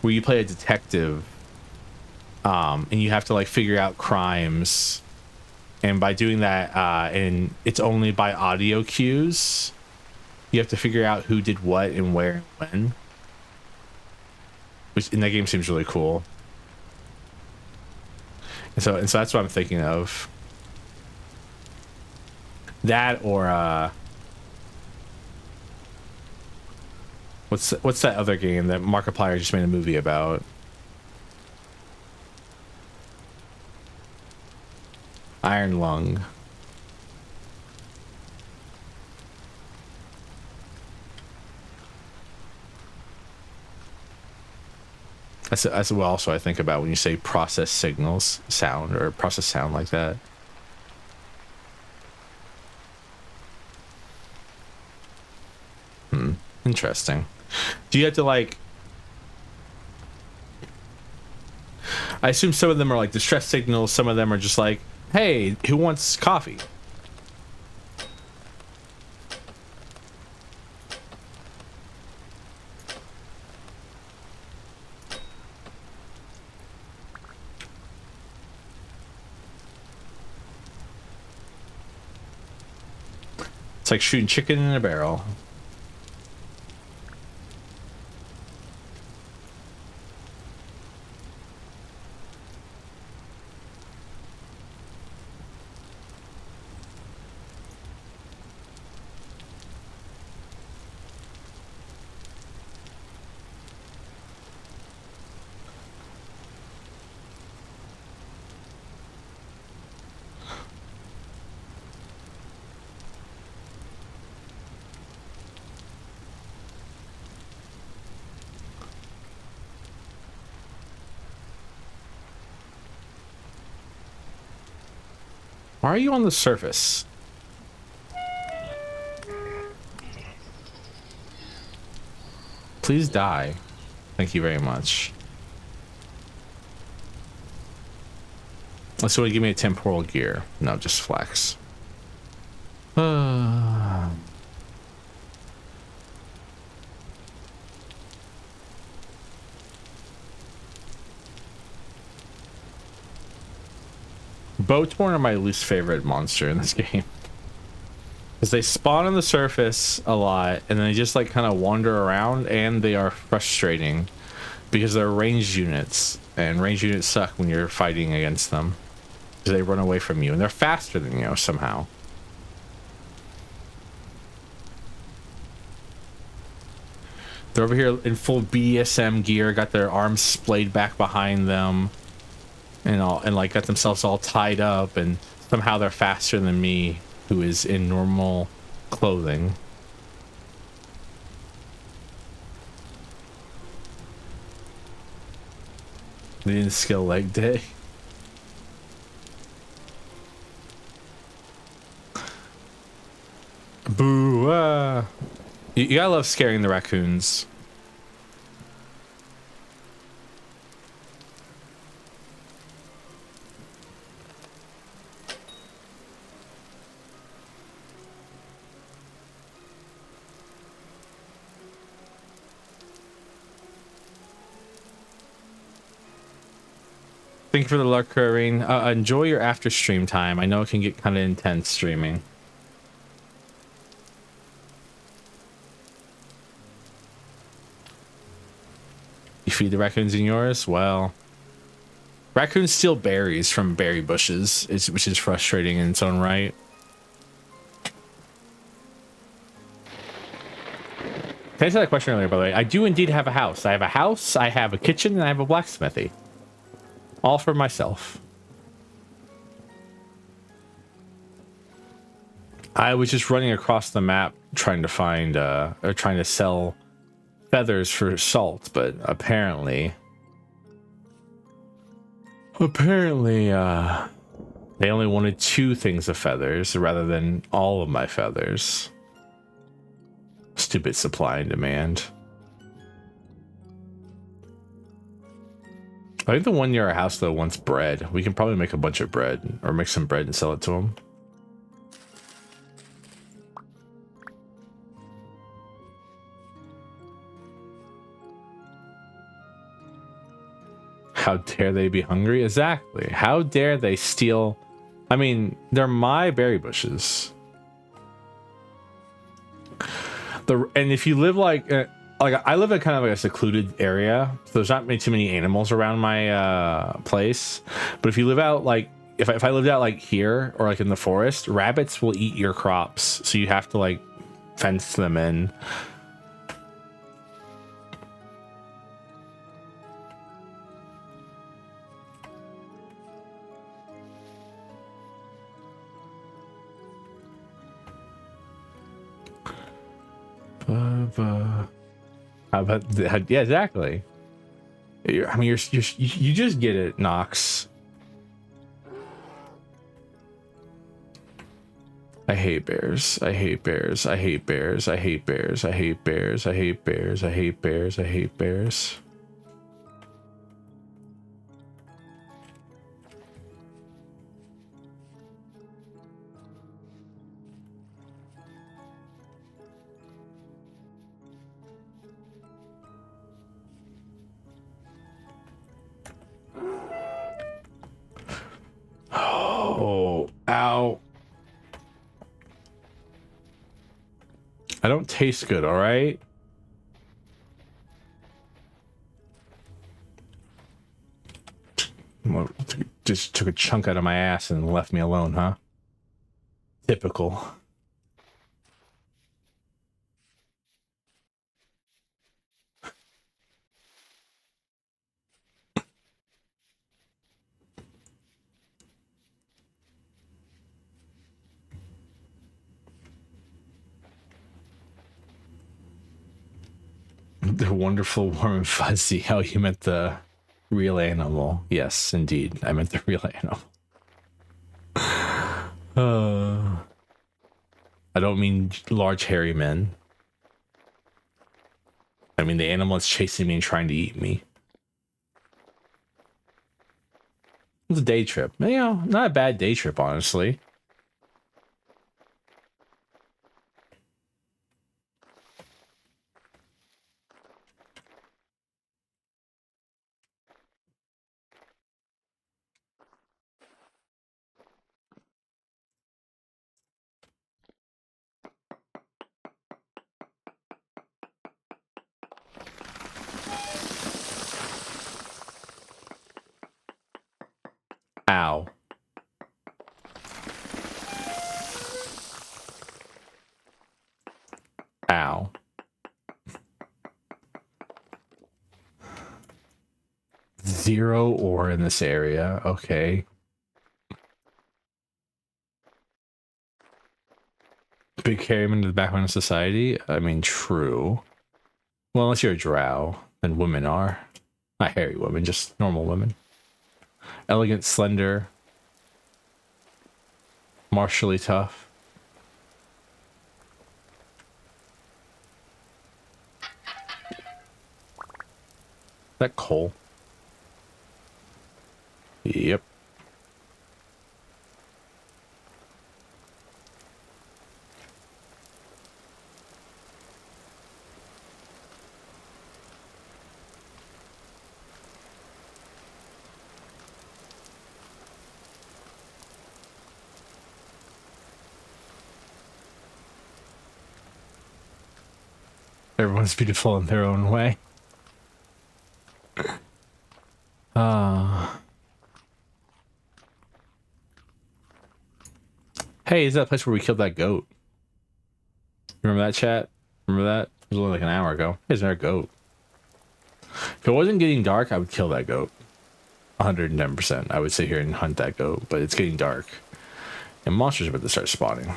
where you play a detective. And you have to like figure out crimes, and by doing that, and it's only by audio cues, you have to figure out who did what and where and when, which in that game seems really cool. And so that's what I'm thinking of. That or what's that other game that Markiplier just made a movie about? Iron Lung. That's what also I think about when you say process signals sound, or process sound like that. Interesting. Do you have to like, I assume some of them are like distress signals, some of them are just like, hey, who wants coffee? It's like shooting chicken in a barrel. Why are you on the surface? Please die. Thank you very much. So give me a temporal gear. No, just flex. Bowtorn are my least favorite monster in this game. Because they spawn on the surface a lot, and then they just like kind of wander around, and they are frustrating. Because they're ranged units, and ranged units suck when you're fighting against them. Because they run away from you, and they're faster than you somehow. They're over here in full BDSM gear, got their arms splayed back behind them, and like got themselves all tied up, and somehow they're faster than me, who is in normal clothing. They didn't skill leg day. Boo! You gotta love scaring the raccoons. Thank you for the luck, Rain. Enjoy your after stream time. I know it can get kind of intense streaming. You feed the raccoons in yours? Well, raccoons steal berries from berry bushes, which is frustrating in its own right. Can I answer that question earlier, by the way? I do indeed have a house. I have a house, I have a kitchen, and I have a blacksmithy. All for myself. I was just running across the map trying to find, or trying to sell feathers for salt, but apparently they only wanted 2 things of feathers rather than all of my feathers. Stupid supply and demand. I think the one near our house though wants bread. We can probably make a bunch of bread, or make some bread and sell it to him. How dare they be hungry? Exactly. How dare they steal? I mean, they're my berry bushes. And if you live like I live in kind of like a secluded area, so there's not too many animals around my place. But if you live out like if I lived out like here or like in the forest, rabbits will eat your crops, so you have to like fence them in. How about that? Yeah, exactly. I mean, you just get it, Nox. I hate bears. I hate bears. I hate bears. I hate bears. I hate bears. I hate bears. I hate bears. I hate bears. Oh, ow. I don't taste good, all right? Well, just took a chunk out of my ass and left me alone, huh? Typical. The wonderful, warm, and fuzzy. Oh, you meant the real animal. Yes, indeed. I meant the real animal. I don't mean large, hairy men. I mean the animal that's chasing me and trying to eat me. It's a day trip. You know, not a bad day trip, honestly. Ow. Ow. Zero ore in this area. Okay. Big carry into the background of society? I mean, true. Well, unless you're a drow, then women are. Not hairy women, just normal women. Elegant, slender. Martially tough. Is that coal? Yep. Everyone's beautiful in their own way. Hey, is that place where we killed that goat? Remember that, chat? Remember that? It was only like an hour ago. Hey, there's our goat. If it wasn't getting dark, I would kill that goat. 110%. I would sit here and hunt that goat, but it's getting dark. And monsters are about to start spawning.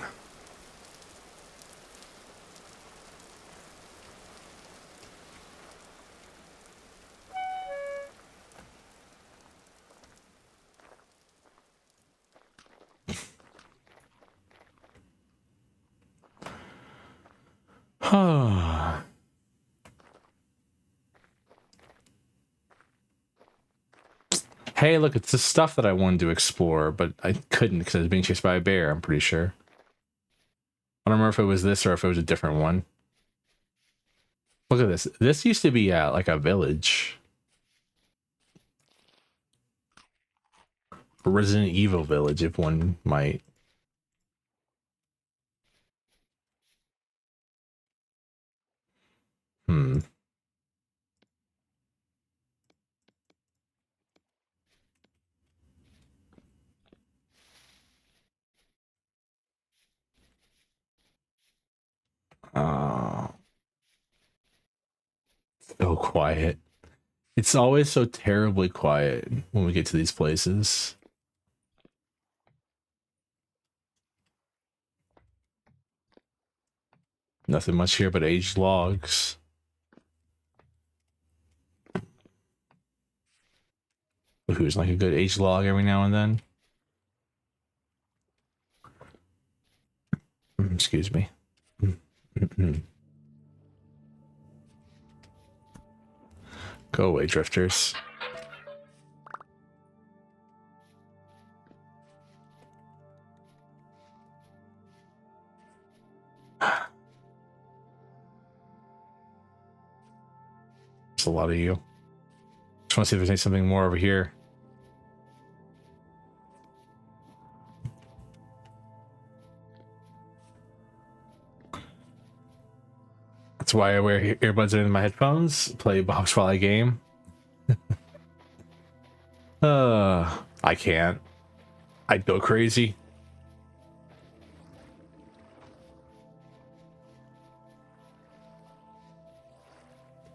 Hey, look, it's the stuff that I wanted to explore, but I couldn't because I was being chased by a bear, I'm pretty sure. I don't remember if it was this or if it was a different one. Look at this. This used to be like a village. A Resident Evil village, if one might. So quiet. It's always so terribly quiet when we get to these places. Nothing much here but aged logs. Who's like a good aged log every now and then? Excuse me. Go away, drifters. There's a lot of you. Just want to see if there's something more over here. That's why I wear earbuds in my headphones, play box while I game. I can't. I'd go crazy.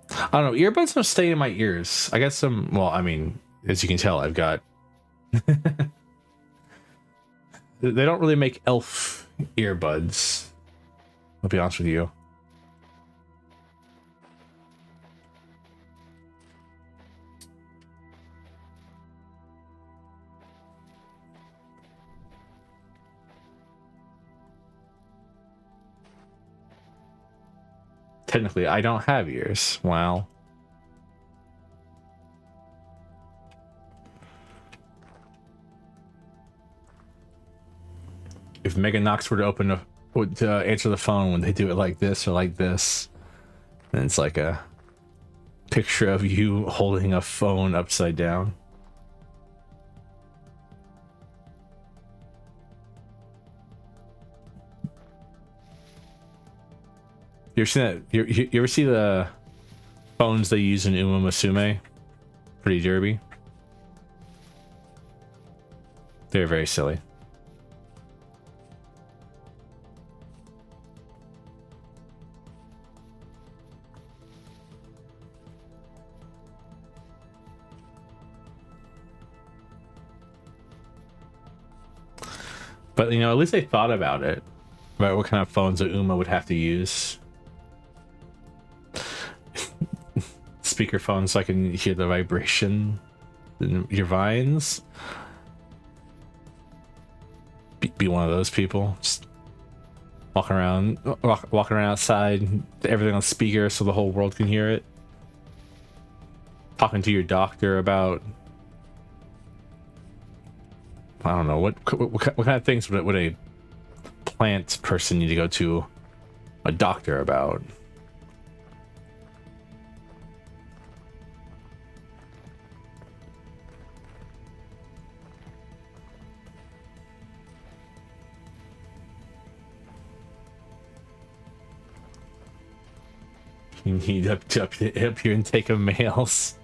I don't know, earbuds don't stay in my ears. I got some, well, I mean, as you can tell, I've got... They don't really make elf earbuds. I'll be honest with you. Technically, I don't have ears. Wow. If Megan Knox were to answer the phone when they do it like this or like this, then it's like a picture of you holding a phone upside down. You ever seen that? You ever see the phones they use in Uma Musume? Pretty derby. They're very silly. But, you know, at least they thought about it. About what kind of phones a Uma would have to use. Speakerphone so I can hear the vibration in your vines. Be one of those people. Just walking around outside, everything on speaker so the whole world can hear it. Talking to your doctor about, I don't know, what kind of things would a plant person need to go to a doctor about? You need up your intake of males.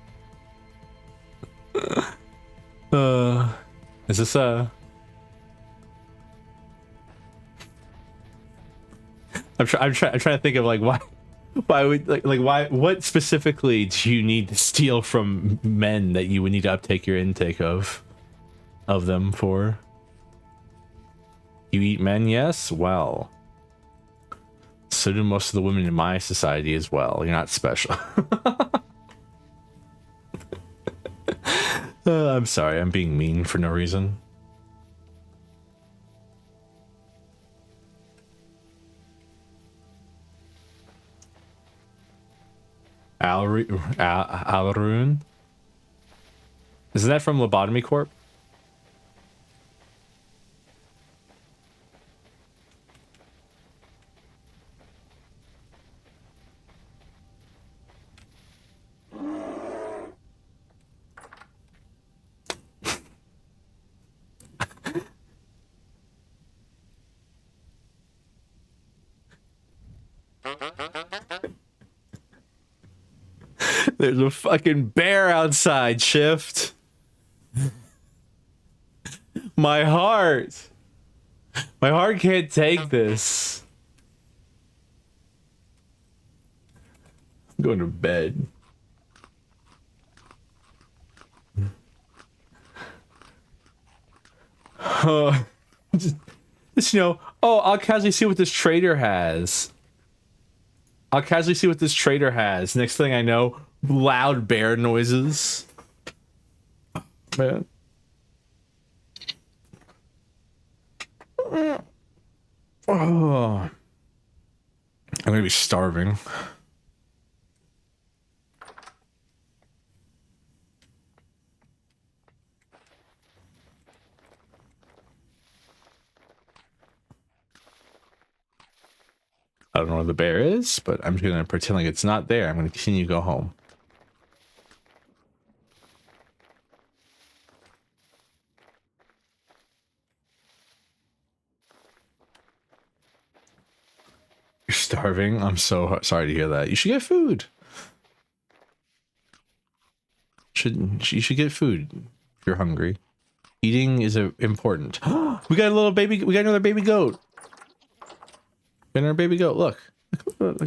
Is this I'm trying to think of like why would why what specifically do you need to steal from men that you would need to uptake your intake of them for? You eat men, yes? Well, so do most of the women in my society as well. You're not special. I'm sorry, I'm being mean for no reason. Alrune? Isn't that from Lobotomy Corp? There's a fucking bear outside, Shift. My heart can't take this. I'm going to bed. Just, you know, oh, I'll casually see what this trader has. Next thing I know, loud bear noises. Man. Oh. I'm gonna be starving. I don't know where the bear is, but I'm just gonna pretend like it's not there. I'm gonna continue to go home. You're starving? I'm so sorry to hear that. You should get food. You should get food if you're hungry. Eating is important. We got a little baby. We got another baby goat. We got another baby goat. Look. Look.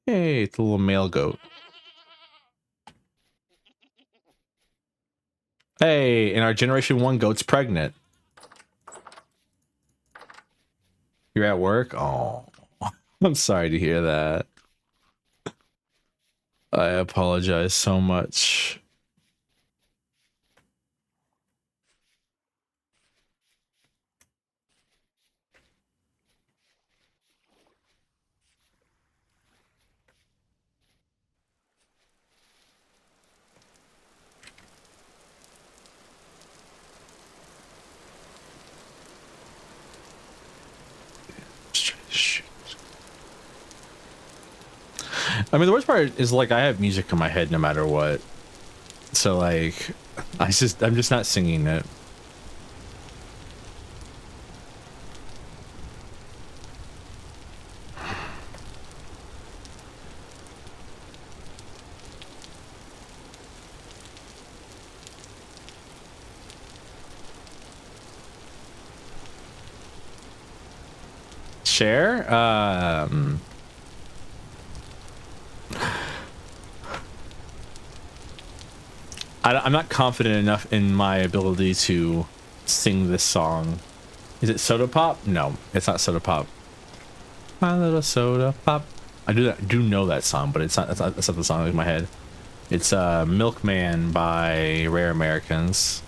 Hey, it's a little male goat. Hey, and our Generation 1 goat's pregnant. You're at work? Oh, I'm sorry to hear that. I apologize so much. I mean, the worst part is like I have music in my head no matter what. So like, I'm just not singing it. share. I'm not confident enough in my ability to sing this song. Is it Soda Pop? No, it's not Soda Pop. My little soda pop. I do know that song, but it's not the song in my head. It's Milkman by Rare Americans.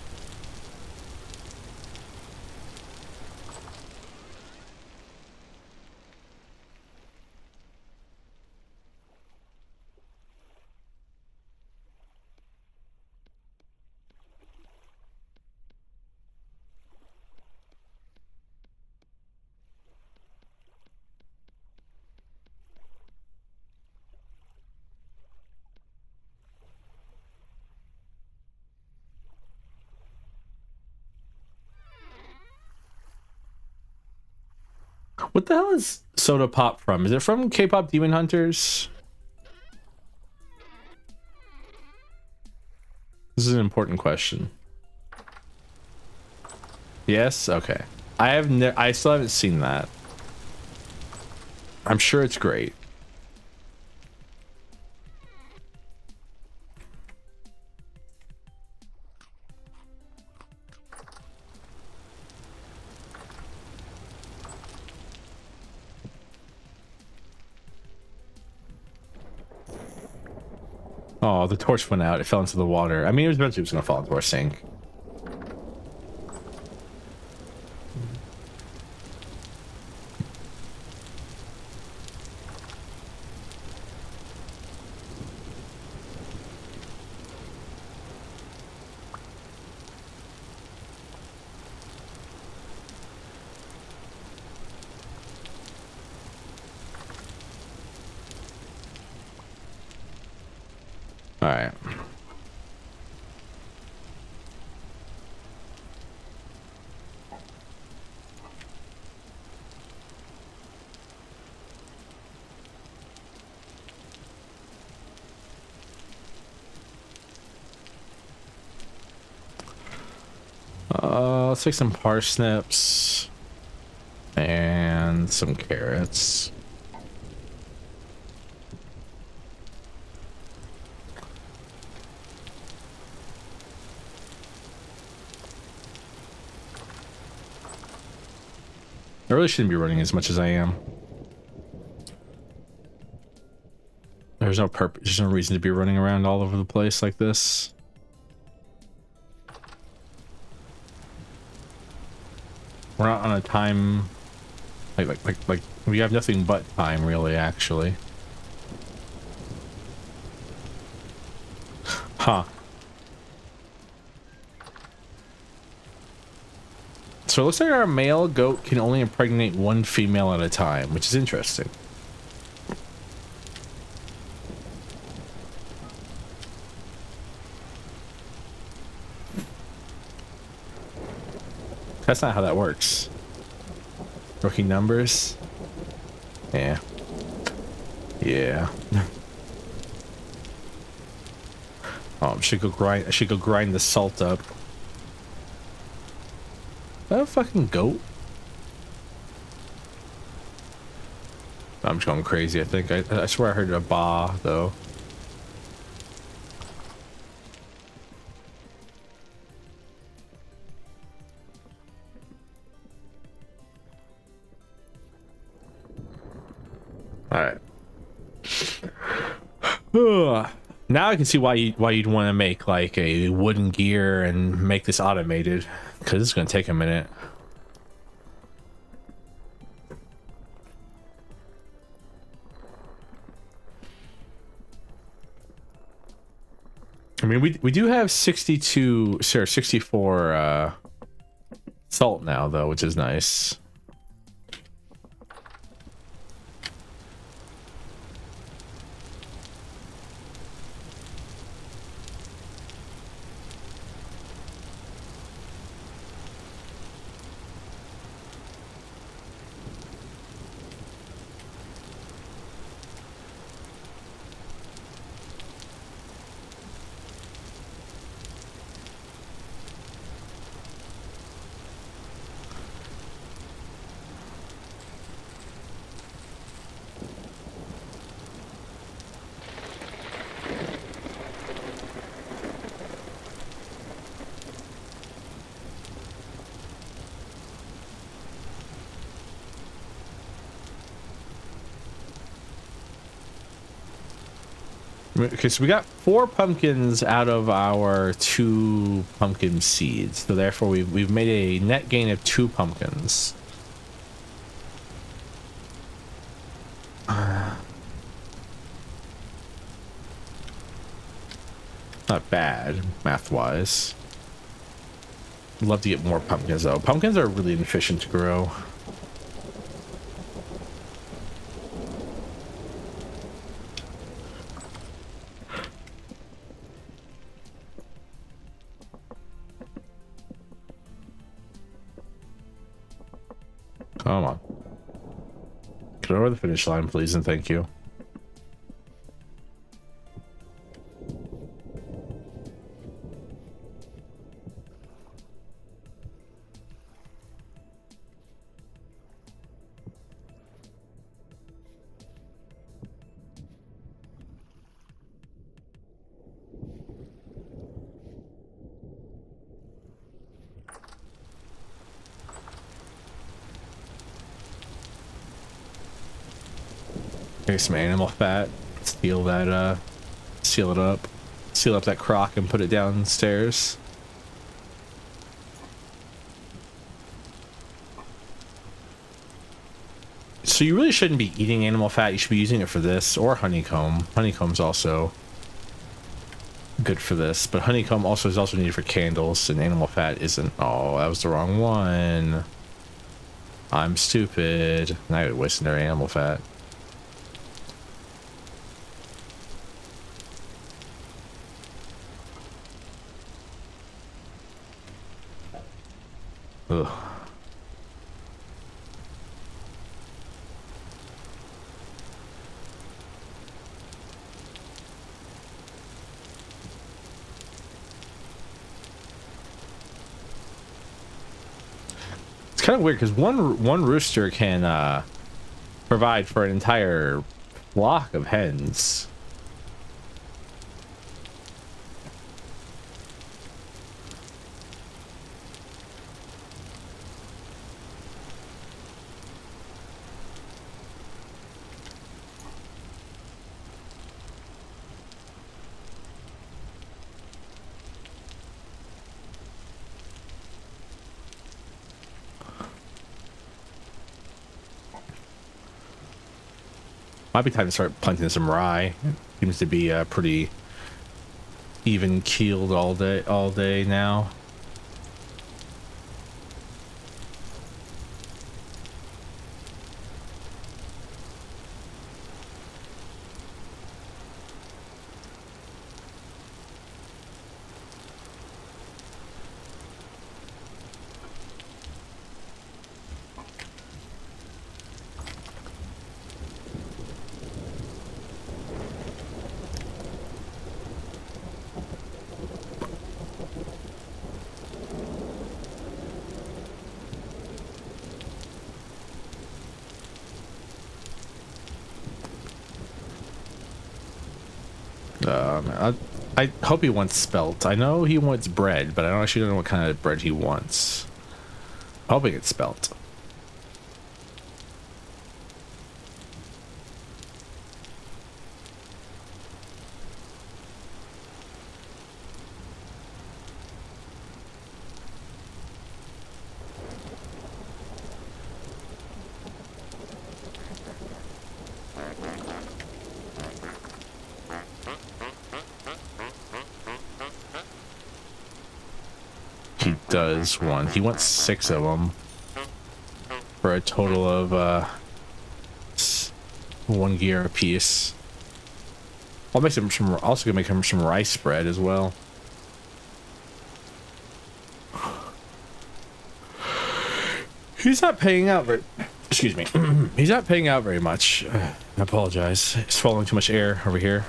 What the hell is Soda Pop from? Is it from K-pop Demon Hunters? This is an important question. Yes? Okay. I still haven't seen that. I'm sure it's great. Oh, the torch went out. It fell into the water. I mean, it was eventually going to fall into our sink. All right. Let's take some parsnips and some carrots. I really shouldn't be running as much as I am. There's no purpose, there's no reason to be running around all over the place like this. We're not on a time, like we have nothing but time, really, actually. Huh. So it looks like our male goat can only impregnate one female at a time, which is interesting. That's not how that works. Rookie numbers? Yeah. Yeah. Oh, I should go grind the salt up. Is that a fucking goat? I'm just going crazy, I think. I swear I heard a baa, though. Alright. Now I can see why you'd want to make like a wooden gear and make this automated, because it's going to take a minute. I mean, we do have 64 salt now, though, which is nice. Okay, so we got 4 pumpkins out of our 2 pumpkin seeds. So therefore we've made a net gain of 2 pumpkins. Not bad, math-wise. I'd love to get more pumpkins, though. Pumpkins are really inefficient to grow. Come on. Get over the finish line, please, and thank you. Maybe some animal fat. Seal that, seal it up. Seal up that crock and put it downstairs. So you really shouldn't be eating animal fat. You should be using it for this, or honeycomb. Honeycomb's also good for this, but honeycomb also is also needed for candles, and animal fat isn't. Oh, that was the wrong one. I'm stupid. Now I would waste their animal fat. Ugh. It's kind of weird because one rooster can provide for an entire flock of hens. Might be time to start planting some rye. Seems to be pretty even keeled all day now. I hope he wants spelt. I know he wants bread, but I don't actually know what kind of bread he wants. I hope it's spelt. Does one. He wants 6 of them for a total of 1 gear a piece. I'll make some also gonna make him some rice bread as well. He's not paying out very, excuse me. He's not paying out very much. I apologize. He's swallowing too much air over here.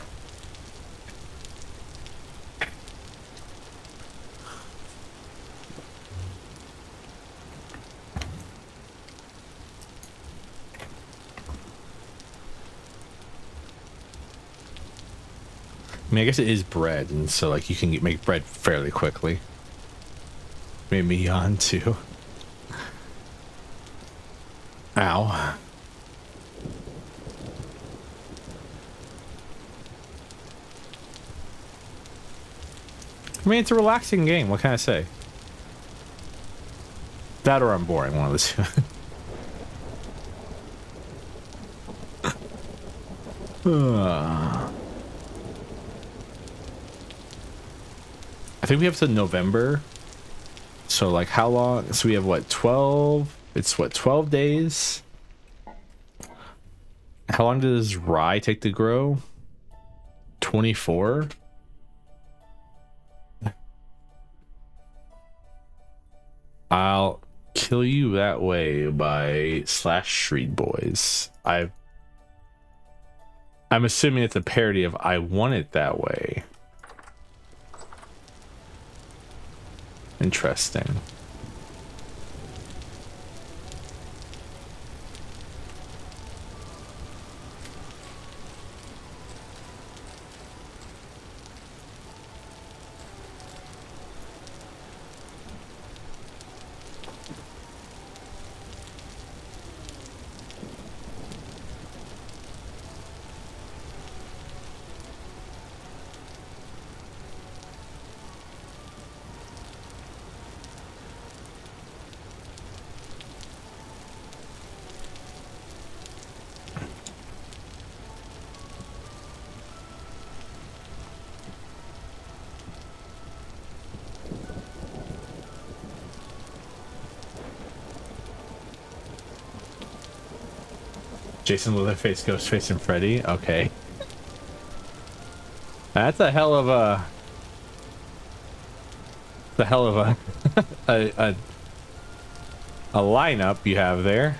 I mean, I guess it is bread, and so like you can make bread fairly quickly. Made me yawn too. Ow. I mean, it's a relaxing game. What can I say? That or I'm boring, one of the two. I think we have to November. So like how long? So we have what, 12? It's what, 12 days? How long does rye take to grow? 24? I'll kill you that way by /Street Boys. I'm assuming it's a parody of I Want It That Way. Interesting. Jason, Leatherface, Ghostface, and Freddy. Okay. That's a hell of a... a lineup you have there.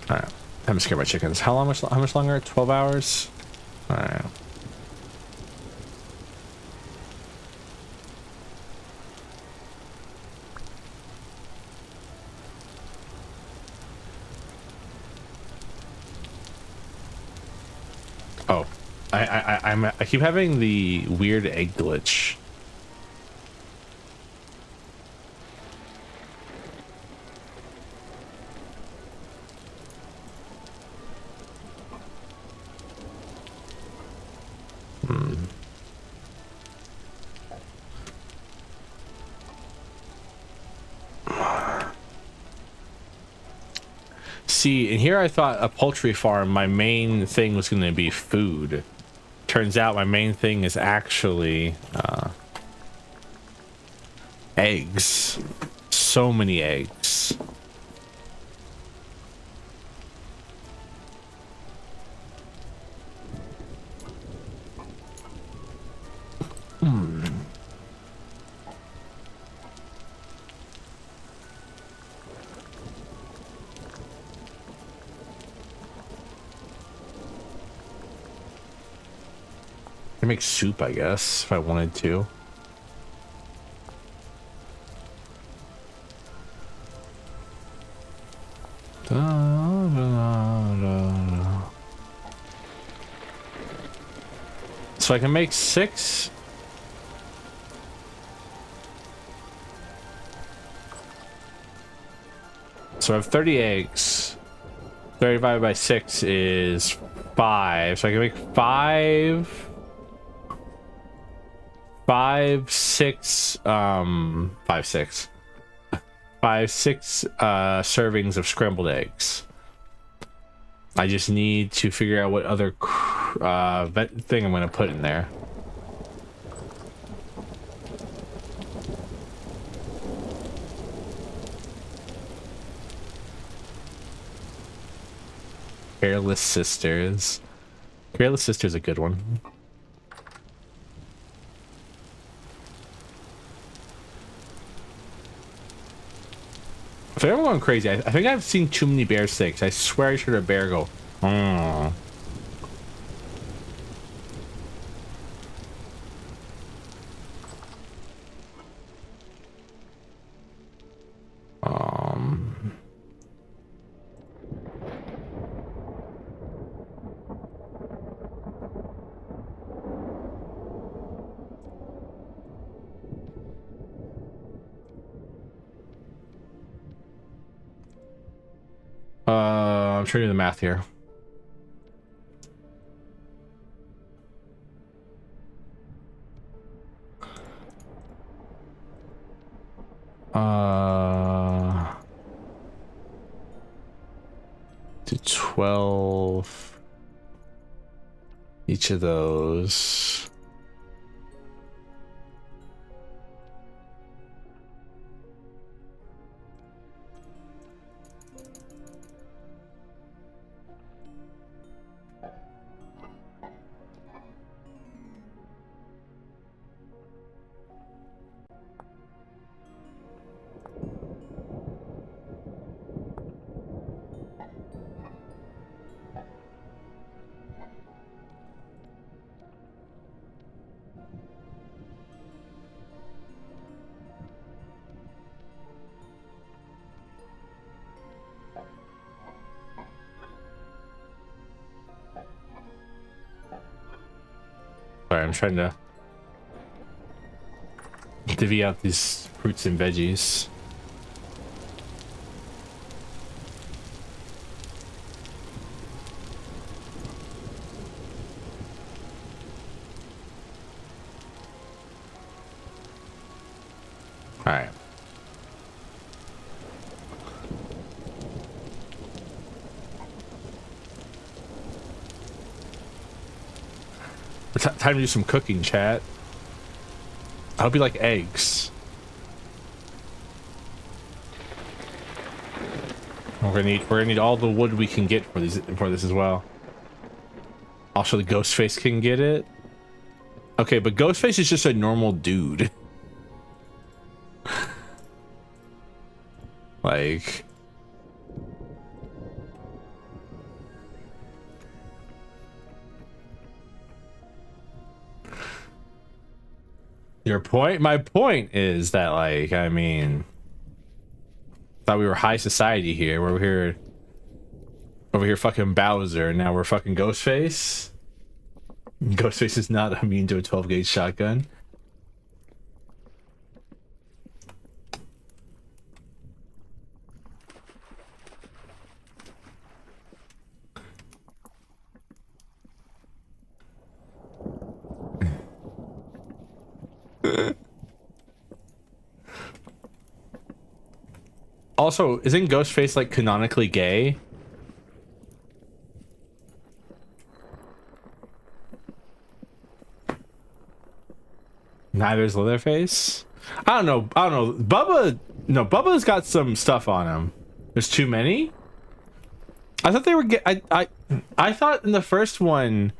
All right, I'm scared about chickens. How much longer? 12 hours. All right. Oh, I keep having the weird egg glitch. See, and here I thought a poultry farm, my main thing was going to be food. Turns out my main thing is actually eggs. So many eggs. I make soup, I guess, if I wanted to. So I can make 6. So I have 30 eggs. 35 by 6 is 5. So I can make 5, 6 servings of scrambled eggs. I just need to figure out what other thing I'm going to put in there. Careless Sisters. Careless Sisters is a good one. If I'm going crazy, I think I've seen too many bear steaks. I swear I heard a bear go, mm. I'm trying to do the math here. To 12 each of those. Sorry, I'm trying to divvy out these fruits and veggies. All right. Time to do some cooking, chat. I hope you like eggs. We're gonna need all the wood we can get for this as well. Also, the Ghostface can get it. Okay, but Ghostface is just a normal dude. Like, your point? My point is that, like, I mean, thought we were high society here. We're over here fucking Bowser, and now we're fucking Ghostface. Ghostface is not immune to a 12 gauge shotgun. Also, isn't Ghostface like canonically gay? Neither is Leatherface. I don't know. Bubba, no, Bubba's got some stuff on him. There's too many. I thought they were I thought in the first one,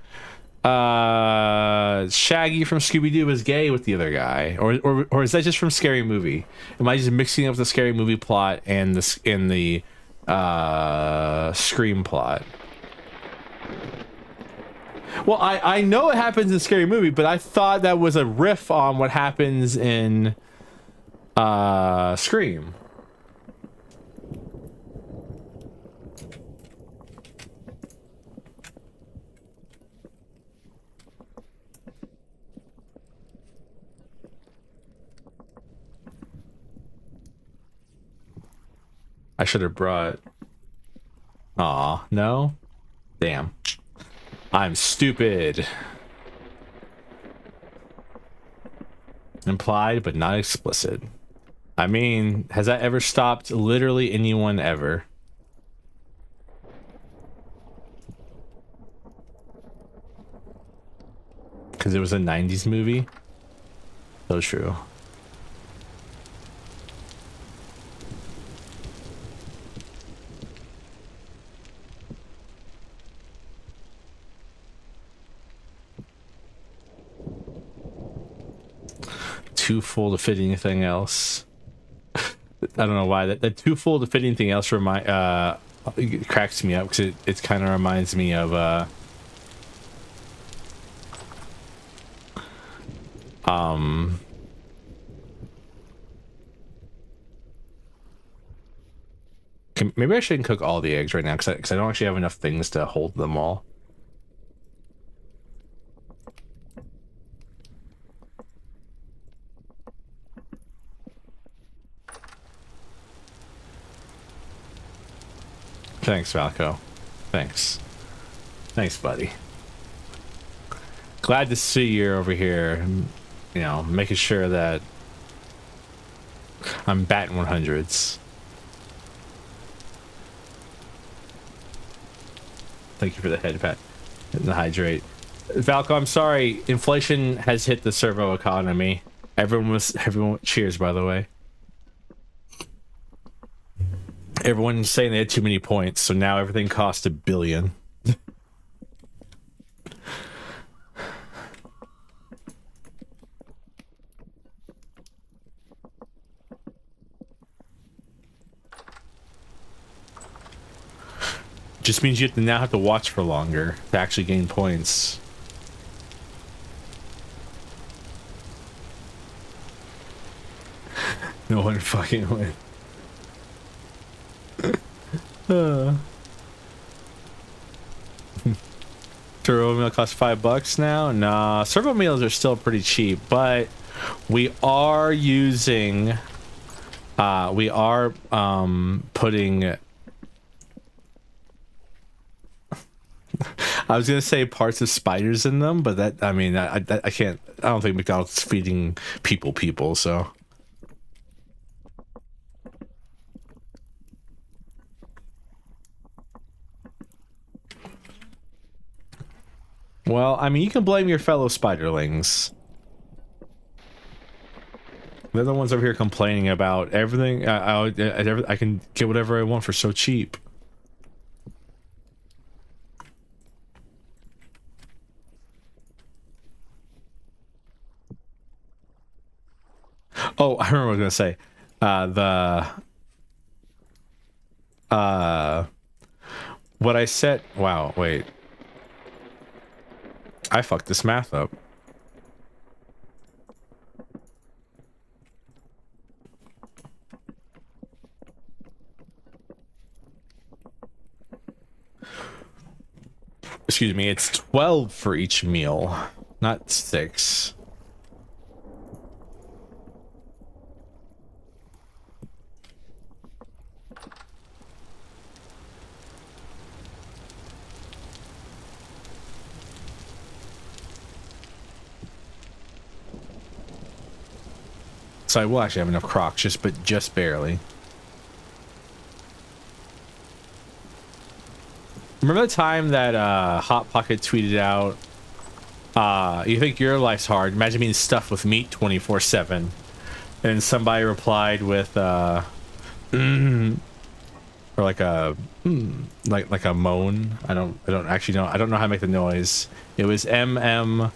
Shaggy from Scooby-Doo was gay with the other guy, or is that just from Scary Movie? Am I just mixing up the Scary Movie plot and the Scream plot? Well, I know it happens in Scary Movie, but I thought that was a riff on what happens in Scream. I should have brought... Aw, no? Damn. I'm stupid. Implied, but not explicit. I mean, has that ever stopped literally anyone ever? Because it was a 90s movie? So true. Too full to fit anything else. I don't know why that too full to fit anything else it cracks me up, because it kind of reminds me of maybe I shouldn't cook all the eggs right now, because I don't actually have enough things to hold them all. Thanks, Falco. Thanks. Thanks, buddy. Glad to see you over here, you know, making sure that I'm batting 100s. Thank you for the head pat and the hydrate. Valko, I'm sorry. Inflation has hit the servo economy. Everyone, cheers, by the way. Everyone's saying they had too many points, so now everything costs $1 billion. Just means you now have to watch for longer to actually gain points. No one fucking win. Servo meal costs $5 now? Nah, servo meals are still pretty cheap, but we are using putting I was gonna say parts of spiders in them, but that, I mean, I can't. I don't think McDonald's is feeding people. So, well, I mean, you can blame your fellow spiderlings. They're the ones over here complaining about everything. I can get whatever I want for so cheap. Oh, I remember what I was gonna say. What I said. Wow, wait. I fucked this math up. Excuse me, it's 12 for each meal, not 6. So I will actually have enough crocs, just barely. Remember the time that Hot Pocket tweeted out, you think your life's hard? Imagine being stuffed with meat 24/7. And somebody replied with or like a like a moan. I don't actually know. I don't know how to make the noise. It was MMPFG.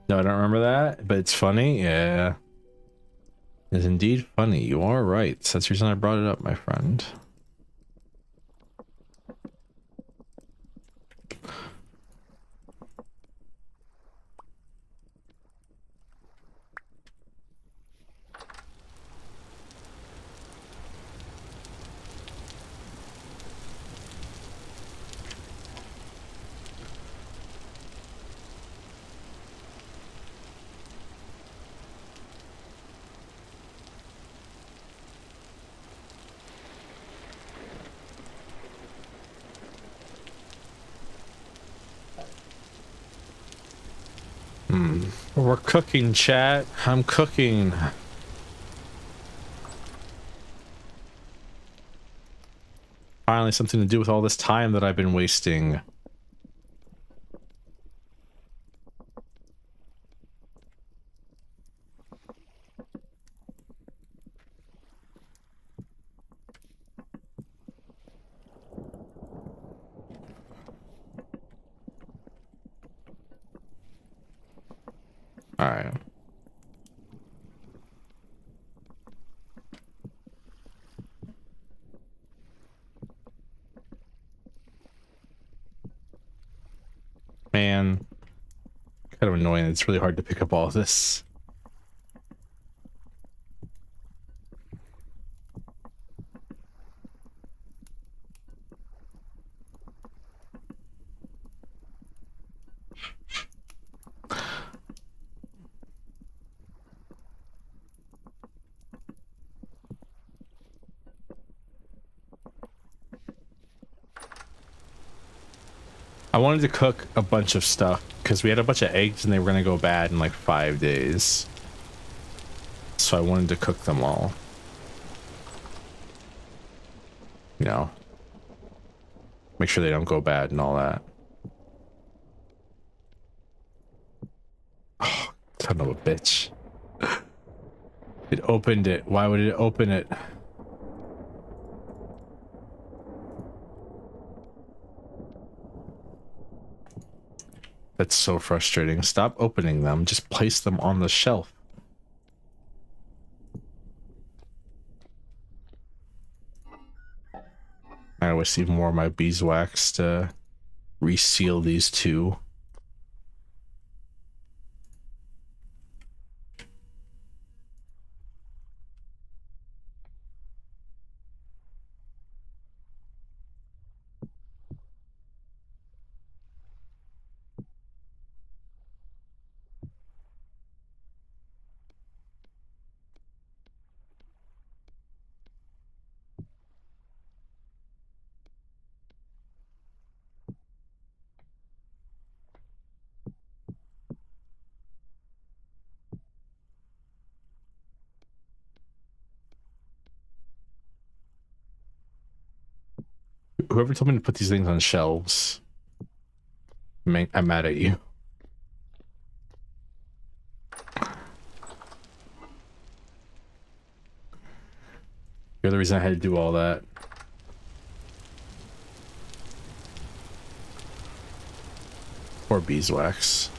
No, I don't remember that, but it's funny. Yeah. It's indeed funny. You are right. That's the reason I brought it up, my friend. We're cooking, chat. I'm cooking. Finally, something to do with all this time that I've been wasting. All right. Man, Kind of annoying. It's really hard to pick up all of this. I wanted to cook a bunch of stuff because we had a bunch of eggs and they were going to go bad in like 5 days. So I wanted to cook them all. You know, make sure they don't go bad and all that. Oh, son of a bitch. It opened it. Why would it open it? That's so frustrating. Stop opening them. Just place them on the shelf. I always see more of my beeswax to reseal these two. Whoever told me to put these things on shelves, I'm mad at you. You're the reason I had to do all that. Or beeswax.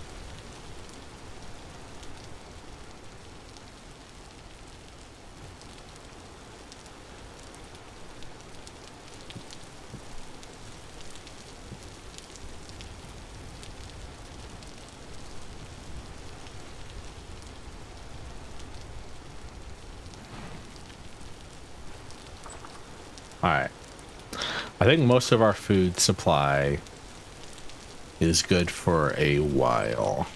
Alright. I think most of our food supply is good for a while.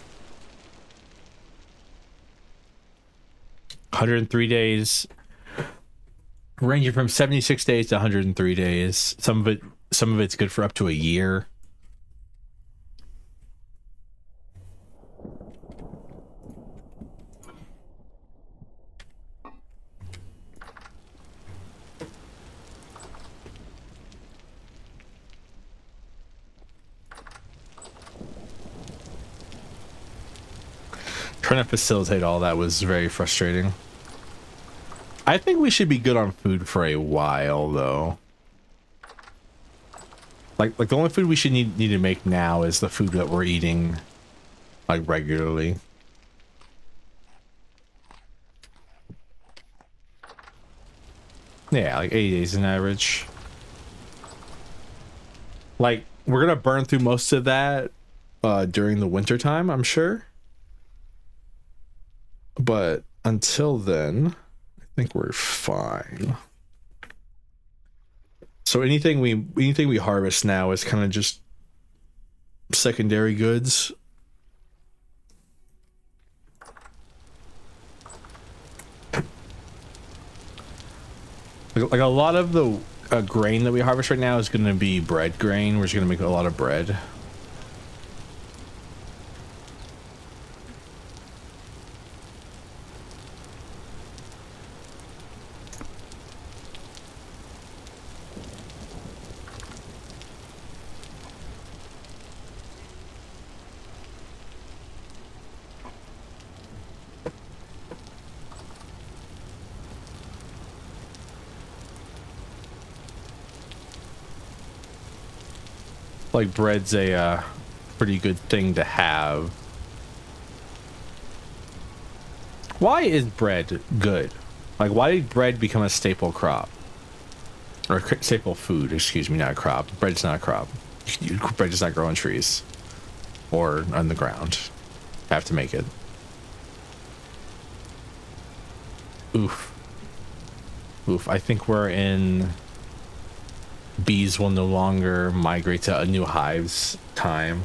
103 days. Ranging from 76 days to 103 days. Some of it's good for up to a year. Trying to facilitate all that was very frustrating. I think we should be good on food for a while, though. Like the only food we should need to make now is the food that we're eating, like, regularly. Yeah, like 80 days on average. Like, we're gonna burn through most of that during the winter time, I'm sure. But until then, I think we're fine. So anything we harvest now is kind of just secondary goods. Like a lot of the grain that we harvest right now is going to be bread grain. We're just going to make a lot of bread. Like, bread's a pretty good thing to have. Why is bread good? Like, why did bread become a staple crop? Or staple food, excuse me, not a crop. Bread's not a crop. Bread does not grow on trees. Or on the ground. Have to make it. Oof. Oof. I think we're in bees will no longer migrate to a new hive's time.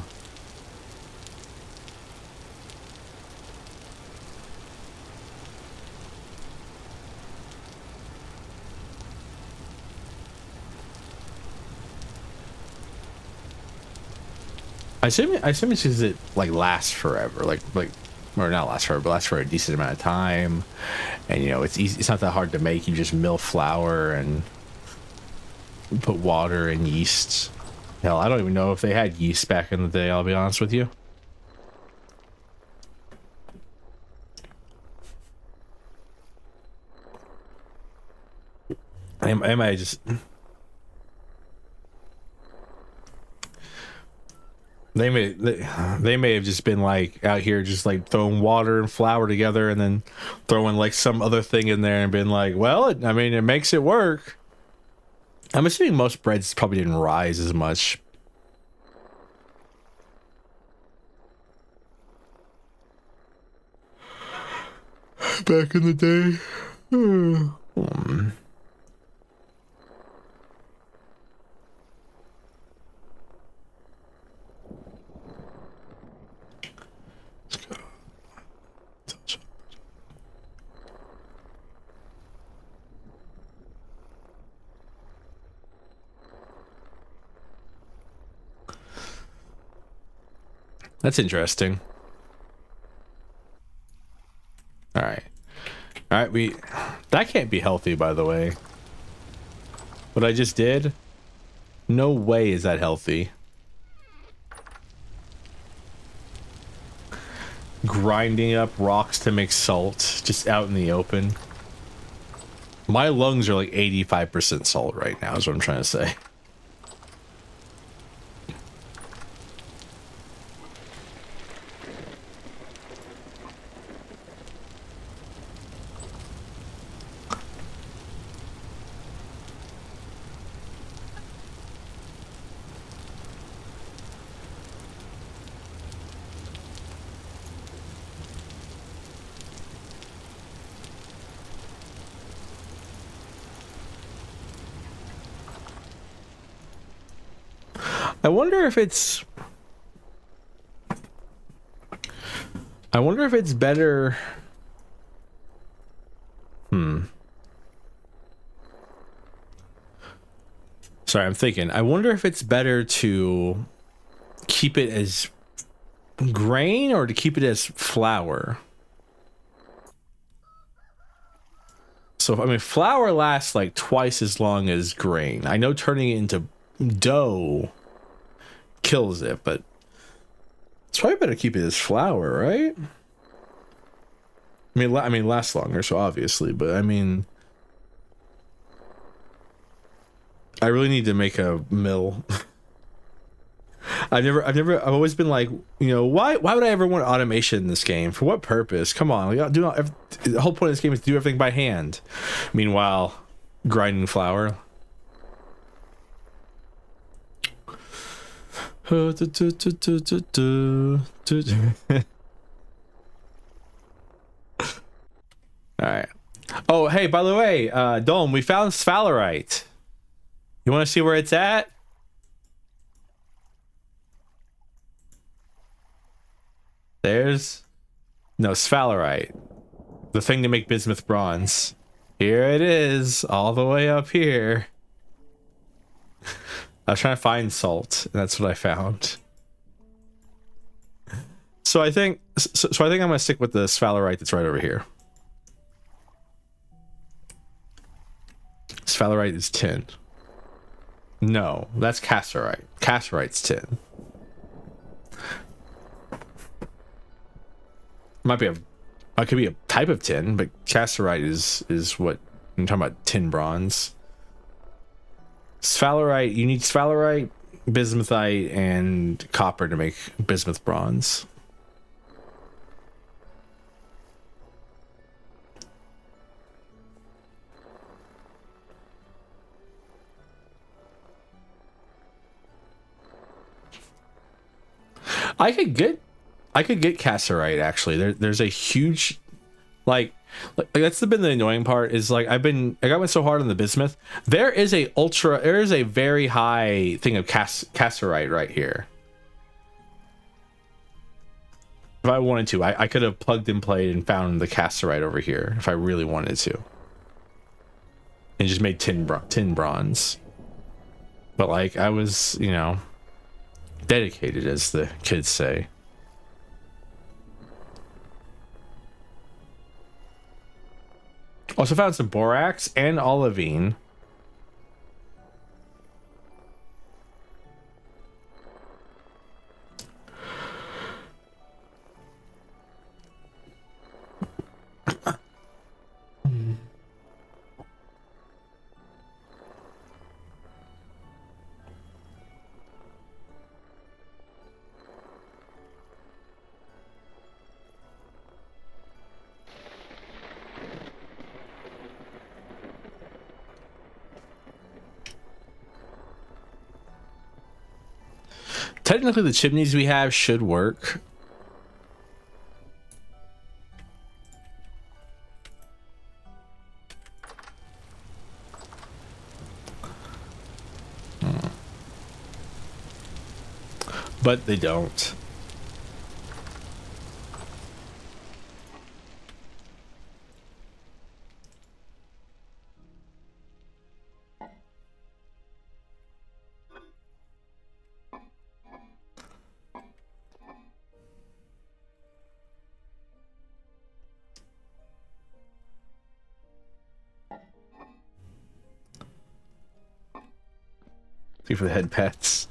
I assume it's because it like lasts forever, like or not last forever, but lasts for a decent amount of time, and you know it's easy. It's not that hard to make. You just mill flour and put water and yeast. Hell, I don't even know if they had yeast back in the day. I'll be honest with you. I might just. They may have just been like out here just like throwing water and flour together and then throwing like some other thing in there and been like, well, I mean, it makes it work. I'm assuming most breads probably didn't rise as much. Back in the day. That's interesting. All right. That can't be healthy, by the way. What I just did? No way is that healthy. Grinding up rocks to make salt just out in the open. My lungs are like 85% salt right now is what I'm trying to say. I wonder if it's better. Sorry, I'm thinking. I wonder if it's better to keep it as grain or to keep it as flour. So, I mean, flour lasts like twice as long as grain. I know turning it into dough kills it, but it's probably better to keep it as flour, right? I mean, lasts longer, so obviously, but I mean, I really need to make a mill. I've always been like, you know, why would I ever want automation in this game? For what purpose? Come on, the whole point of this game is to do everything by hand. Meanwhile, grinding flour. All right. Oh, hey, by the way, Dome, we found sphalerite. You want to see where it's at? There's no sphalerite, the thing to make bismuth bronze. Here it is, all the way up here. I was trying to find salt, and that's what I found. So I think I'm gonna stick with the sphalerite that's right over here. Sphalerite is tin. No, that's cassiterite. Cassiterite's tin. It could be a type of tin, but cassiterite is what I'm talking about. Tin bronze. Sphalerite, you need sphalerite, bismuthite, and copper to make bismuth bronze. I could get I could get Casserite actually. There's a huge, like that's been the annoying part is like I got so hard on the bismuth. There is a very high thing of Casserite right here. If I wanted to, I could have plugged and played and found the Casserite over here if I really wanted to. And just made tin bronze. But like I was, you know, dedicated, as the kids say. Also found some borax and olivine. Technically, the chimneys we have should work. But they don't. For the head pets.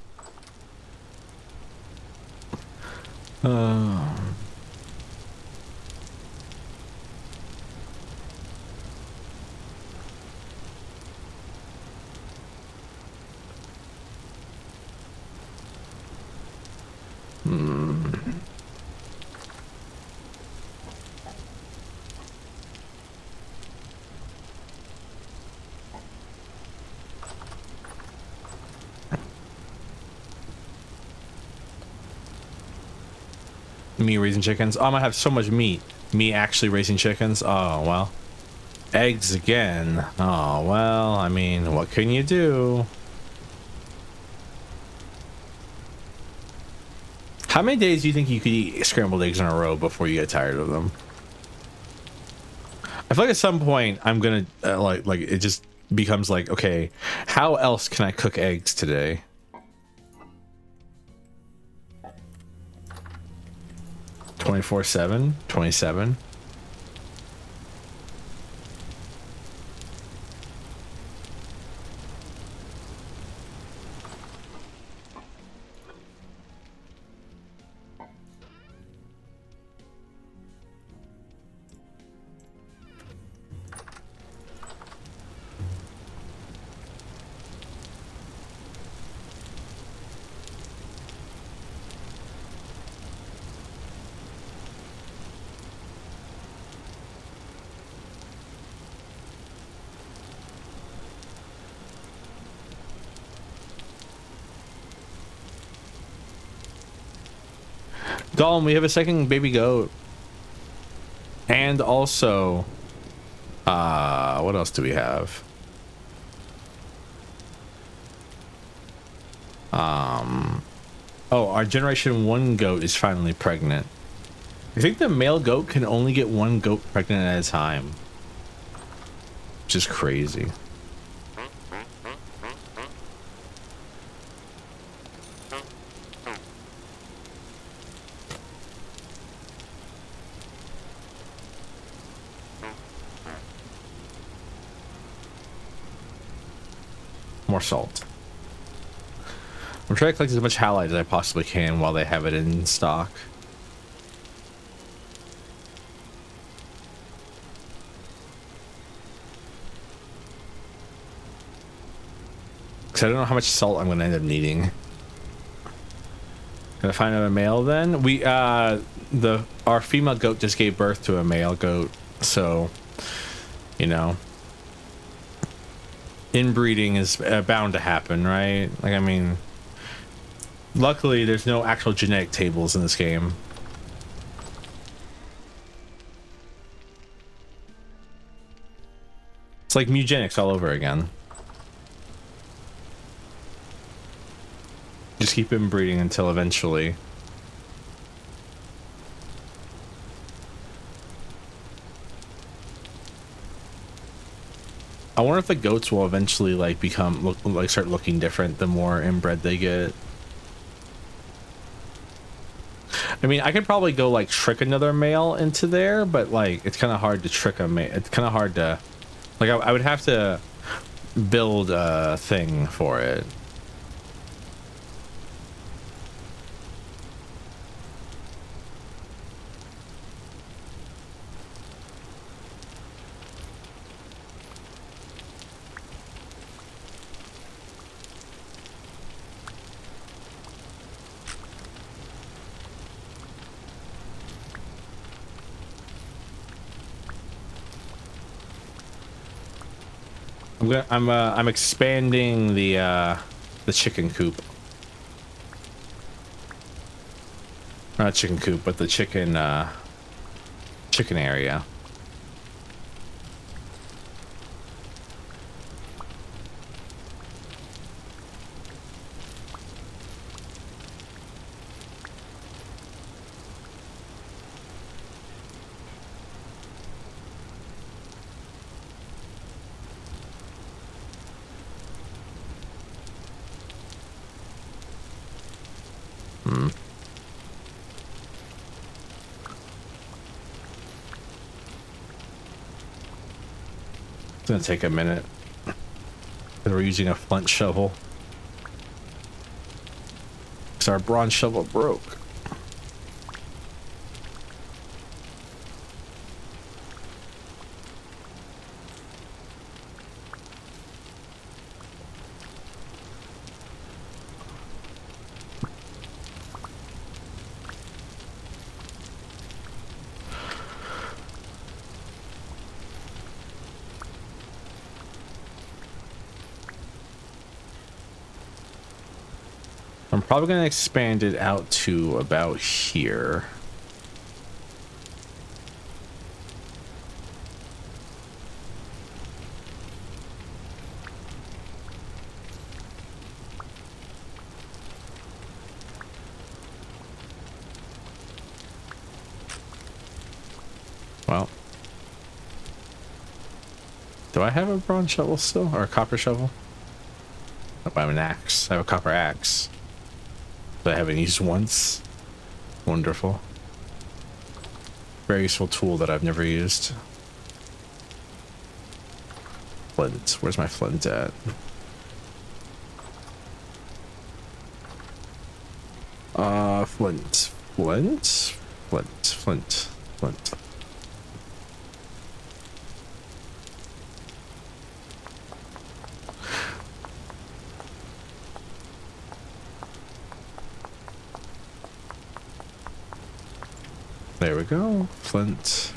Me raising chickens. Oh, I'm gonna have so much meat. Me actually raising chickens. Oh well. Eggs again. Oh well. I mean, what can you do? How many days do you think you could eat scrambled eggs in a row before you get tired of them? I feel like at some point I'm gonna like it just becomes like, okay, how else can I cook eggs today? 24/7, 27. Dalton, we have a second baby goat. And also, what else do we have? Oh, our generation 1 goat is finally pregnant. I think the male goat can only get one goat pregnant at a time. Which is crazy. More salt. I'm trying to collect as much halite as I possibly can while they have it in stock. Because I don't know how much salt I'm going to end up needing. Gonna find another male then? We our female goat just gave birth to a male goat, so you know, inbreeding is bound to happen, right? Like, I mean, luckily there's no actual genetic tables in this game. It's like eugenics all over again. Just keep inbreeding until eventually. I wonder if the goats will eventually like start looking different the more inbred they get. I mean, I could probably go like trick another male into there, but like it's kind of hard to trick a male. It's kind of hard to, like, I would have to build a thing for it. I'm expanding the chicken coop. Not chicken coop, but the chicken area. It's gonna take a minute. We're using a flint shovel. Because our bronze shovel broke. I'm probably going to expand it out to about here. Well, do I have a bronze shovel still, or a copper shovel? Oh, I have an axe. I have a copper axe that I haven't used once. Wonderful. Very useful tool that I've never used. Flint. Where's my flint at? Flint. Flint? Flint. Flint. Flint. There we go. Flint.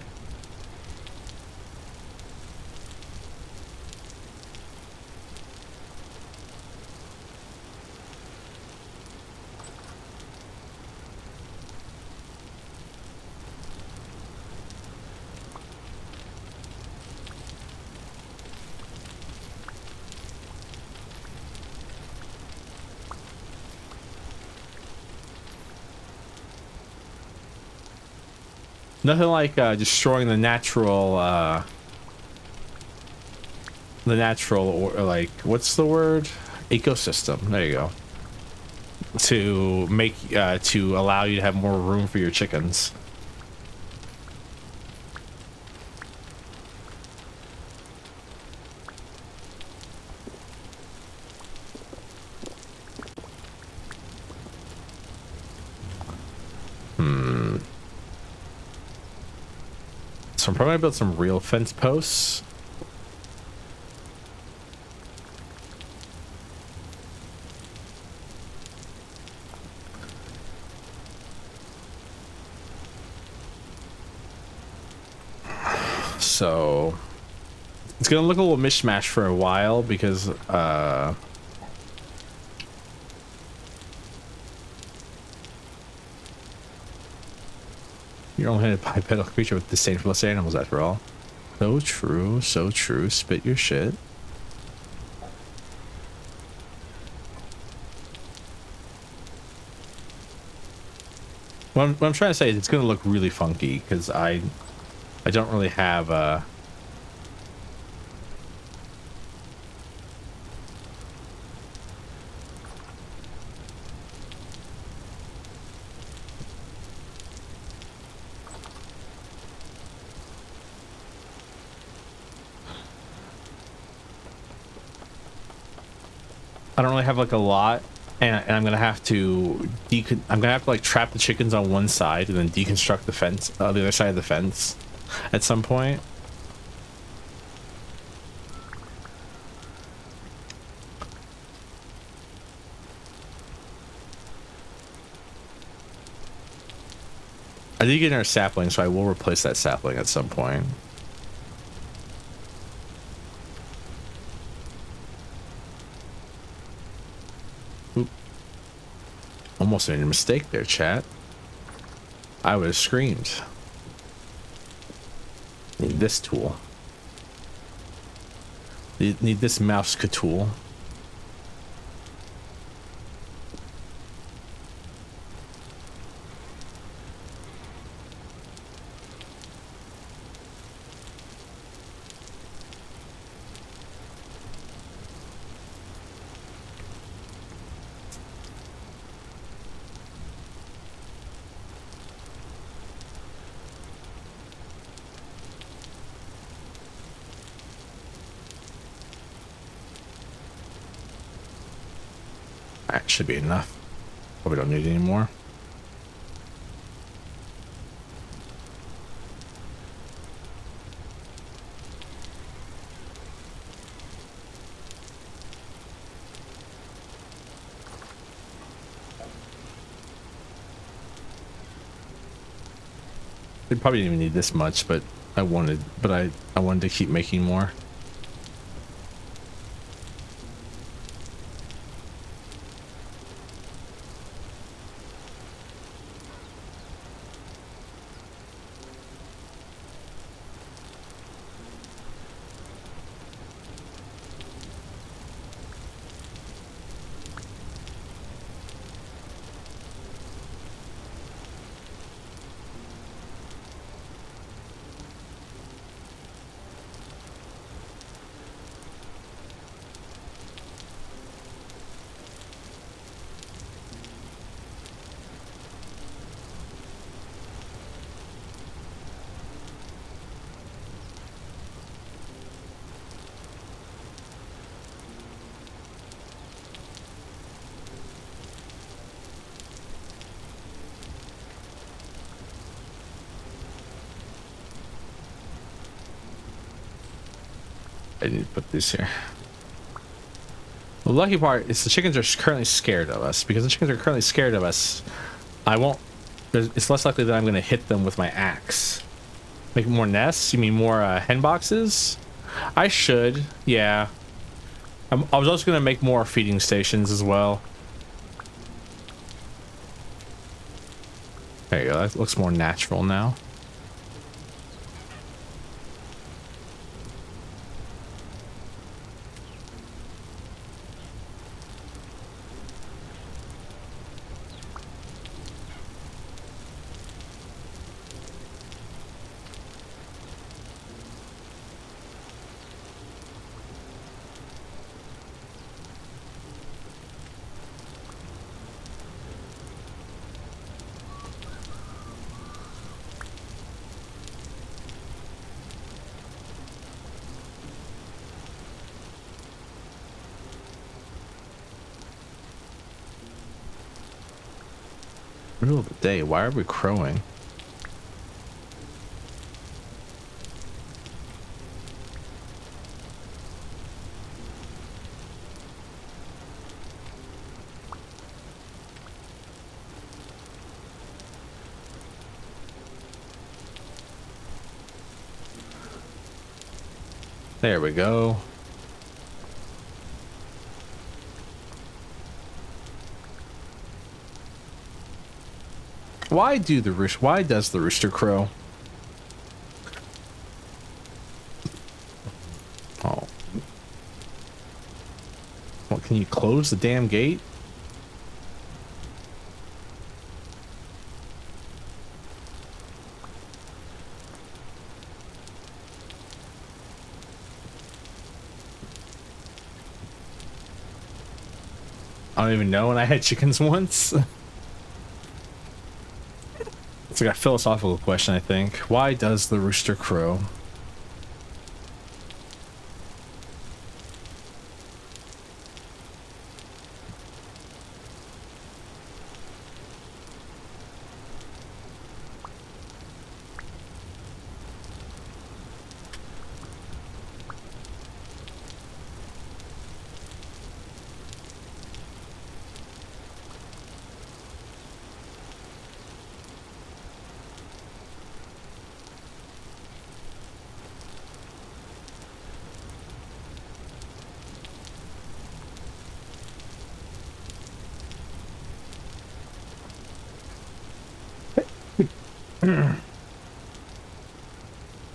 Nothing like destroying the natural, or like, what's the word? Ecosystem. There you go. To make, to allow you to have more room for your chickens. So I'm probably gonna build some real fence posts. So it's gonna look a little mishmash for a while because you're only a bipedal creature with disdain for most animals, after all. So true, so true. Spit your shit. What I'm trying to say is it's going to look really funky because I don't really have I don't really have like a lot, and I'm gonna have to like trap the chickens on one side and then deconstruct the fence, the other side of the fence, at some point. I did get our sapling, so I will replace that sapling at some point. Oop. Almost made a mistake there, chat. I would have screamed. Need this tool. Need this mouse tool. That should be enough. Probably don't need any more. We probably didn't even need this much, but I wanted to keep making more. I need to put this here. The lucky part is the chickens are currently scared of us. Because the chickens are currently scared of us, I won't... It's less likely that I'm going to hit them with my axe. Make more nests? You mean more hen boxes? I should, yeah. I was also going to make more feeding stations as well. There you go, that looks more natural now. Middle of the day, why are we crowing? There we go. Why does the rooster crow? can you close the damn gate? I don't even know when I had chickens once. It's like a philosophical question, I think. Why does the rooster crow?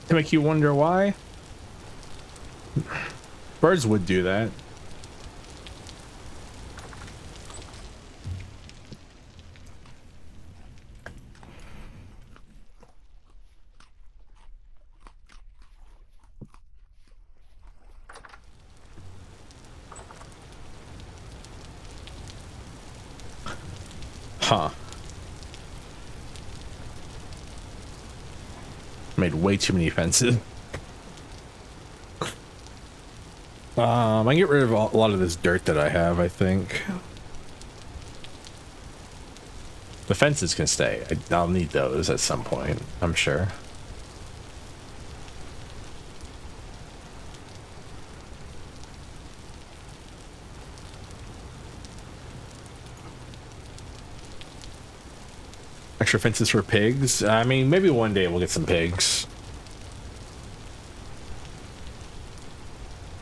To make you wonder why? Birds would do that. Huh. Made way too many fences. I can get rid of a lot of this dirt that I have, I think. The fences can stay. I'll need those at some point, I'm sure. Extra fences for pigs? I mean, maybe one day we'll get some pigs.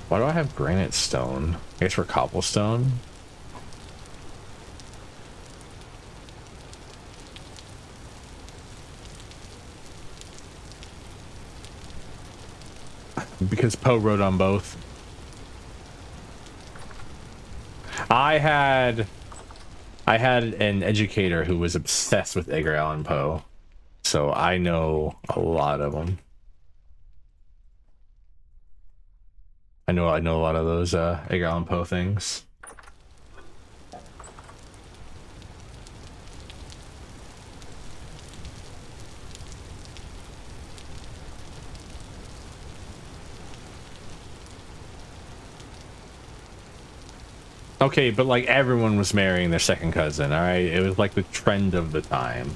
Why do I have granite stone? I guess for cobblestone? Because Poe wrote on both. I had an educator who was obsessed with Edgar Allan Poe, so I know a lot of them. I know a lot of those Edgar Allan Poe things. Okay, but like everyone was marrying their second cousin, all right? It was like the trend of the time.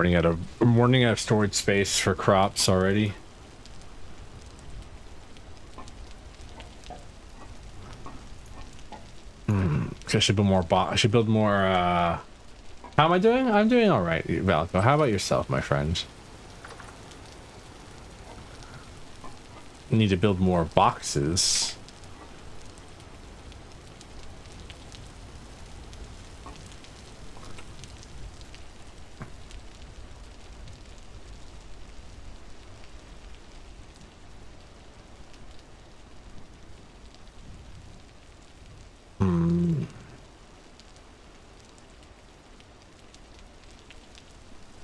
I'm running out of storage space for crops already. I should build more I should build more how am I doing? I'm doing all right, Valco. How about yourself, my friend? I need to build more boxes.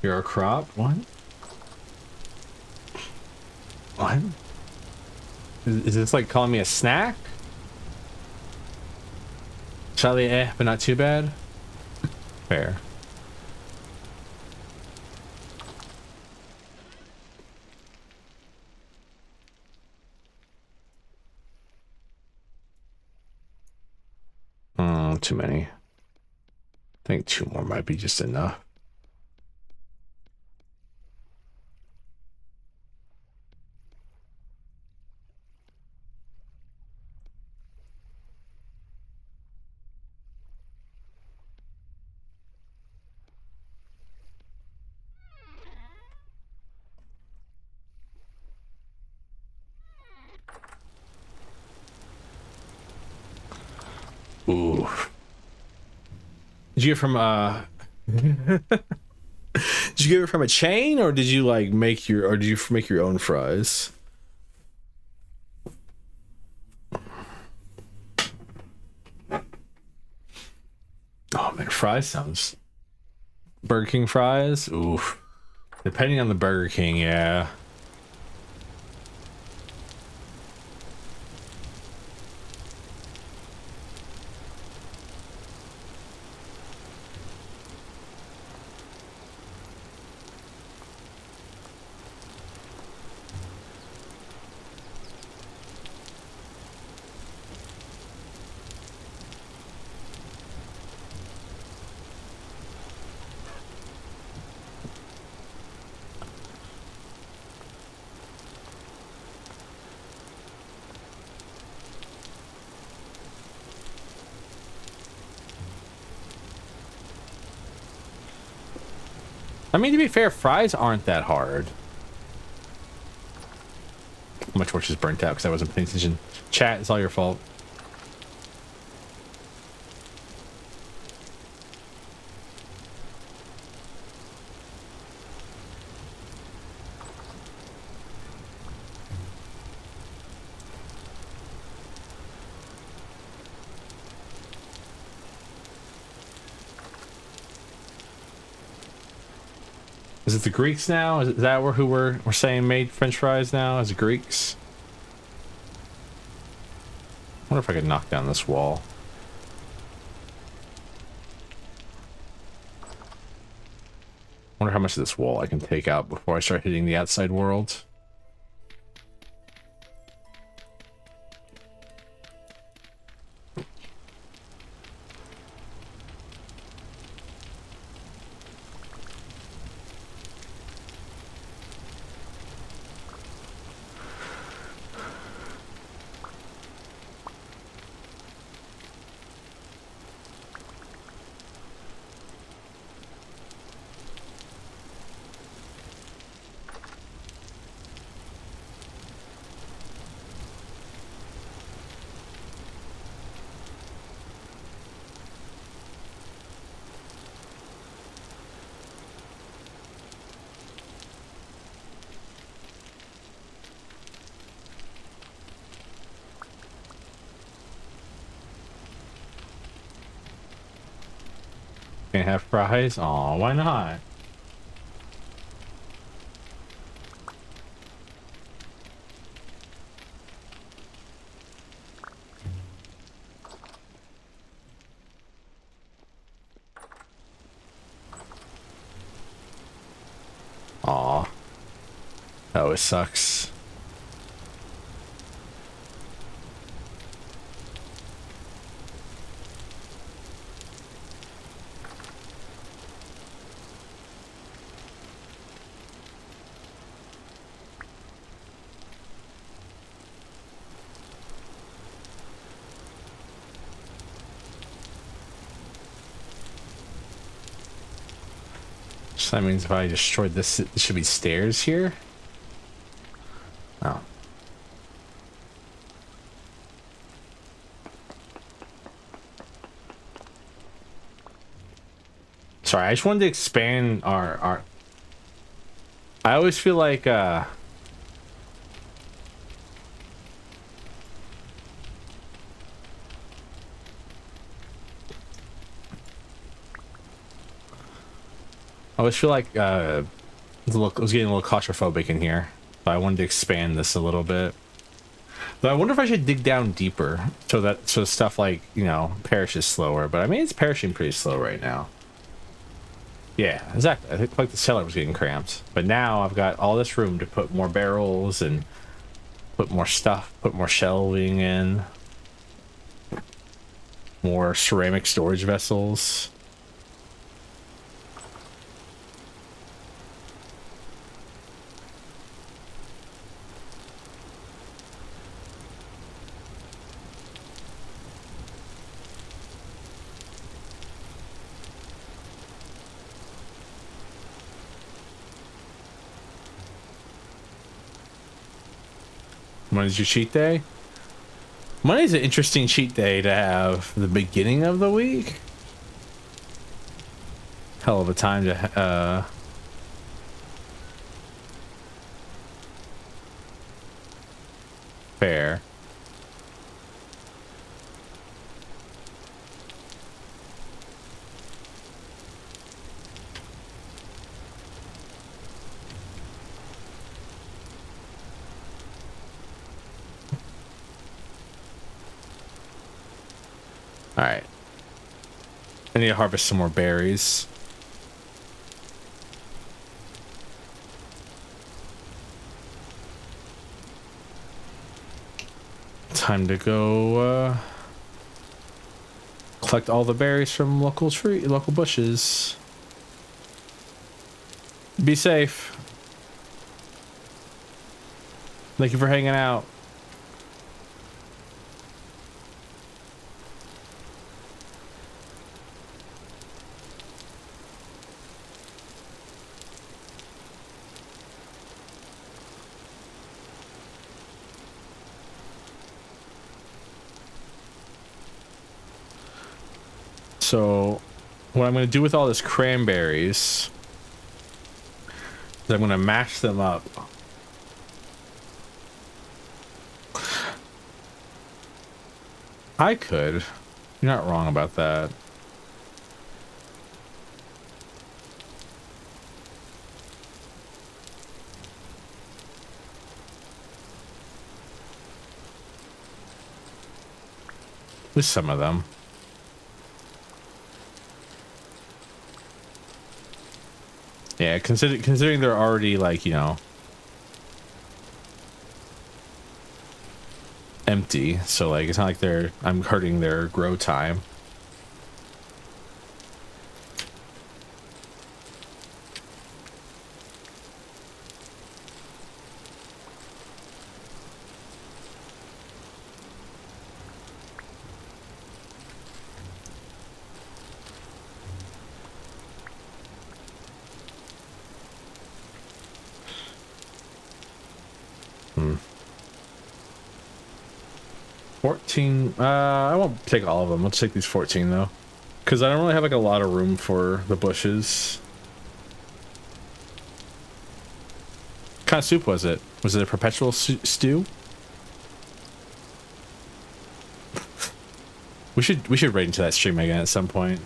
You're a crop? What? What? Is this like calling me a snack? Slightly but not too bad. Fair. Too many. I think 2 more might be just enough. Ooh. Did you get from did you get it from a chain, or did you like make your, or did you make your own fries? Oh man, fries sounds. Burger King fries? Oof. Depending on the Burger King, yeah. I mean, to be fair, fries aren't that hard. My torch is burnt out because I wasn't paying attention. Chat, it's all your fault. Is it the Greeks now? Is that who we're saying made French fries now? Is it Greeks? I wonder if I could knock down this wall. I wonder how much of this wall I can take out before I start hitting the outside world. Can't have fries? Aw, why not? Aw. That always sucks. So that means if I destroyed this, it should be stairs here? Oh. Sorry, I just wanted to expand our... I always feel like, I always feel like, I was getting a little claustrophobic in here. So I wanted to expand this a little bit. But I wonder if I should dig down deeper so stuff like, you know, perishes slower. But I mean, it's perishing pretty slow right now. Yeah, exactly. I think like the cellar was getting cramped, but now I've got all this room to put more barrels and put more stuff, put more shelving in, more ceramic storage vessels. Monday's your cheat day? Monday's an interesting cheat day to have the beginning of the week. Hell of a time to fair. All right. I need to harvest some more berries. Time to go collect all the berries from local bushes. Be safe. Thank you for hanging out. So what I'm going to do with all this cranberries is I'm going to mash them up. I could. You're not wrong about that. At least some of them. Yeah, considering they're already, like, you know, empty, so like it's not like I'm hurting their grow time. Hmm. 14. I won't take all of them. Let's take these 14 though, because I don't really have like a lot of room for the bushes. What kind of soup was it? Was it a perpetual stew? We should raid into that stream again at some point.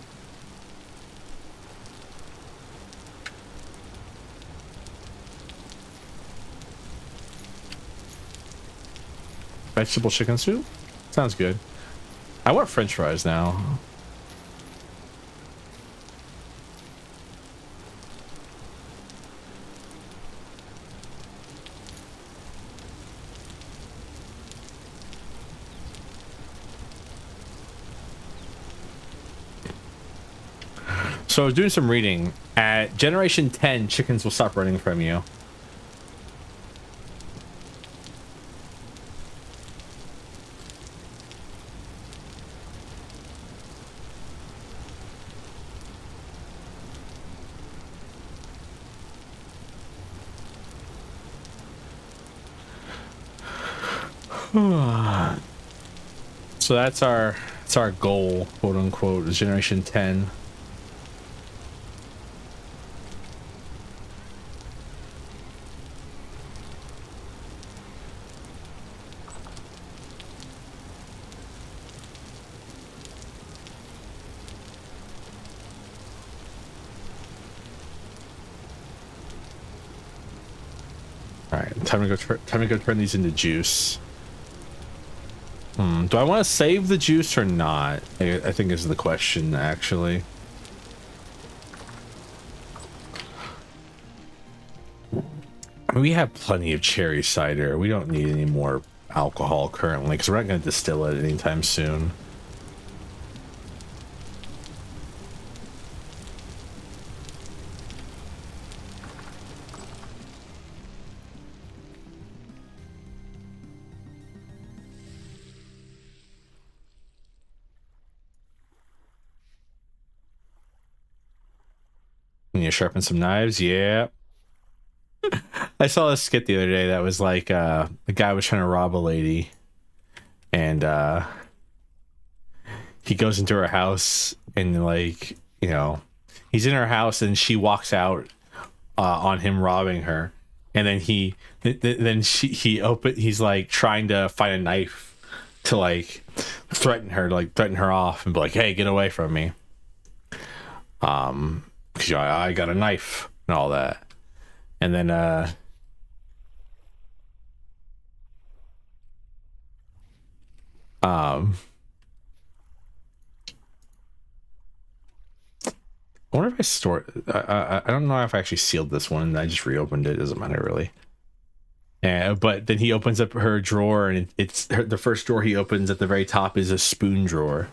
Vegetable chicken soup? Sounds good. I want French fries now. So I was doing some reading. At generation 10, chickens will stop running from you. So that's our goal, quote unquote, is generation 10. All right, time to go turn these into juice. Do I want to save the juice or not? I think is the question, actually. I mean, we have plenty of cherry cider. We don't need any more alcohol currently because we're not going to distill it anytime soon. Can you sharpen some knives? Yeah. I saw a skit the other day that was like a guy was trying to rob a lady, and he goes into her house and, like, you know, he's in her house and she walks out on him robbing her, and then he's like trying to find a knife to like threaten her off and be like, hey, get away from me, because I got a knife and all that. And then I wonder if I store I don't know if I actually sealed this one. I just reopened it. Doesn't matter really. But then he opens up her drawer, and the first drawer he opens at the very top is a spoon drawer.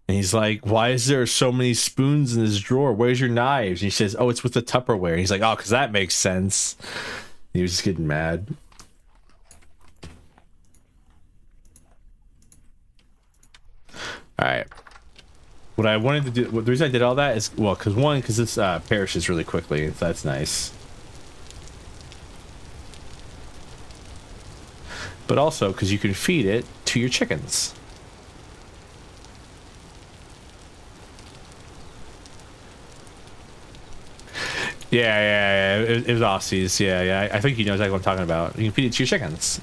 And he's like, why is there so many spoons in this drawer? Where's your knives? And he says, oh, it's with the Tupperware. And he's like, oh, because that makes sense. He was just getting mad. All right. What I wanted to do, the reason I did all that is, well, because this perishes really quickly. So that's nice. But also because you can feed it to your chickens. Yeah. It was Aussies. Yeah. I think you know exactly what I'm talking about. You can feed it to your chickens.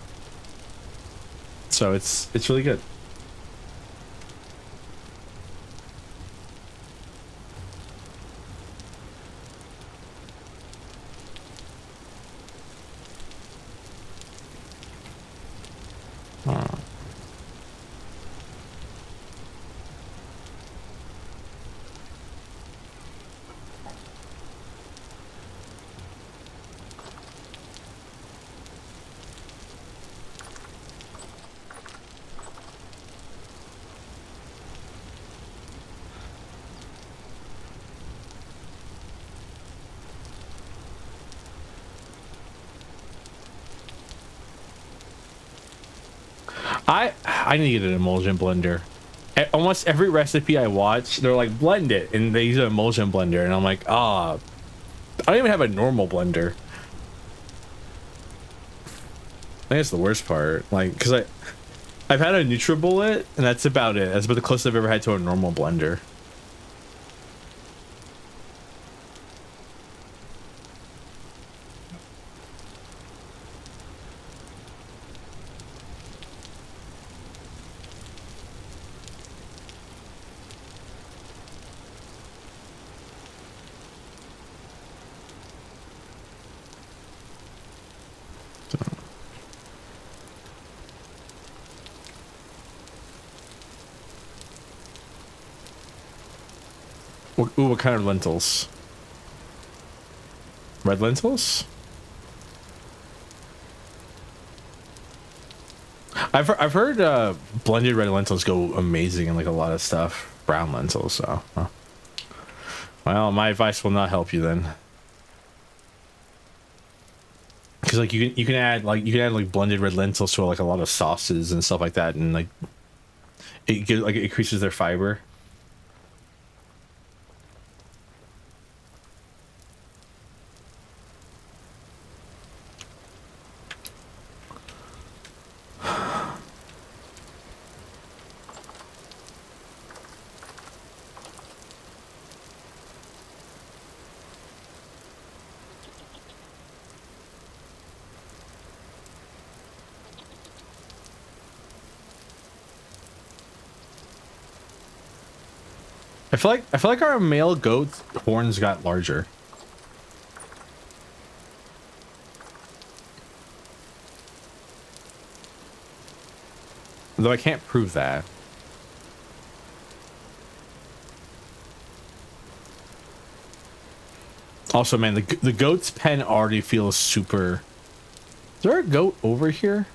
So it's really good. I need an emulsion blender. Almost every recipe I watch, they're like, blend it, and they use an emulsion blender, and I'm like, I don't even have a normal blender. I think that's the worst part, like, because I've had a NutriBullet, and that's about it. That's about the closest I've ever had to a normal blender. Ooh, what kind of lentils? Red lentils? I've heard blended red lentils go amazing in like a lot of stuff. Brown lentils, so. Huh. Well, my advice will not help you then. Because like you can add like blended red lentils to like a lot of sauces and stuff like that, and like it increases their fiber. I feel like our male goat's horns got larger. Though I can't prove that. Also, man, the goat's pen already feels super... Is there a goat over here?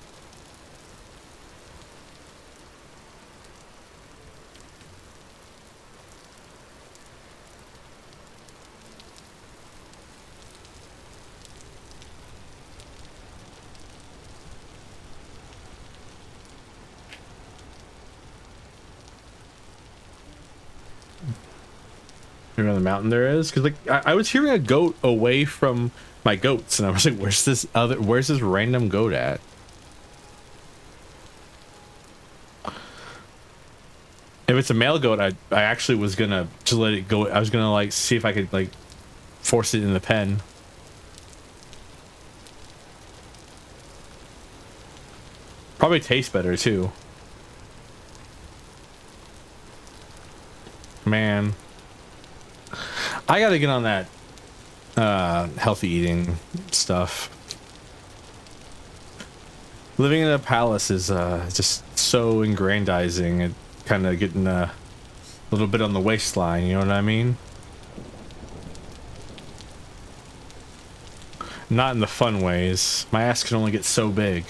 Maybe on the mountain there is, because like I was hearing a goat away from my goats, and I was like, where's this random goat at? If it's a male goat, I actually was gonna just let it go. I was gonna like see if I could like force it in the pen. Probably tastes better too. Man, I gotta get on that healthy eating stuff. Living in a palace is just so aggrandizing and kind of getting a little bit on the waistline, you know what I mean? Not in the fun ways. My ass can only get so big.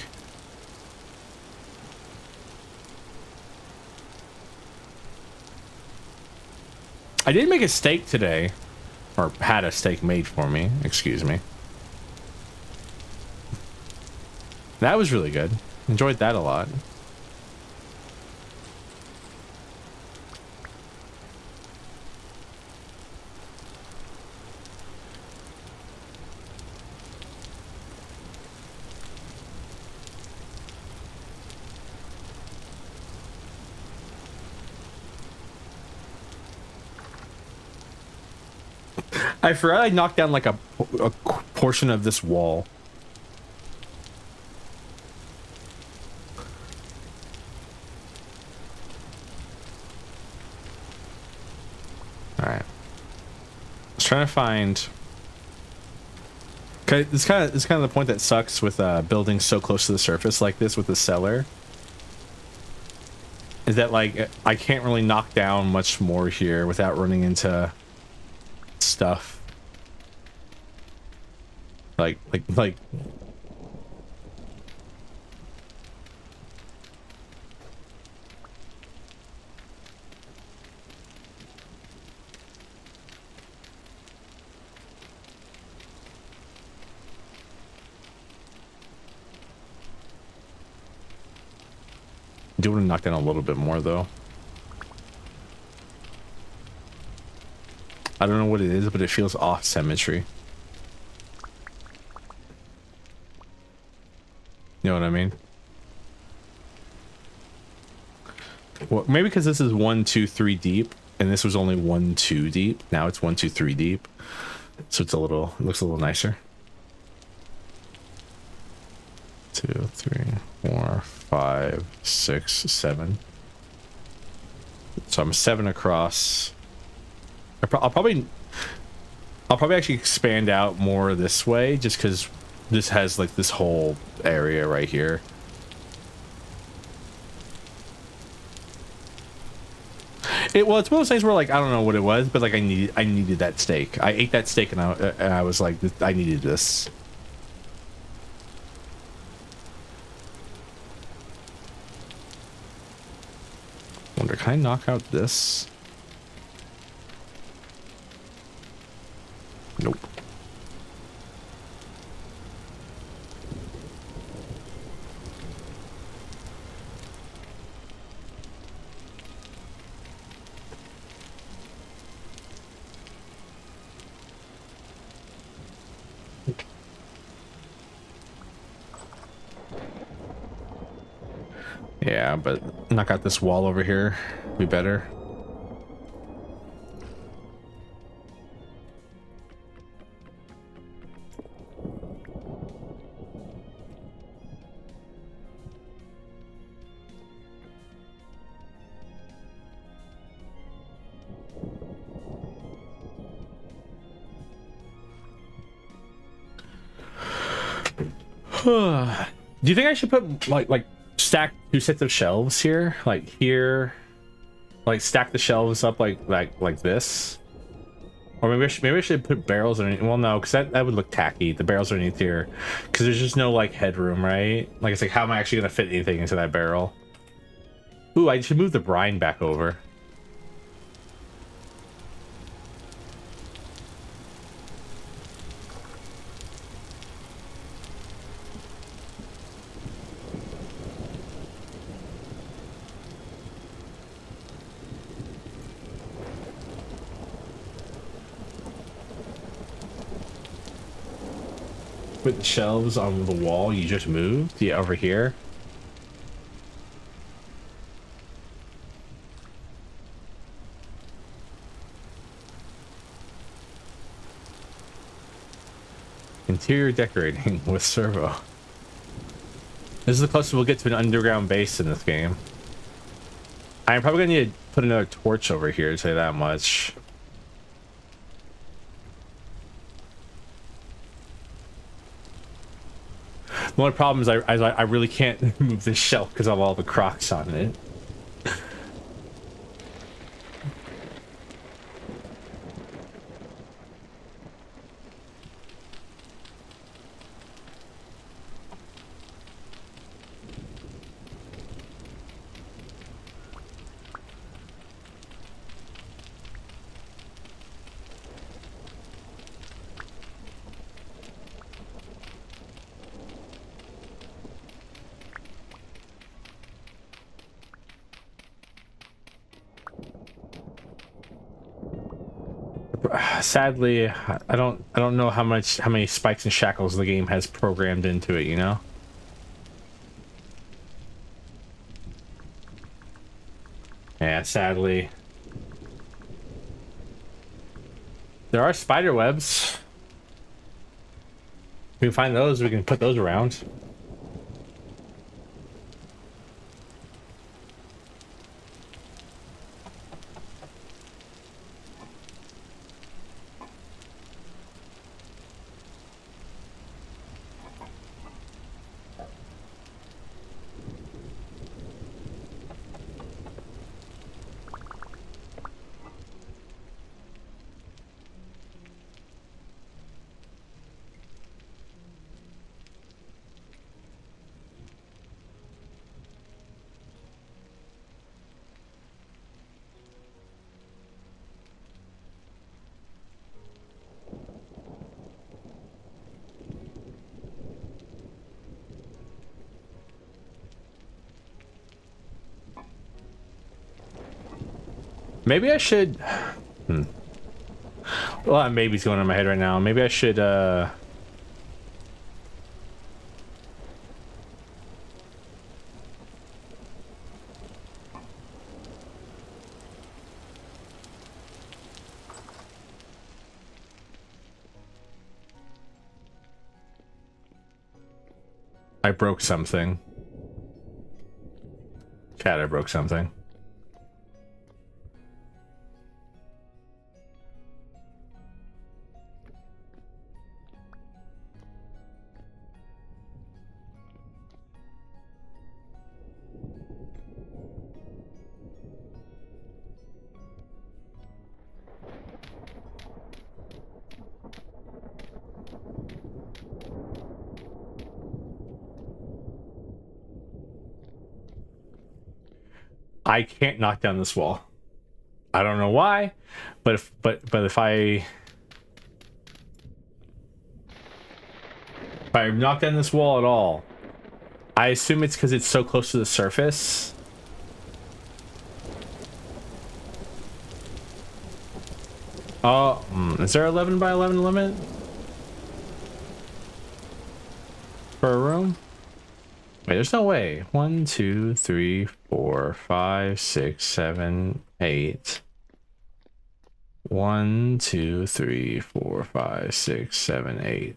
I did make a steak today, or had a steak made for me, excuse me. That was really good. Enjoyed that a lot. I forgot I knocked down like a portion of this wall. All right. I was trying to find. Okay, it's kind of the point that sucks with building so close to the surface like this with the cellar. Is that like I can't really knock down much more here without running into stuff. Like do want to knock down a little bit more though. I don't know what it is, but it feels off symmetry. You know what I mean? Well, maybe because this is 1, 2, 3 deep, and this was only 1, 2 deep. Now it's 1, 2, 3 deep, so it's it looks a little nicer. 2, 3, 4, 5, 6, 7. So I'm 7 across. I'll probably actually expand out more this way, just because this has like this whole area right here. It's one of those things where like I don't know what it was, but like I needed that steak. I ate that steak and I was like, I needed this. Wonder, can I knock out this? Nope. Yeah, but knock out this wall over here. Be better. Do you think I should put like stack 2 sets of shelves here, like here, like stack the shelves up like this. Or maybe I should put barrels underneath. Well, no, because that would look tacky. The barrels underneath here, because there's just no like headroom, right? Like it's like, how am I actually gonna fit anything into that barrel? Ooh, I should move the brine back over. With the shelves on the wall you just moved? Yeah, over here. Interior decorating with servo. This is the closest we'll get to an underground base in this game. I'm probably gonna need to put another torch over here to say that much. The only problem is I really can't move this shelf because of all the crocs on it. Sadly, I don't know how many spikes and shackles the game has programmed into it, you know? Yeah, sadly. There are spider webs. If we can find those, we can put those around. Maybe I should... Well, maybe's going in my head right now. Maybe I should, I broke something. Cat, I broke something. I can't knock down this wall. I don't know why, but if I knock down this wall at all, I assume it's because it's so close to the surface. Oh, is there 11 by 11 limit for a room? Wait, there's no way. 1, 2, 3, 4, 5, 6, 7, 8. 1, 2, 3, 4, 5, 6, 7, 8.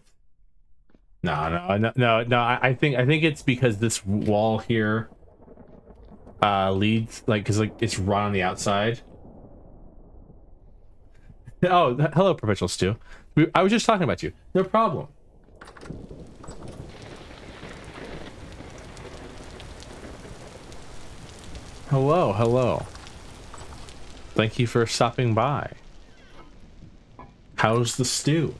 No. I think it's because this wall here leads, like, because like it's run on the outside. Oh, hello, Perpetual Stew. I was just talking about you. No problem. Hello, hello. Thank you for stopping by. How's the stew?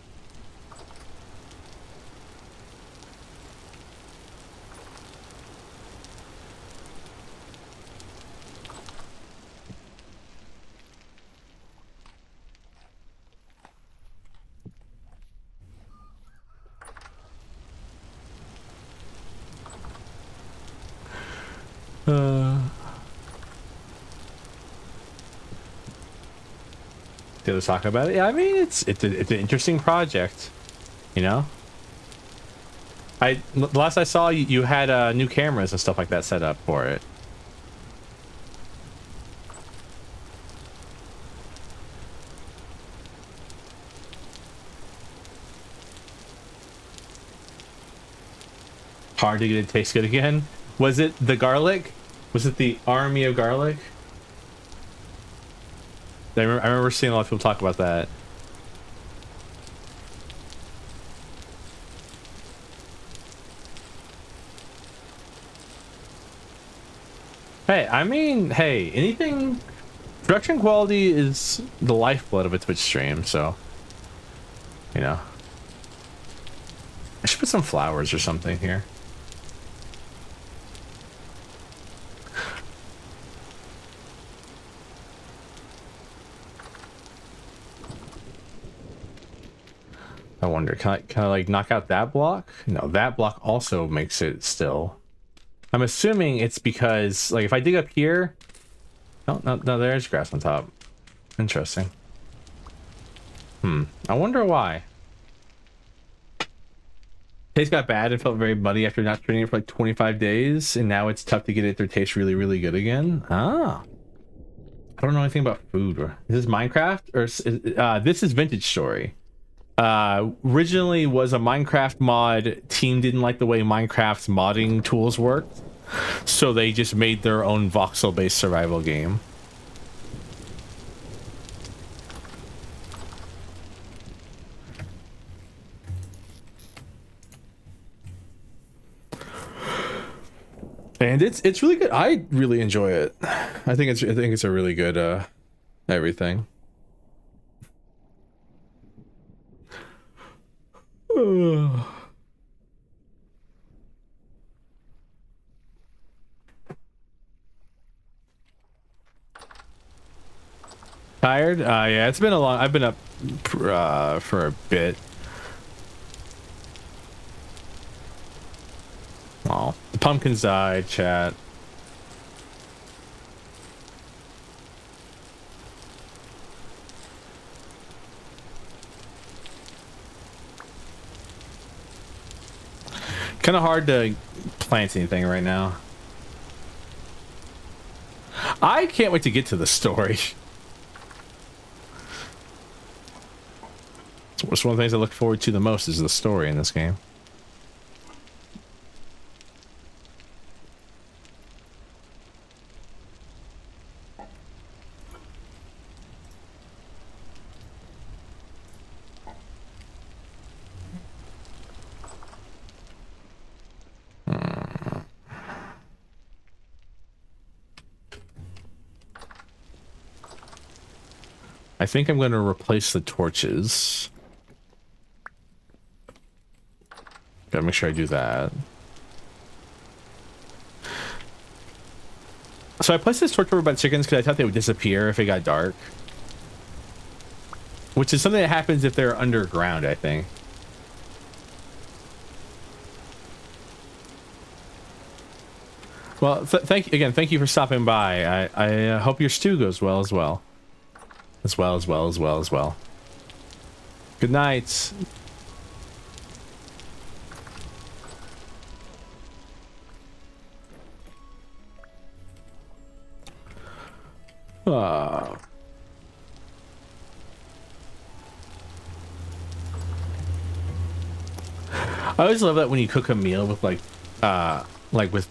Did I talk about it? Yeah, I mean, it's an interesting project, you know. The last I saw, you had new cameras and stuff like that set up for it. Hard to get it to taste good again. Was it the garlic? Was it the army of garlic? I remember seeing a lot of people talk about that. Hey, I mean, hey, anything... Production quality is the lifeblood of a Twitch stream, so... You know. I should put some flowers or something here. I wonder, can I like knock out that block? No, that block also makes it still. I'm assuming it's because, like, if I dig up here... No, there's grass on top. Interesting. I wonder why. Taste got bad and felt very muddy after not training it for like 25 days, and now it's tough to get it to taste really, really good again. Ah. I don't know anything about food. Is this Minecraft? Or this is Vintage Story. Originally was a Minecraft mod. Team didn't like the way Minecraft's modding tools worked, so they just made their own voxel-based survival game. And it's really good. I really enjoy it. I think it's a really good everything. Tired? Yeah, it's been a long... I've been up for a bit. Oh, the pumpkins died, chat. Kind of hard to plant anything right now. I can't wait to get to the story. It's one of the things I look forward to the most is the story in this game. I think I'm going to replace the torches. Gotta make sure I do that. So I placed this torch over by the chickens because I thought they would disappear if it got dark. Which is something that happens if they're underground, I think. Well, thank you for stopping by. I hope your stew goes well as well. As well. Good night. I always love that when you cook a meal with like with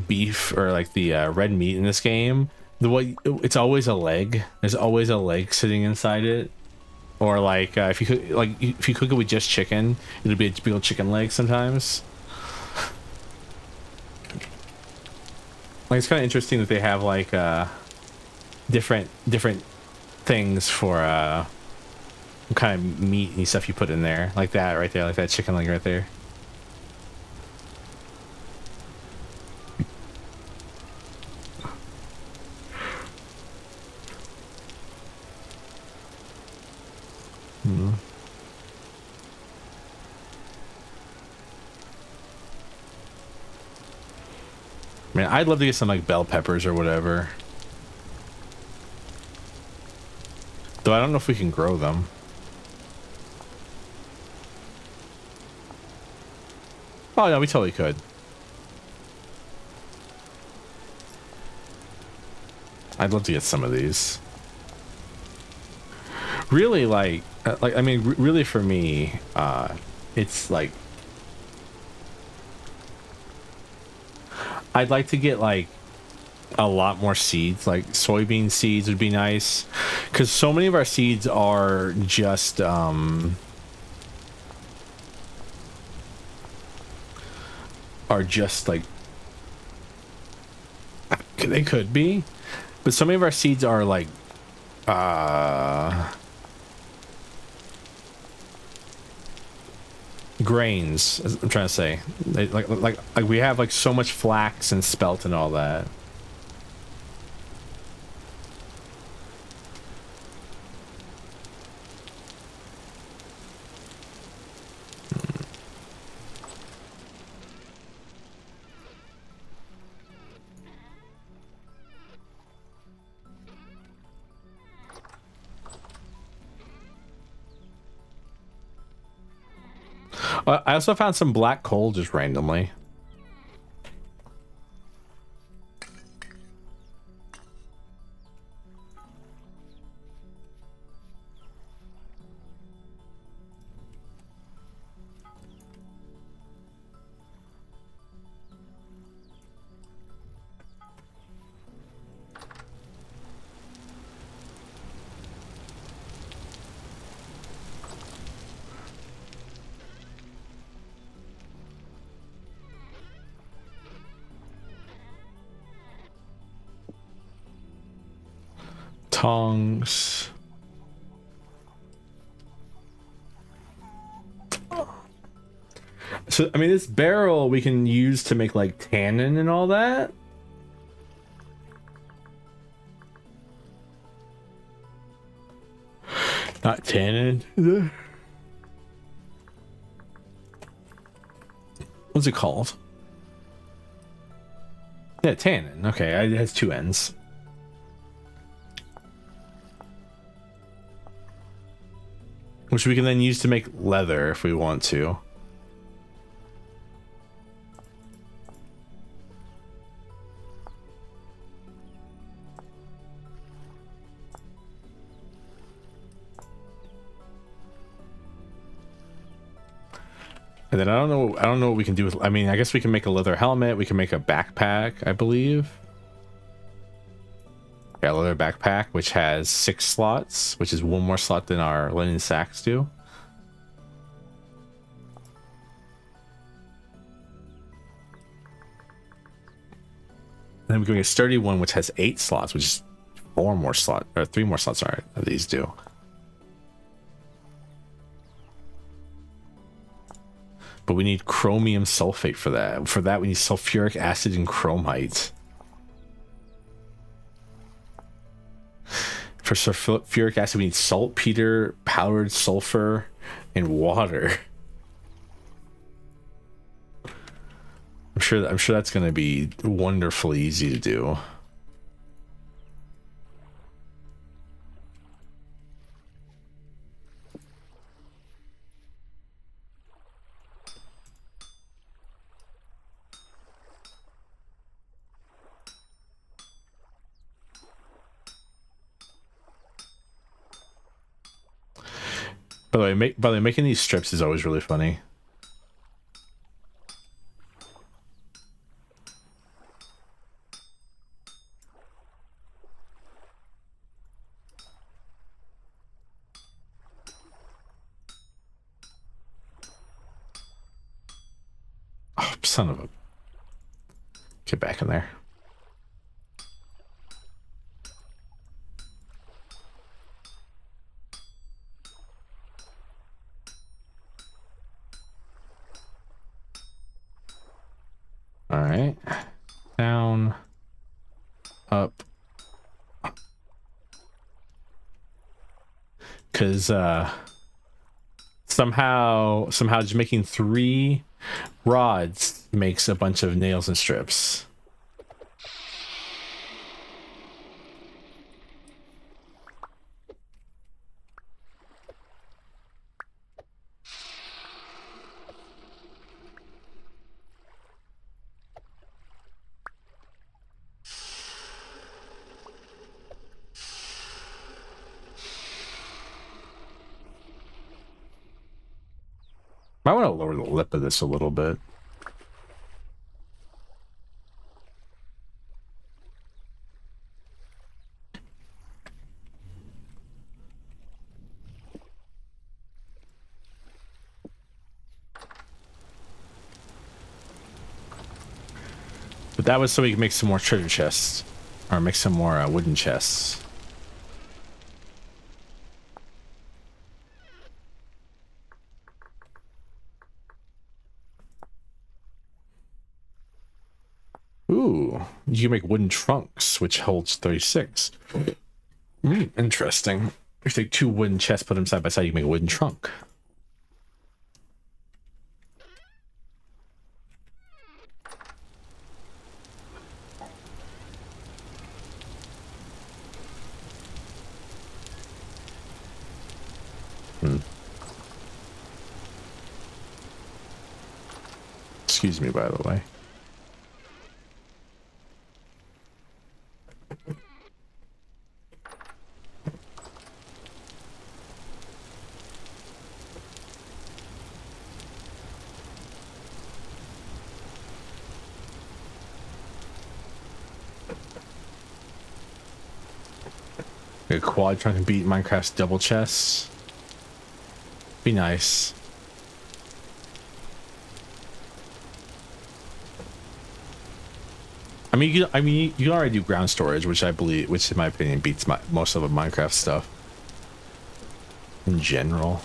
beef or like the red meat in this game, the way it's always a leg. There's always a leg sitting inside it. Or like if you cook it with just chicken, it'll be a typical chicken leg sometimes. Like, it's kind of interesting that they have like different things for what kind of meat and stuff you put in there, like that right there, like that chicken leg right there. Man, I'd love to get some like bell peppers or whatever. Though I don't know if we can grow them. Oh no, we totally could. I'd love to get some of these. Really, like I mean, really for me, it's like I'd like to get like a lot more seeds. Like soybean seeds would be nice, because so many of our seeds are just like they could be, but so many of our seeds are like grains, as I'm trying to say. They, like we have like so much flax and spelt and all that. I also found some black coal just randomly. Tongs. So, I mean, this barrel we can use to make like tannin and all that. Not tannin. What's it called? Yeah, tannin. Okay, it has two ends. Which we can then use to make leather if we want to. And then I don't know what we can do with, I mean, I guess we can make a leather helmet, we can make a backpack, I believe. Yeah, leather backpack, which has 6 slots, which is 1 more slot than our linen sacks do. And then we can make a sturdy one, which has 8 slots, which is 4 more slots, or 3 more slots, sorry, of these do. But we need chromium sulfate for that. For that, we need sulfuric acid and chromite. For sulfuric acid, we need saltpeter, powdered sulfur, and water. I'm sure that's going to be wonderfully easy to do. By the way, making these strips is always really funny. Oh, son of a... Get back in there. All right. Down. Up. Because somehow just making 3 rods makes a bunch of nails and strips. I want to lower the lip of this a little bit. But that was so we could make some more treasure chests. Or make some more wooden chests. Ooh, you can make wooden trunks, which holds 36. Interesting. If you take 2 wooden chests, put them side by side, you can make a wooden trunk. Excuse me, by the way. A quad trying to beat Minecraft's double chests. Be nice. I mean, you can already do ground storage, which in my opinion beats most of the Minecraft stuff in general.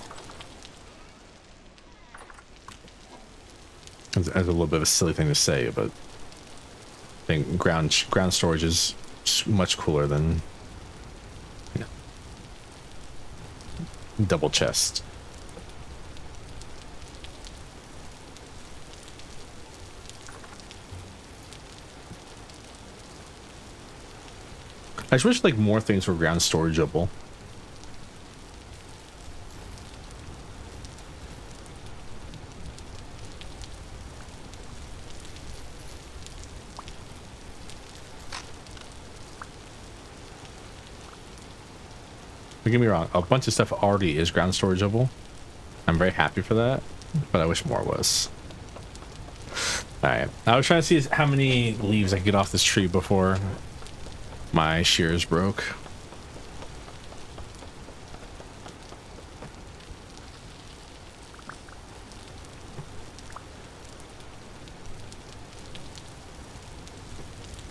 As a little bit of a silly thing to say, but I think ground storage is much cooler than, you know, double chest. I just wish like more things were ground storageable. Don't get me wrong, a bunch of stuff already is ground storageable. I'm very happy for that, but I wish more was. Alright, I was trying to see how many leaves I could get off this tree before my shears broke.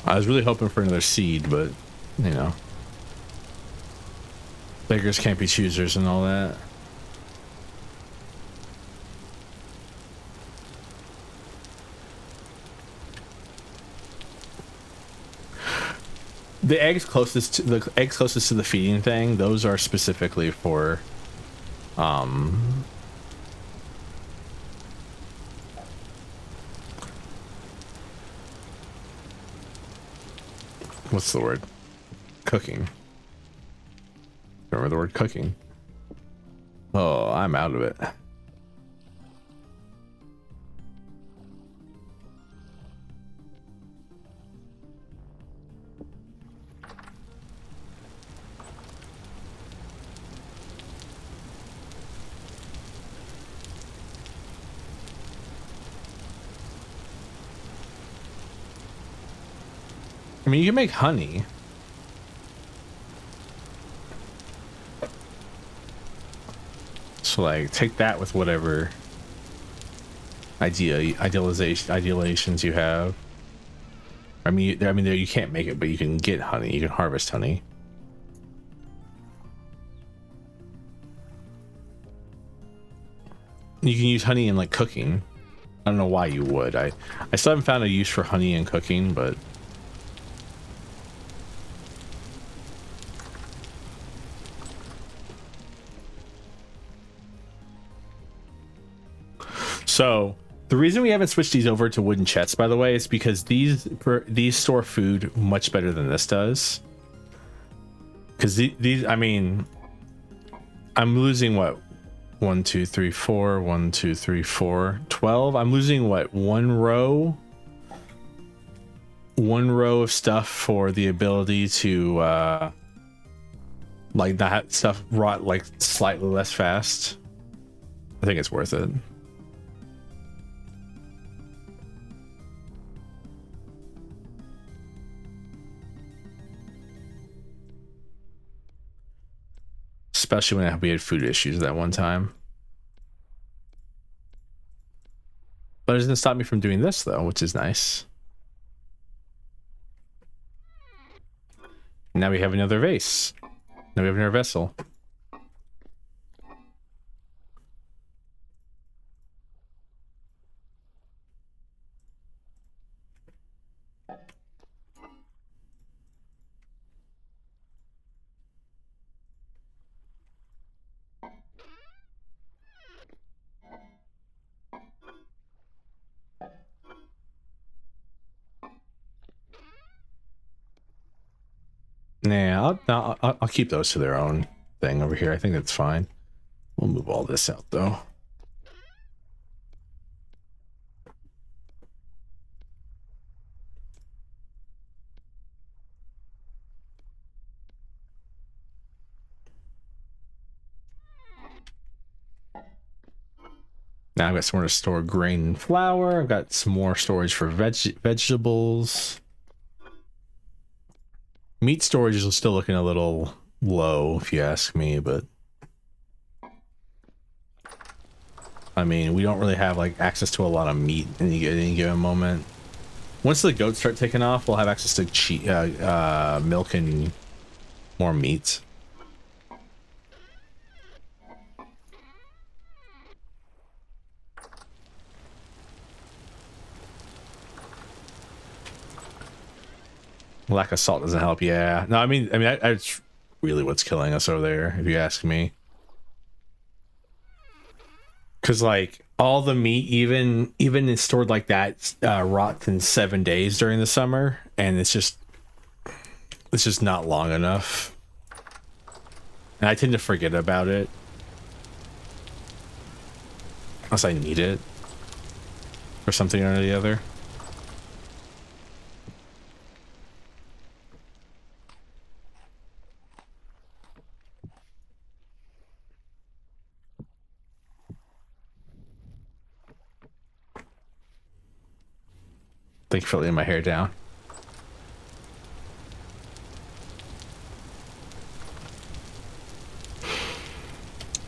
I was really hoping for another seed, but, you know, beggars can't be choosers and all that. The eggs closest to the feeding thing, those are specifically for what's the word? Cooking. Remember the word cooking? Oh, I'm out of it. I mean, you can make honey. So like take that with whatever idealizations you have. I mean there you can't make it, but you can get honey. You can harvest honey. You can use honey in like cooking. I don't know why you would. I still haven't found a use for honey in cooking, but so the reason we haven't switched these over to wooden chests, by the way, is because these store food much better than this does. Because these, I mean, I'm losing what? 1, 2, 3, 4, 1, 2, 3, 4, 12. I'm losing what? One row of stuff for the ability to like that stuff rot like slightly less fast. I think it's worth it. Especially when we had food issues that one time. But it doesn't stop me from doing this though, which is nice. Now we have another vase. Now we have another vessel. Nah, I'll keep those to their own thing over here. I think that's fine. We'll move all this out though. Now I've got somewhere to store grain and flour. I've got some more storage for vegetables. Meat storage is still looking a little low, if you ask me, but I mean, we don't really have like access to a lot of meat in any given moment. Once the goats start taking off, we'll have access to milk and more meat. Lack of salt doesn't help. Yeah. No, I mean, that's really what's killing us over there, if you ask me. Because like all the meat, even is stored like that, rots in 7 days during the summer, and it's just not long enough. And I tend to forget about it unless I need it for something or the other. Thank you for letting my hair down.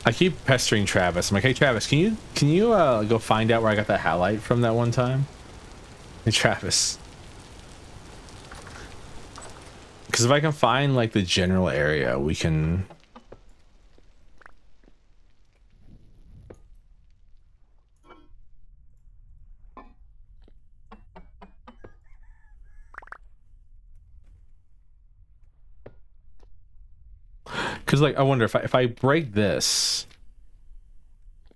I keep pestering Travis. I'm like, hey Travis, can you go find out where I got that highlight from that one time? Hey Travis. Because if I can find like the general area, we can. Because like I wonder if I break this.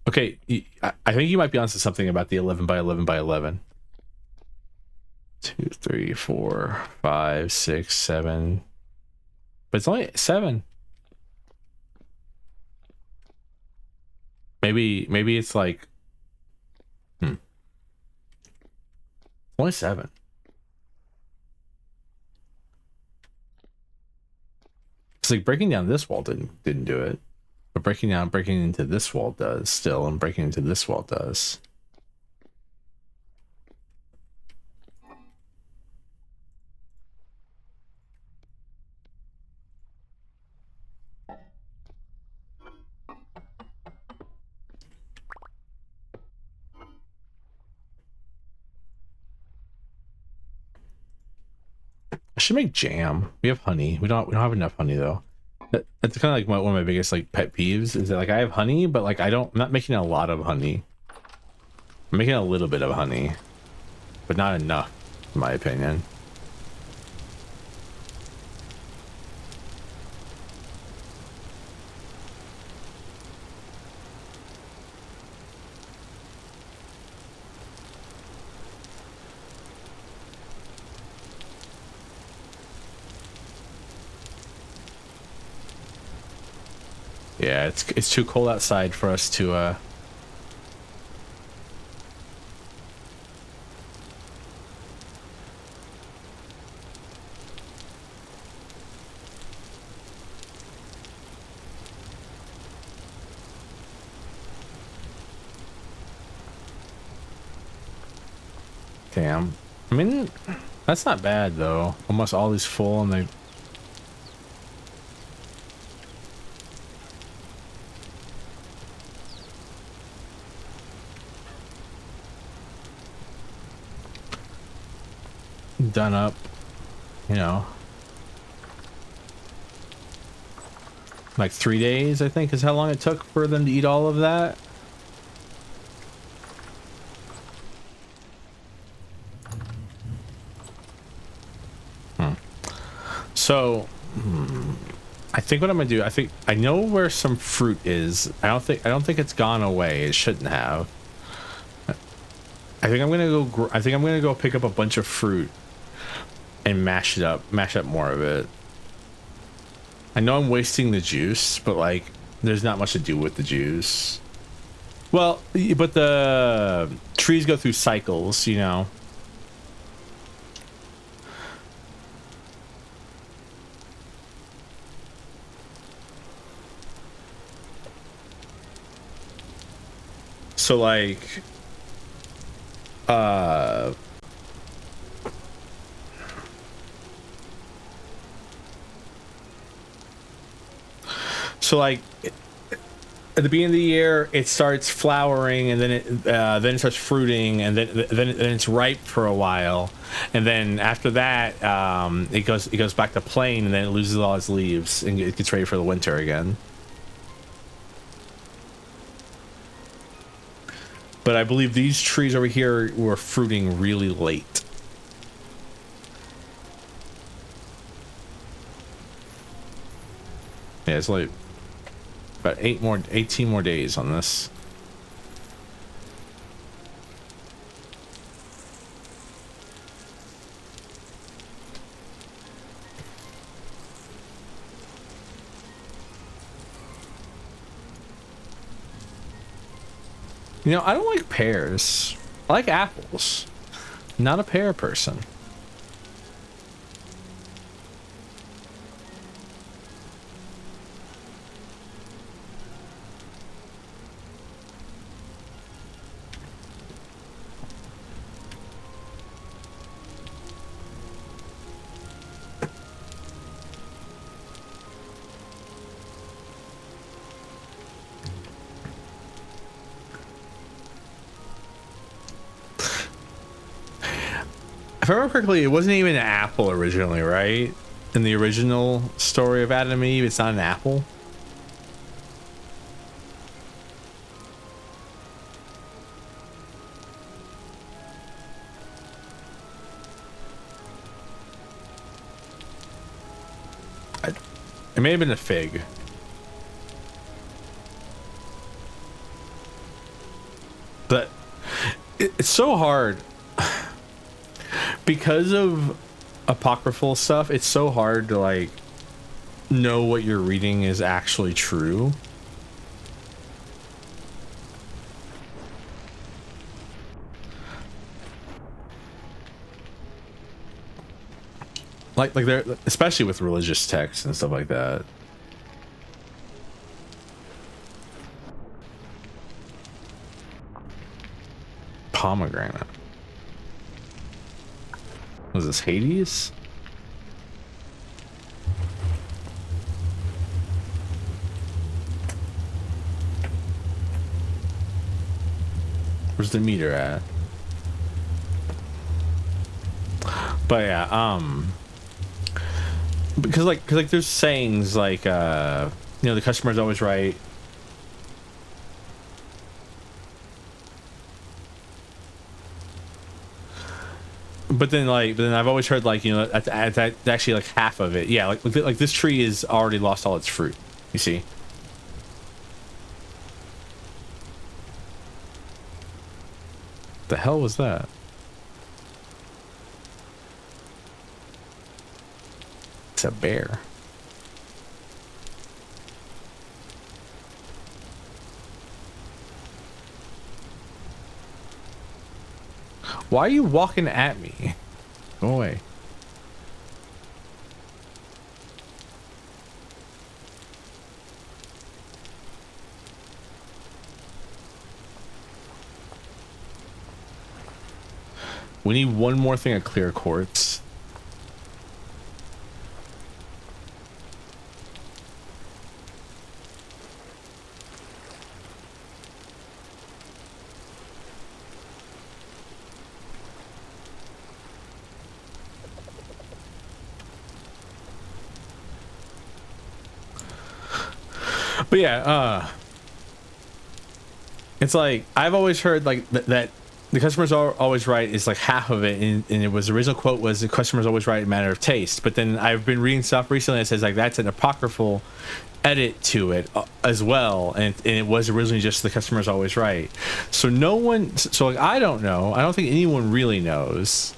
Okay, I think you might be onto something about the 11 by 11 by 11. 2, 3, 4, 5, 6, 7. But it's only 7. Maybe it's like only 7. It's like breaking down this wall didn't do it. But breaking into this wall does still, and breaking into this wall does. I should make jam. We have honey. We don't have enough honey though. That's kind of like one of my biggest like pet peeves is that like I have honey, but like I'm not making a lot of honey. I'm I'm making a little bit of honey, but not enough, in my opinion. Yeah, it's too cold outside for us to damn. I mean, that's not bad though. Almost all these full and they done up, you know, like 3 days, I think is how long it took for them to eat all of that. So I think what I'm gonna do, I know where some fruit is. I don't think it's gone away. It shouldn't have. I think I'm gonna go pick up a bunch of fruit and mash up more of it. I know I'm wasting the juice, but like there's not much to do with the juice. Well, but the trees go through cycles, you know. So like so like at the beginning of the year it starts flowering, and then it starts fruiting, and then it's ripe for a while, and then after that it goes back to plain, and then it loses all its leaves and it gets ready for the winter again. But I believe these trees over here were fruiting really late. Yeah, it's like about 18 more days on this. You know, I don't like pears. I like apples. Not a pear person. If I remember correctly, it wasn't even an apple originally, right? In the original story of Adam and Eve, it's not an apple. It may have been a fig. But it's so hard. Because of apocryphal stuff, it's so hard to like know what you're reading is actually true. Like there, especially with religious texts and stuff like that. Pomegranate. Was this Hades? Where's the meter at? But yeah, because like there's sayings like you know, the customer's always right. But then I've always heard like, you know, that's actually like half of it. Yeah, like this tree is already lost all its fruit. You see? The hell was that? It's a bear. Why are you walking at me? Go away. We need one more thing of clear quartz. But yeah, it's like I've always heard like that the customer's always right is like half of it, and it was the original quote was the customer's always right in matter of taste. But then I've been reading stuff recently that says like that's an apocryphal edit to it as well, and it was originally just the customer's always right. So no one, so like I don't know, I don't think anyone really knows.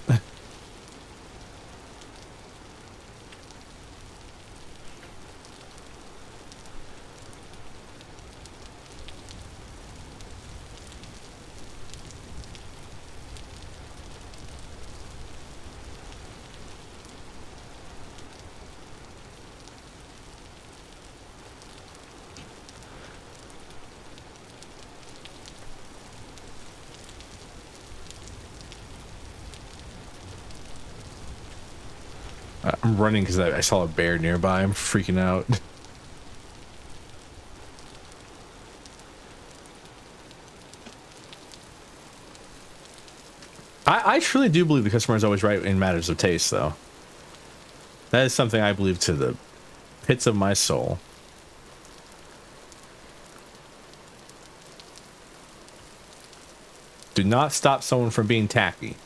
I'm running because I saw a bear nearby. I'm freaking out. I truly do believe the customer is always right in matters of taste, though. That is something I believe to the pits of my soul. Do not stop someone from being tacky.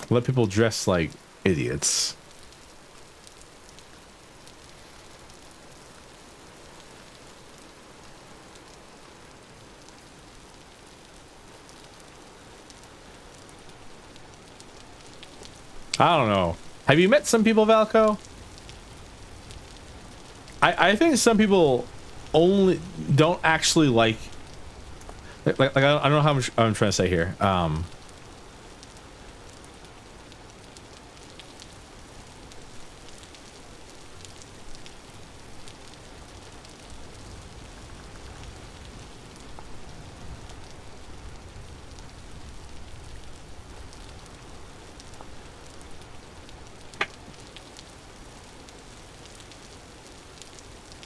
Let people dress like idiots. I don't know. Have you met some people, Valco? I think some people only don't actually like I don't know how much I'm trying to say here.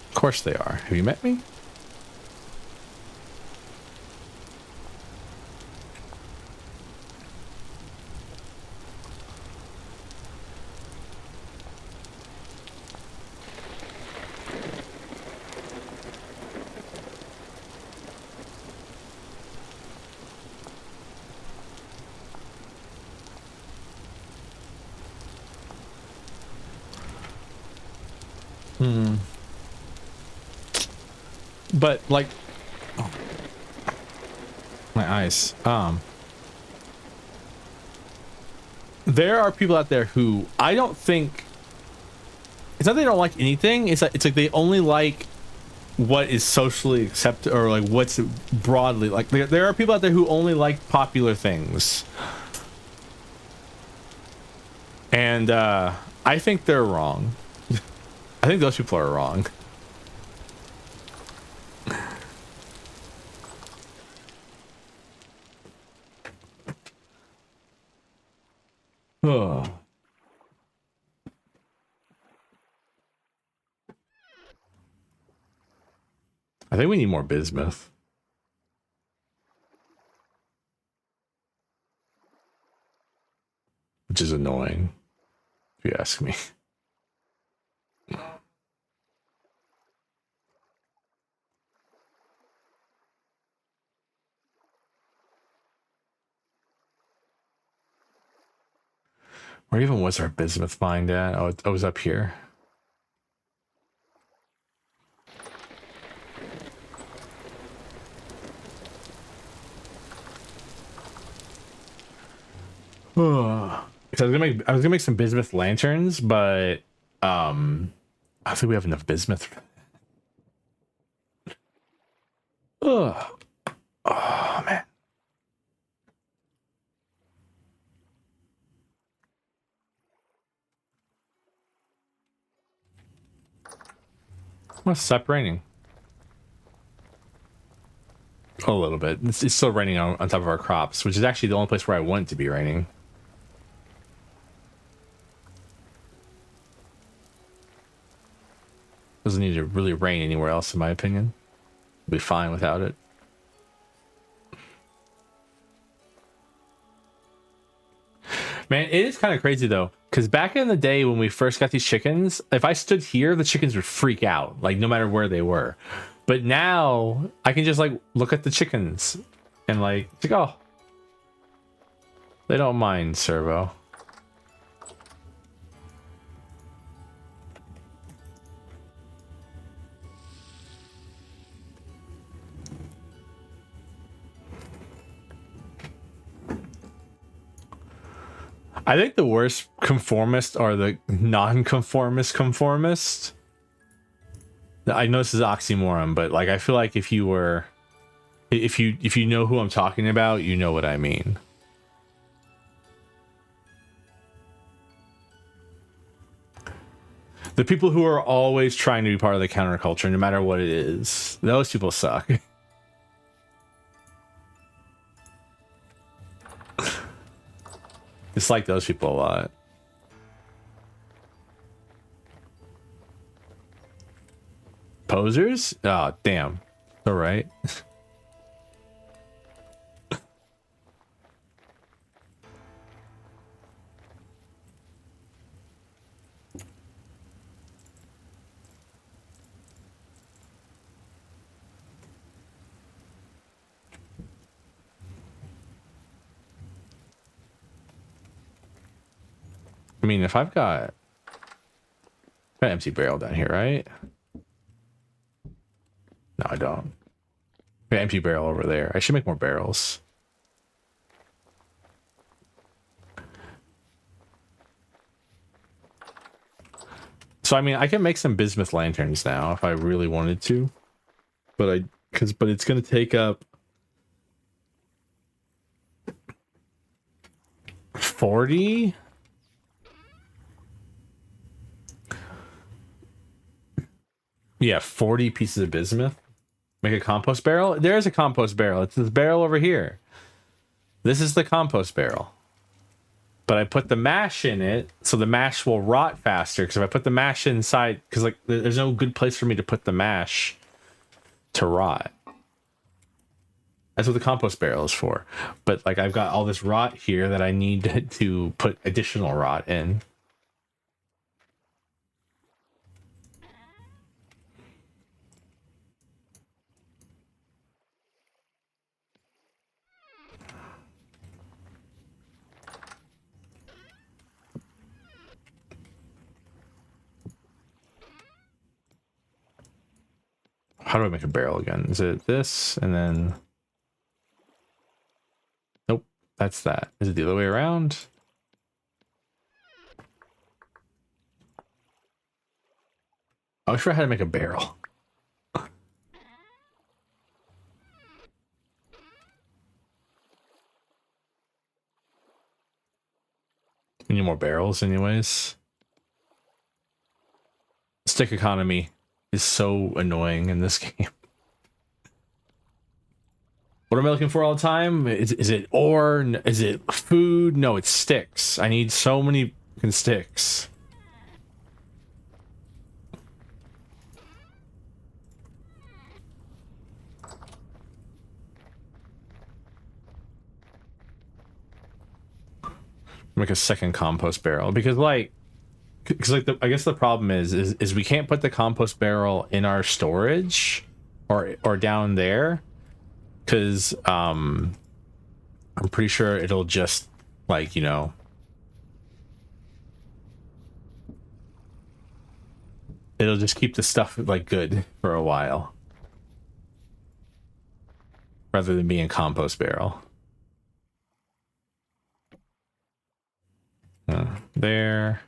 Of course they are. Have you met me? But like, oh, my eyes. There are people out there who I don't think. It's not they don't like anything. It's like they only like what is socially accepted or like what's broadly like. There are people out there who only like popular things, and I think they're wrong. I think those people are wrong. Oh. I think we need more bismuth. Which is annoying, if you ask me. Where even was our bismuth find at? Oh, it was up here. So I was gonna make some bismuth lanterns, but I don't think we have enough bismuth. Oh man. Well, stop raining. A little bit. It's still raining on top of our crops, which is actually the only place where I want it to be raining. Doesn't need to really rain anywhere else, in my opinion. We'll be fine without it. Man, it is kind of crazy though, because back in the day when we first got these chickens, if I stood here, the chickens would freak out, like no matter where they were. But now I can just like look at the chickens and like, oh, they don't mind Servo. I think the worst conformist are the non-conformist conformist. I know this is oxymoron, but like I feel like if you know who I'm talking about, you know what I mean. The people who are always trying to be part of the counterculture, no matter what it is, those people suck. Dislike those people a lot. Posers? Oh, damn. All right. I mean, if I've got an empty barrel down here, right? No, I don't. An empty barrel over there. I should make more barrels. So I mean, I can make some bismuth lanterns now if I really wanted to, but it's gonna take up 40. Yeah, 40 pieces of bismuth. Make a compost barrel. There's a compost barrel. It's this barrel over here. This is the compost barrel. But I put the mash in it, so the mash will rot faster. Because if I put the mash inside, because like there's no good place for me to put the mash to rot. That's what the compost barrel is for. But like I've got all this rot here that I need to put additional rot in. How do I make a barrel again? Is it this and then... Nope, that's that. Is it the other way around? I was sure how to make a barrel. We need more barrels anyways. Stick economy is so annoying in this game. What am I looking for all the time? Is it ore? Is it food? No, it's sticks. I need so many fucking sticks. Make a second compost barrel because I guess the problem is we can't put the compost barrel in our storage or down there because I'm pretty sure it'll just like, you know, It'll just keep the stuff like good for a while, rather than being a compost barrel. There.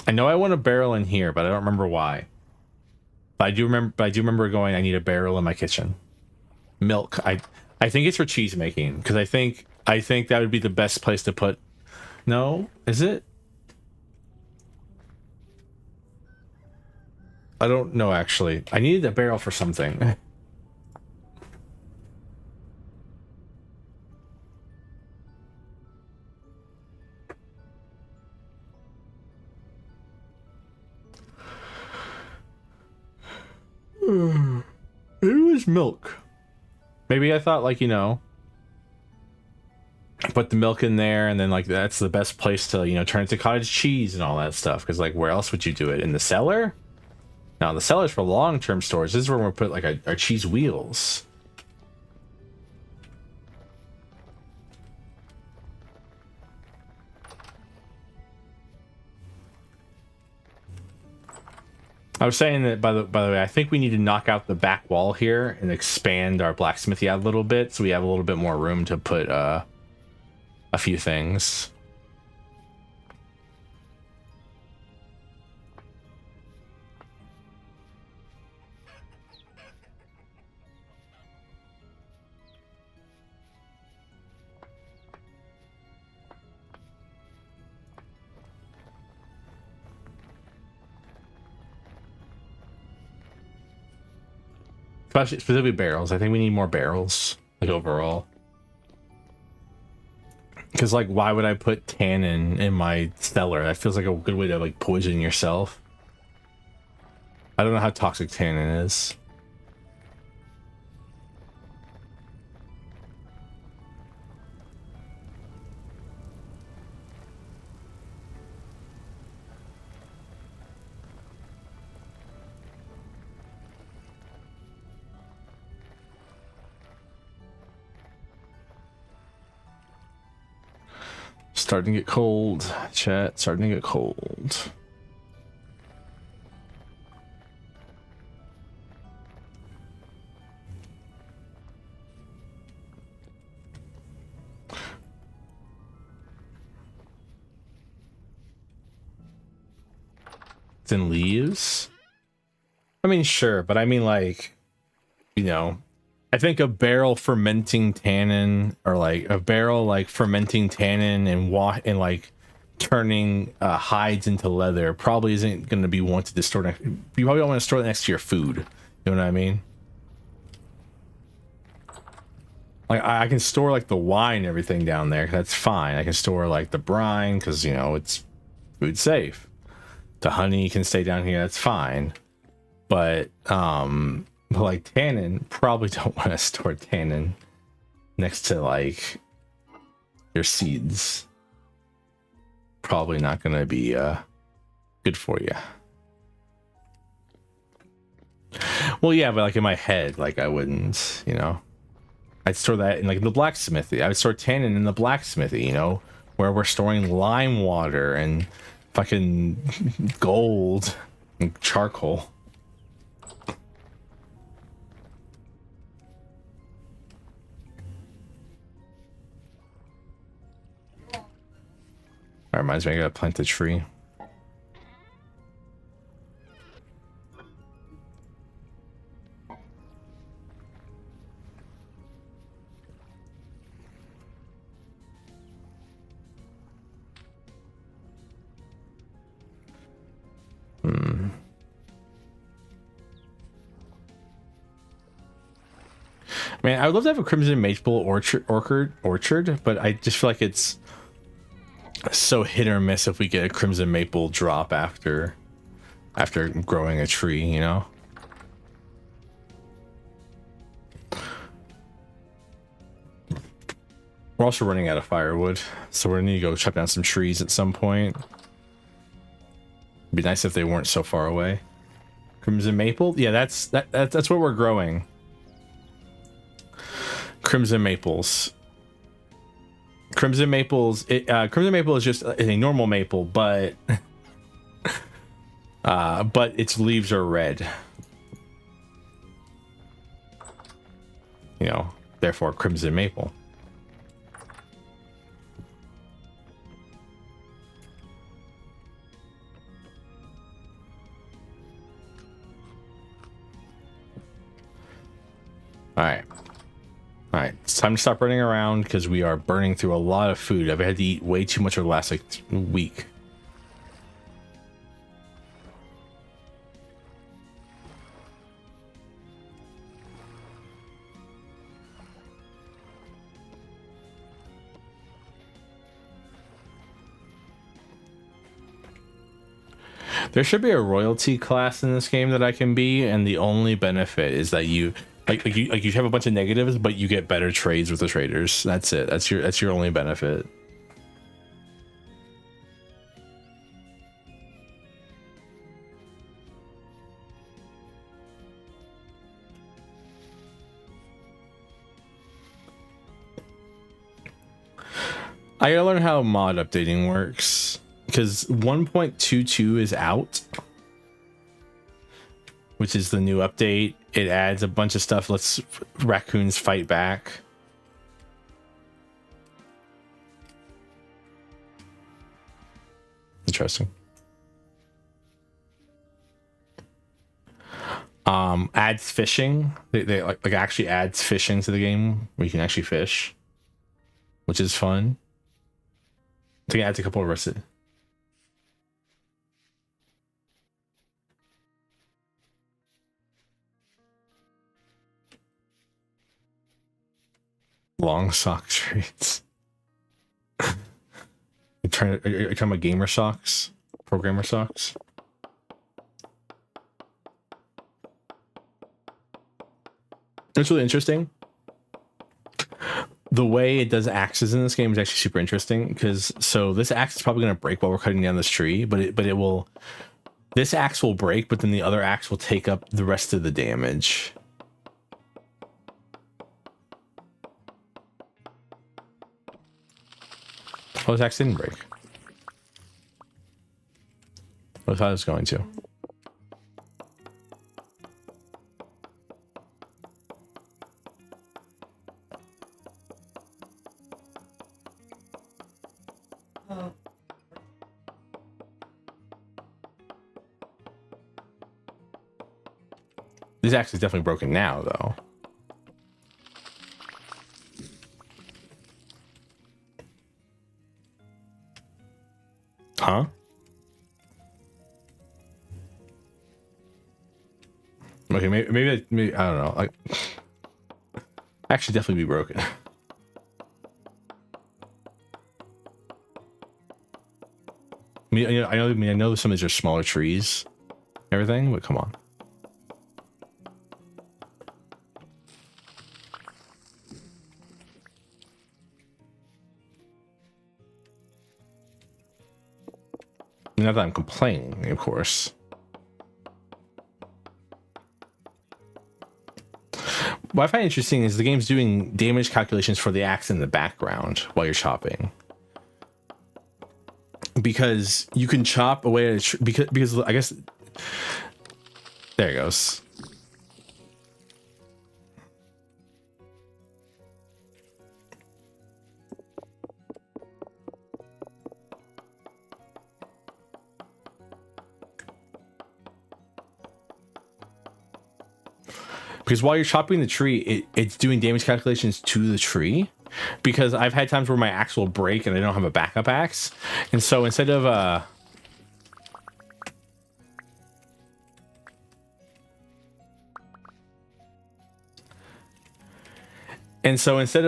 I know I want a barrel in here, but I don't remember why. But I do remember going, I need a barrel in my kitchen. Milk. I think it's for cheese making, because I think that would be the best place to put. No, is it? I don't know, actually. I needed a barrel for something. It was milk. Maybe I thought, like, you know, put the milk in there, and then, like, that's the best place to, you know, turn it to cottage cheese and all that stuff. Because, like, where else would you do it? In the cellar? Now, the cellar's for long-term storage. This is where we'll put, like, our cheese wheels. I was saying that, by the way, I think we need to knock out the back wall here and expand our blacksmithy out a little bit, so we have a little bit more room to put a few things. Specifically barrels. I think we need more barrels, like, overall. Because, like, why would I put tannin in my cellar? That feels like a good way to, like, poison yourself. I don't know how toxic tannin is. Starting to get cold, chat. Starting to get cold. Thin leaves? I mean, sure, but I mean, like, you know, I think a barrel fermenting tannin, or like a barrel like fermenting tannin and like turning hides into leather probably isn't going to be wanted to store next. You probably don't want to store it next to your food. You know what I mean? Like, I can store like the wine and everything down there. That's fine. I can store like the brine because, you know, it's food safe. The honey can stay down here. That's fine. But like tannin, probably don't want to store tannin next to like your seeds. Probably not going to be good for you. Well, yeah, but like in my head, like I wouldn't, you know. I'd store that in like the blacksmithy. I would store tannin in the blacksmithy, you know, where we're storing lime water and fucking gold and charcoal. That reminds me, I gotta plant a tree. Man, I would love to have a crimson maple orchard, but I just feel like it's so hit or miss if we get a crimson maple drop after growing a tree, you know. We're also running out of firewood, so we're gonna need to go chop down some trees at some point. It'd be nice if they weren't so far away. Crimson maple, yeah, that's what we're growing. Crimson Maples. Crimson Maples. Crimson Maple is just a normal maple, but its leaves are red. You know, therefore Crimson Maple. All right, it's time to stop running around because we are burning through a lot of food. I've had to eat way too much over the last like week. There should be a royalty class in this game that I can be, and the only benefit is that you you have a bunch of negatives, but you get better trades with the traders. That's it. That's your only benefit. I gotta learn how mod updating works because 1.22 is out, which is the new update. It adds a bunch of stuff. Lets raccoons fight back. Interesting. Adds fishing. They like actually adds fishing to the game where you can actually fish, which is fun. I think it adds a couple of recipes. Long sock trades. Are you talking about gamer socks? Programmer socks? It's really interesting. The way it does axes in this game is actually super interesting because so this axe is probably going to break while we're cutting down this tree, but it will. This axe will break, but then the other axe will take up the rest of the damage. Oh, this axe didn't break. I thought it was going to. This axe is definitely broken now, though. Huh? Okay, maybe I don't know. Like, actually, definitely be broken. I know some of these are smaller trees, everything, but come on. Not that I'm complaining, of course. What I find interesting is the game's doing damage calculations for the axe in the background while you're chopping. Because you can chop away because I guess there it goes. Because while you're chopping the tree, it's doing damage calculations to the tree. Because I've had times where my axe will break and I don't have a backup axe. And so instead of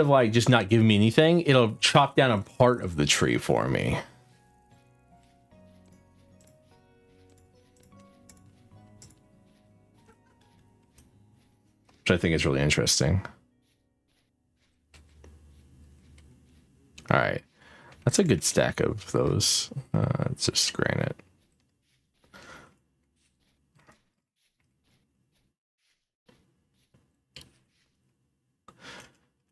like just not giving me anything, it'll chop down a part of the tree for me. Which I think is really interesting. All right, that's a good stack of those. It's just granite.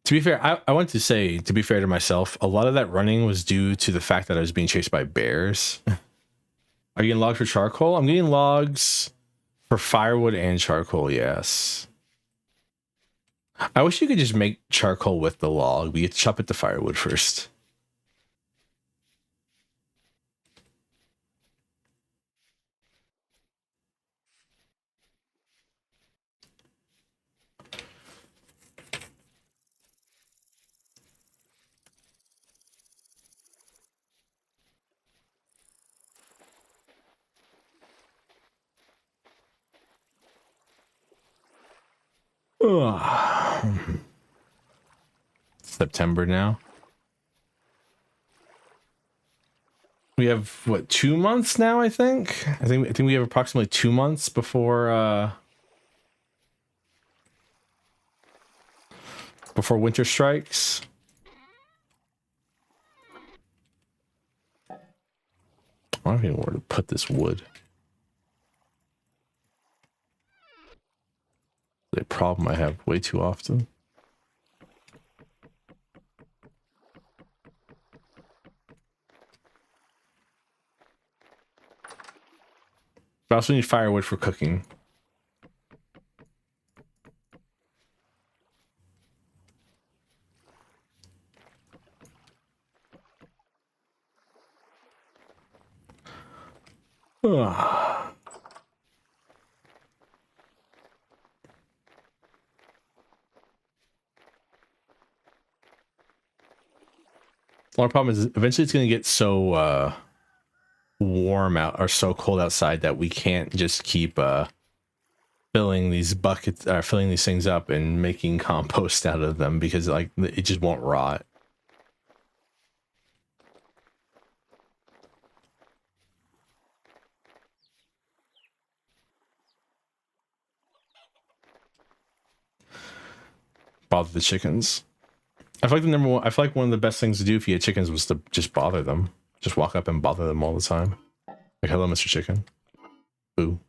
To be fair, I want to say, to be fair to myself, a lot of that running was due to the fact that I was being chased by bears. Are you getting logs for charcoal? I'm getting logs for firewood and charcoal, yes. I wish you could just make charcoal with the log, but you have to chop it to firewood first. September now. We have what, 2 months now, I think we have approximately 2 months before winter strikes. I don't even know where to put this wood. The problem I have way too often. But I also need firewood for cooking. One problem is eventually it's going to get so warm out or so cold outside that we can't just keep filling these buckets, filling these things up and making compost out of them, because like it just won't rot. Bother the chickens. I feel like one of the best things to do if you had chickens was to just bother them. Just walk up and bother them all the time. Like, hello, Mr. Chicken. Boo.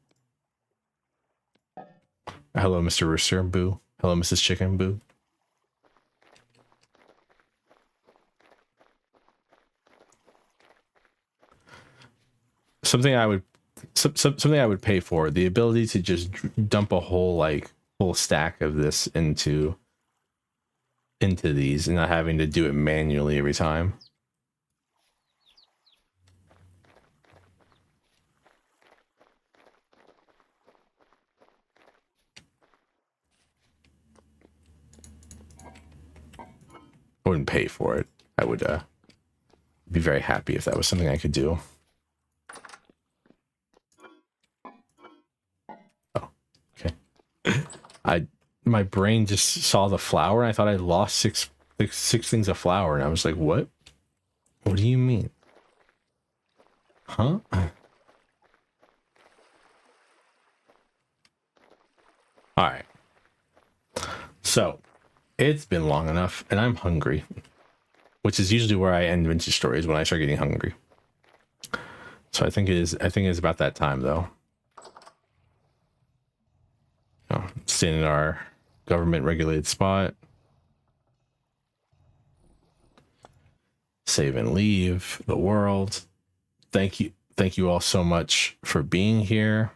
Hello, Mr. Rooster. Boo. Hello, Mrs. Chicken. Boo. Something I would pay for, the ability to just dump a whole stack of this into these and not having to do it manually every time. I wouldn't pay for it. I would be very happy if that was something I could do. Oh, okay. My brain just saw the flour and I thought I lost six things of flour, and I was like, what? What do you mean? Huh? Alright. So, it's been long enough, and I'm hungry. Which is usually where I end vintage stories, when I start getting hungry. So I think it is about that time, though. Staying in our government regulated spot. Save and leave the world. Thank you all so much for being here.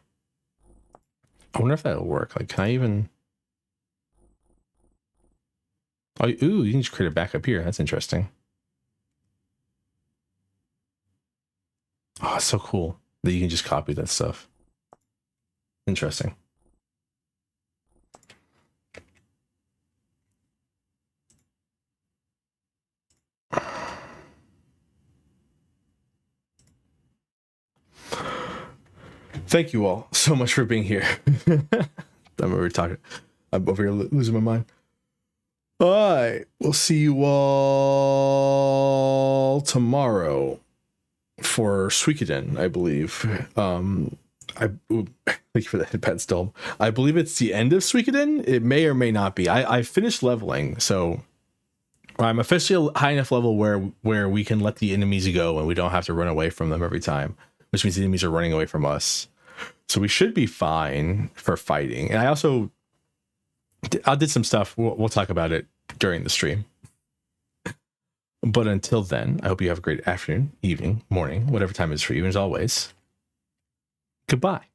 I wonder if that'll work. Like, can I even... Oh, ooh, you can just create it back up here. That's interesting. Oh, it's so cool that you can just copy that stuff. Interesting. Thank you all so much for being here. I'm over here losing my mind. All right, we'll see you all tomorrow for Suikoden, I believe. Thank you for the headpad still. I believe it's the end of Suikoden. It may or may not be. I finished leveling, so I'm officially high enough level where we can let the enemies go and we don't have to run away from them every time, which means the enemies are running away from us. So we should be fine for fighting. And I did some stuff. We'll talk about it during the stream. But until then, I hope you have a great afternoon, evening, morning, whatever time it is for you. And as always, goodbye.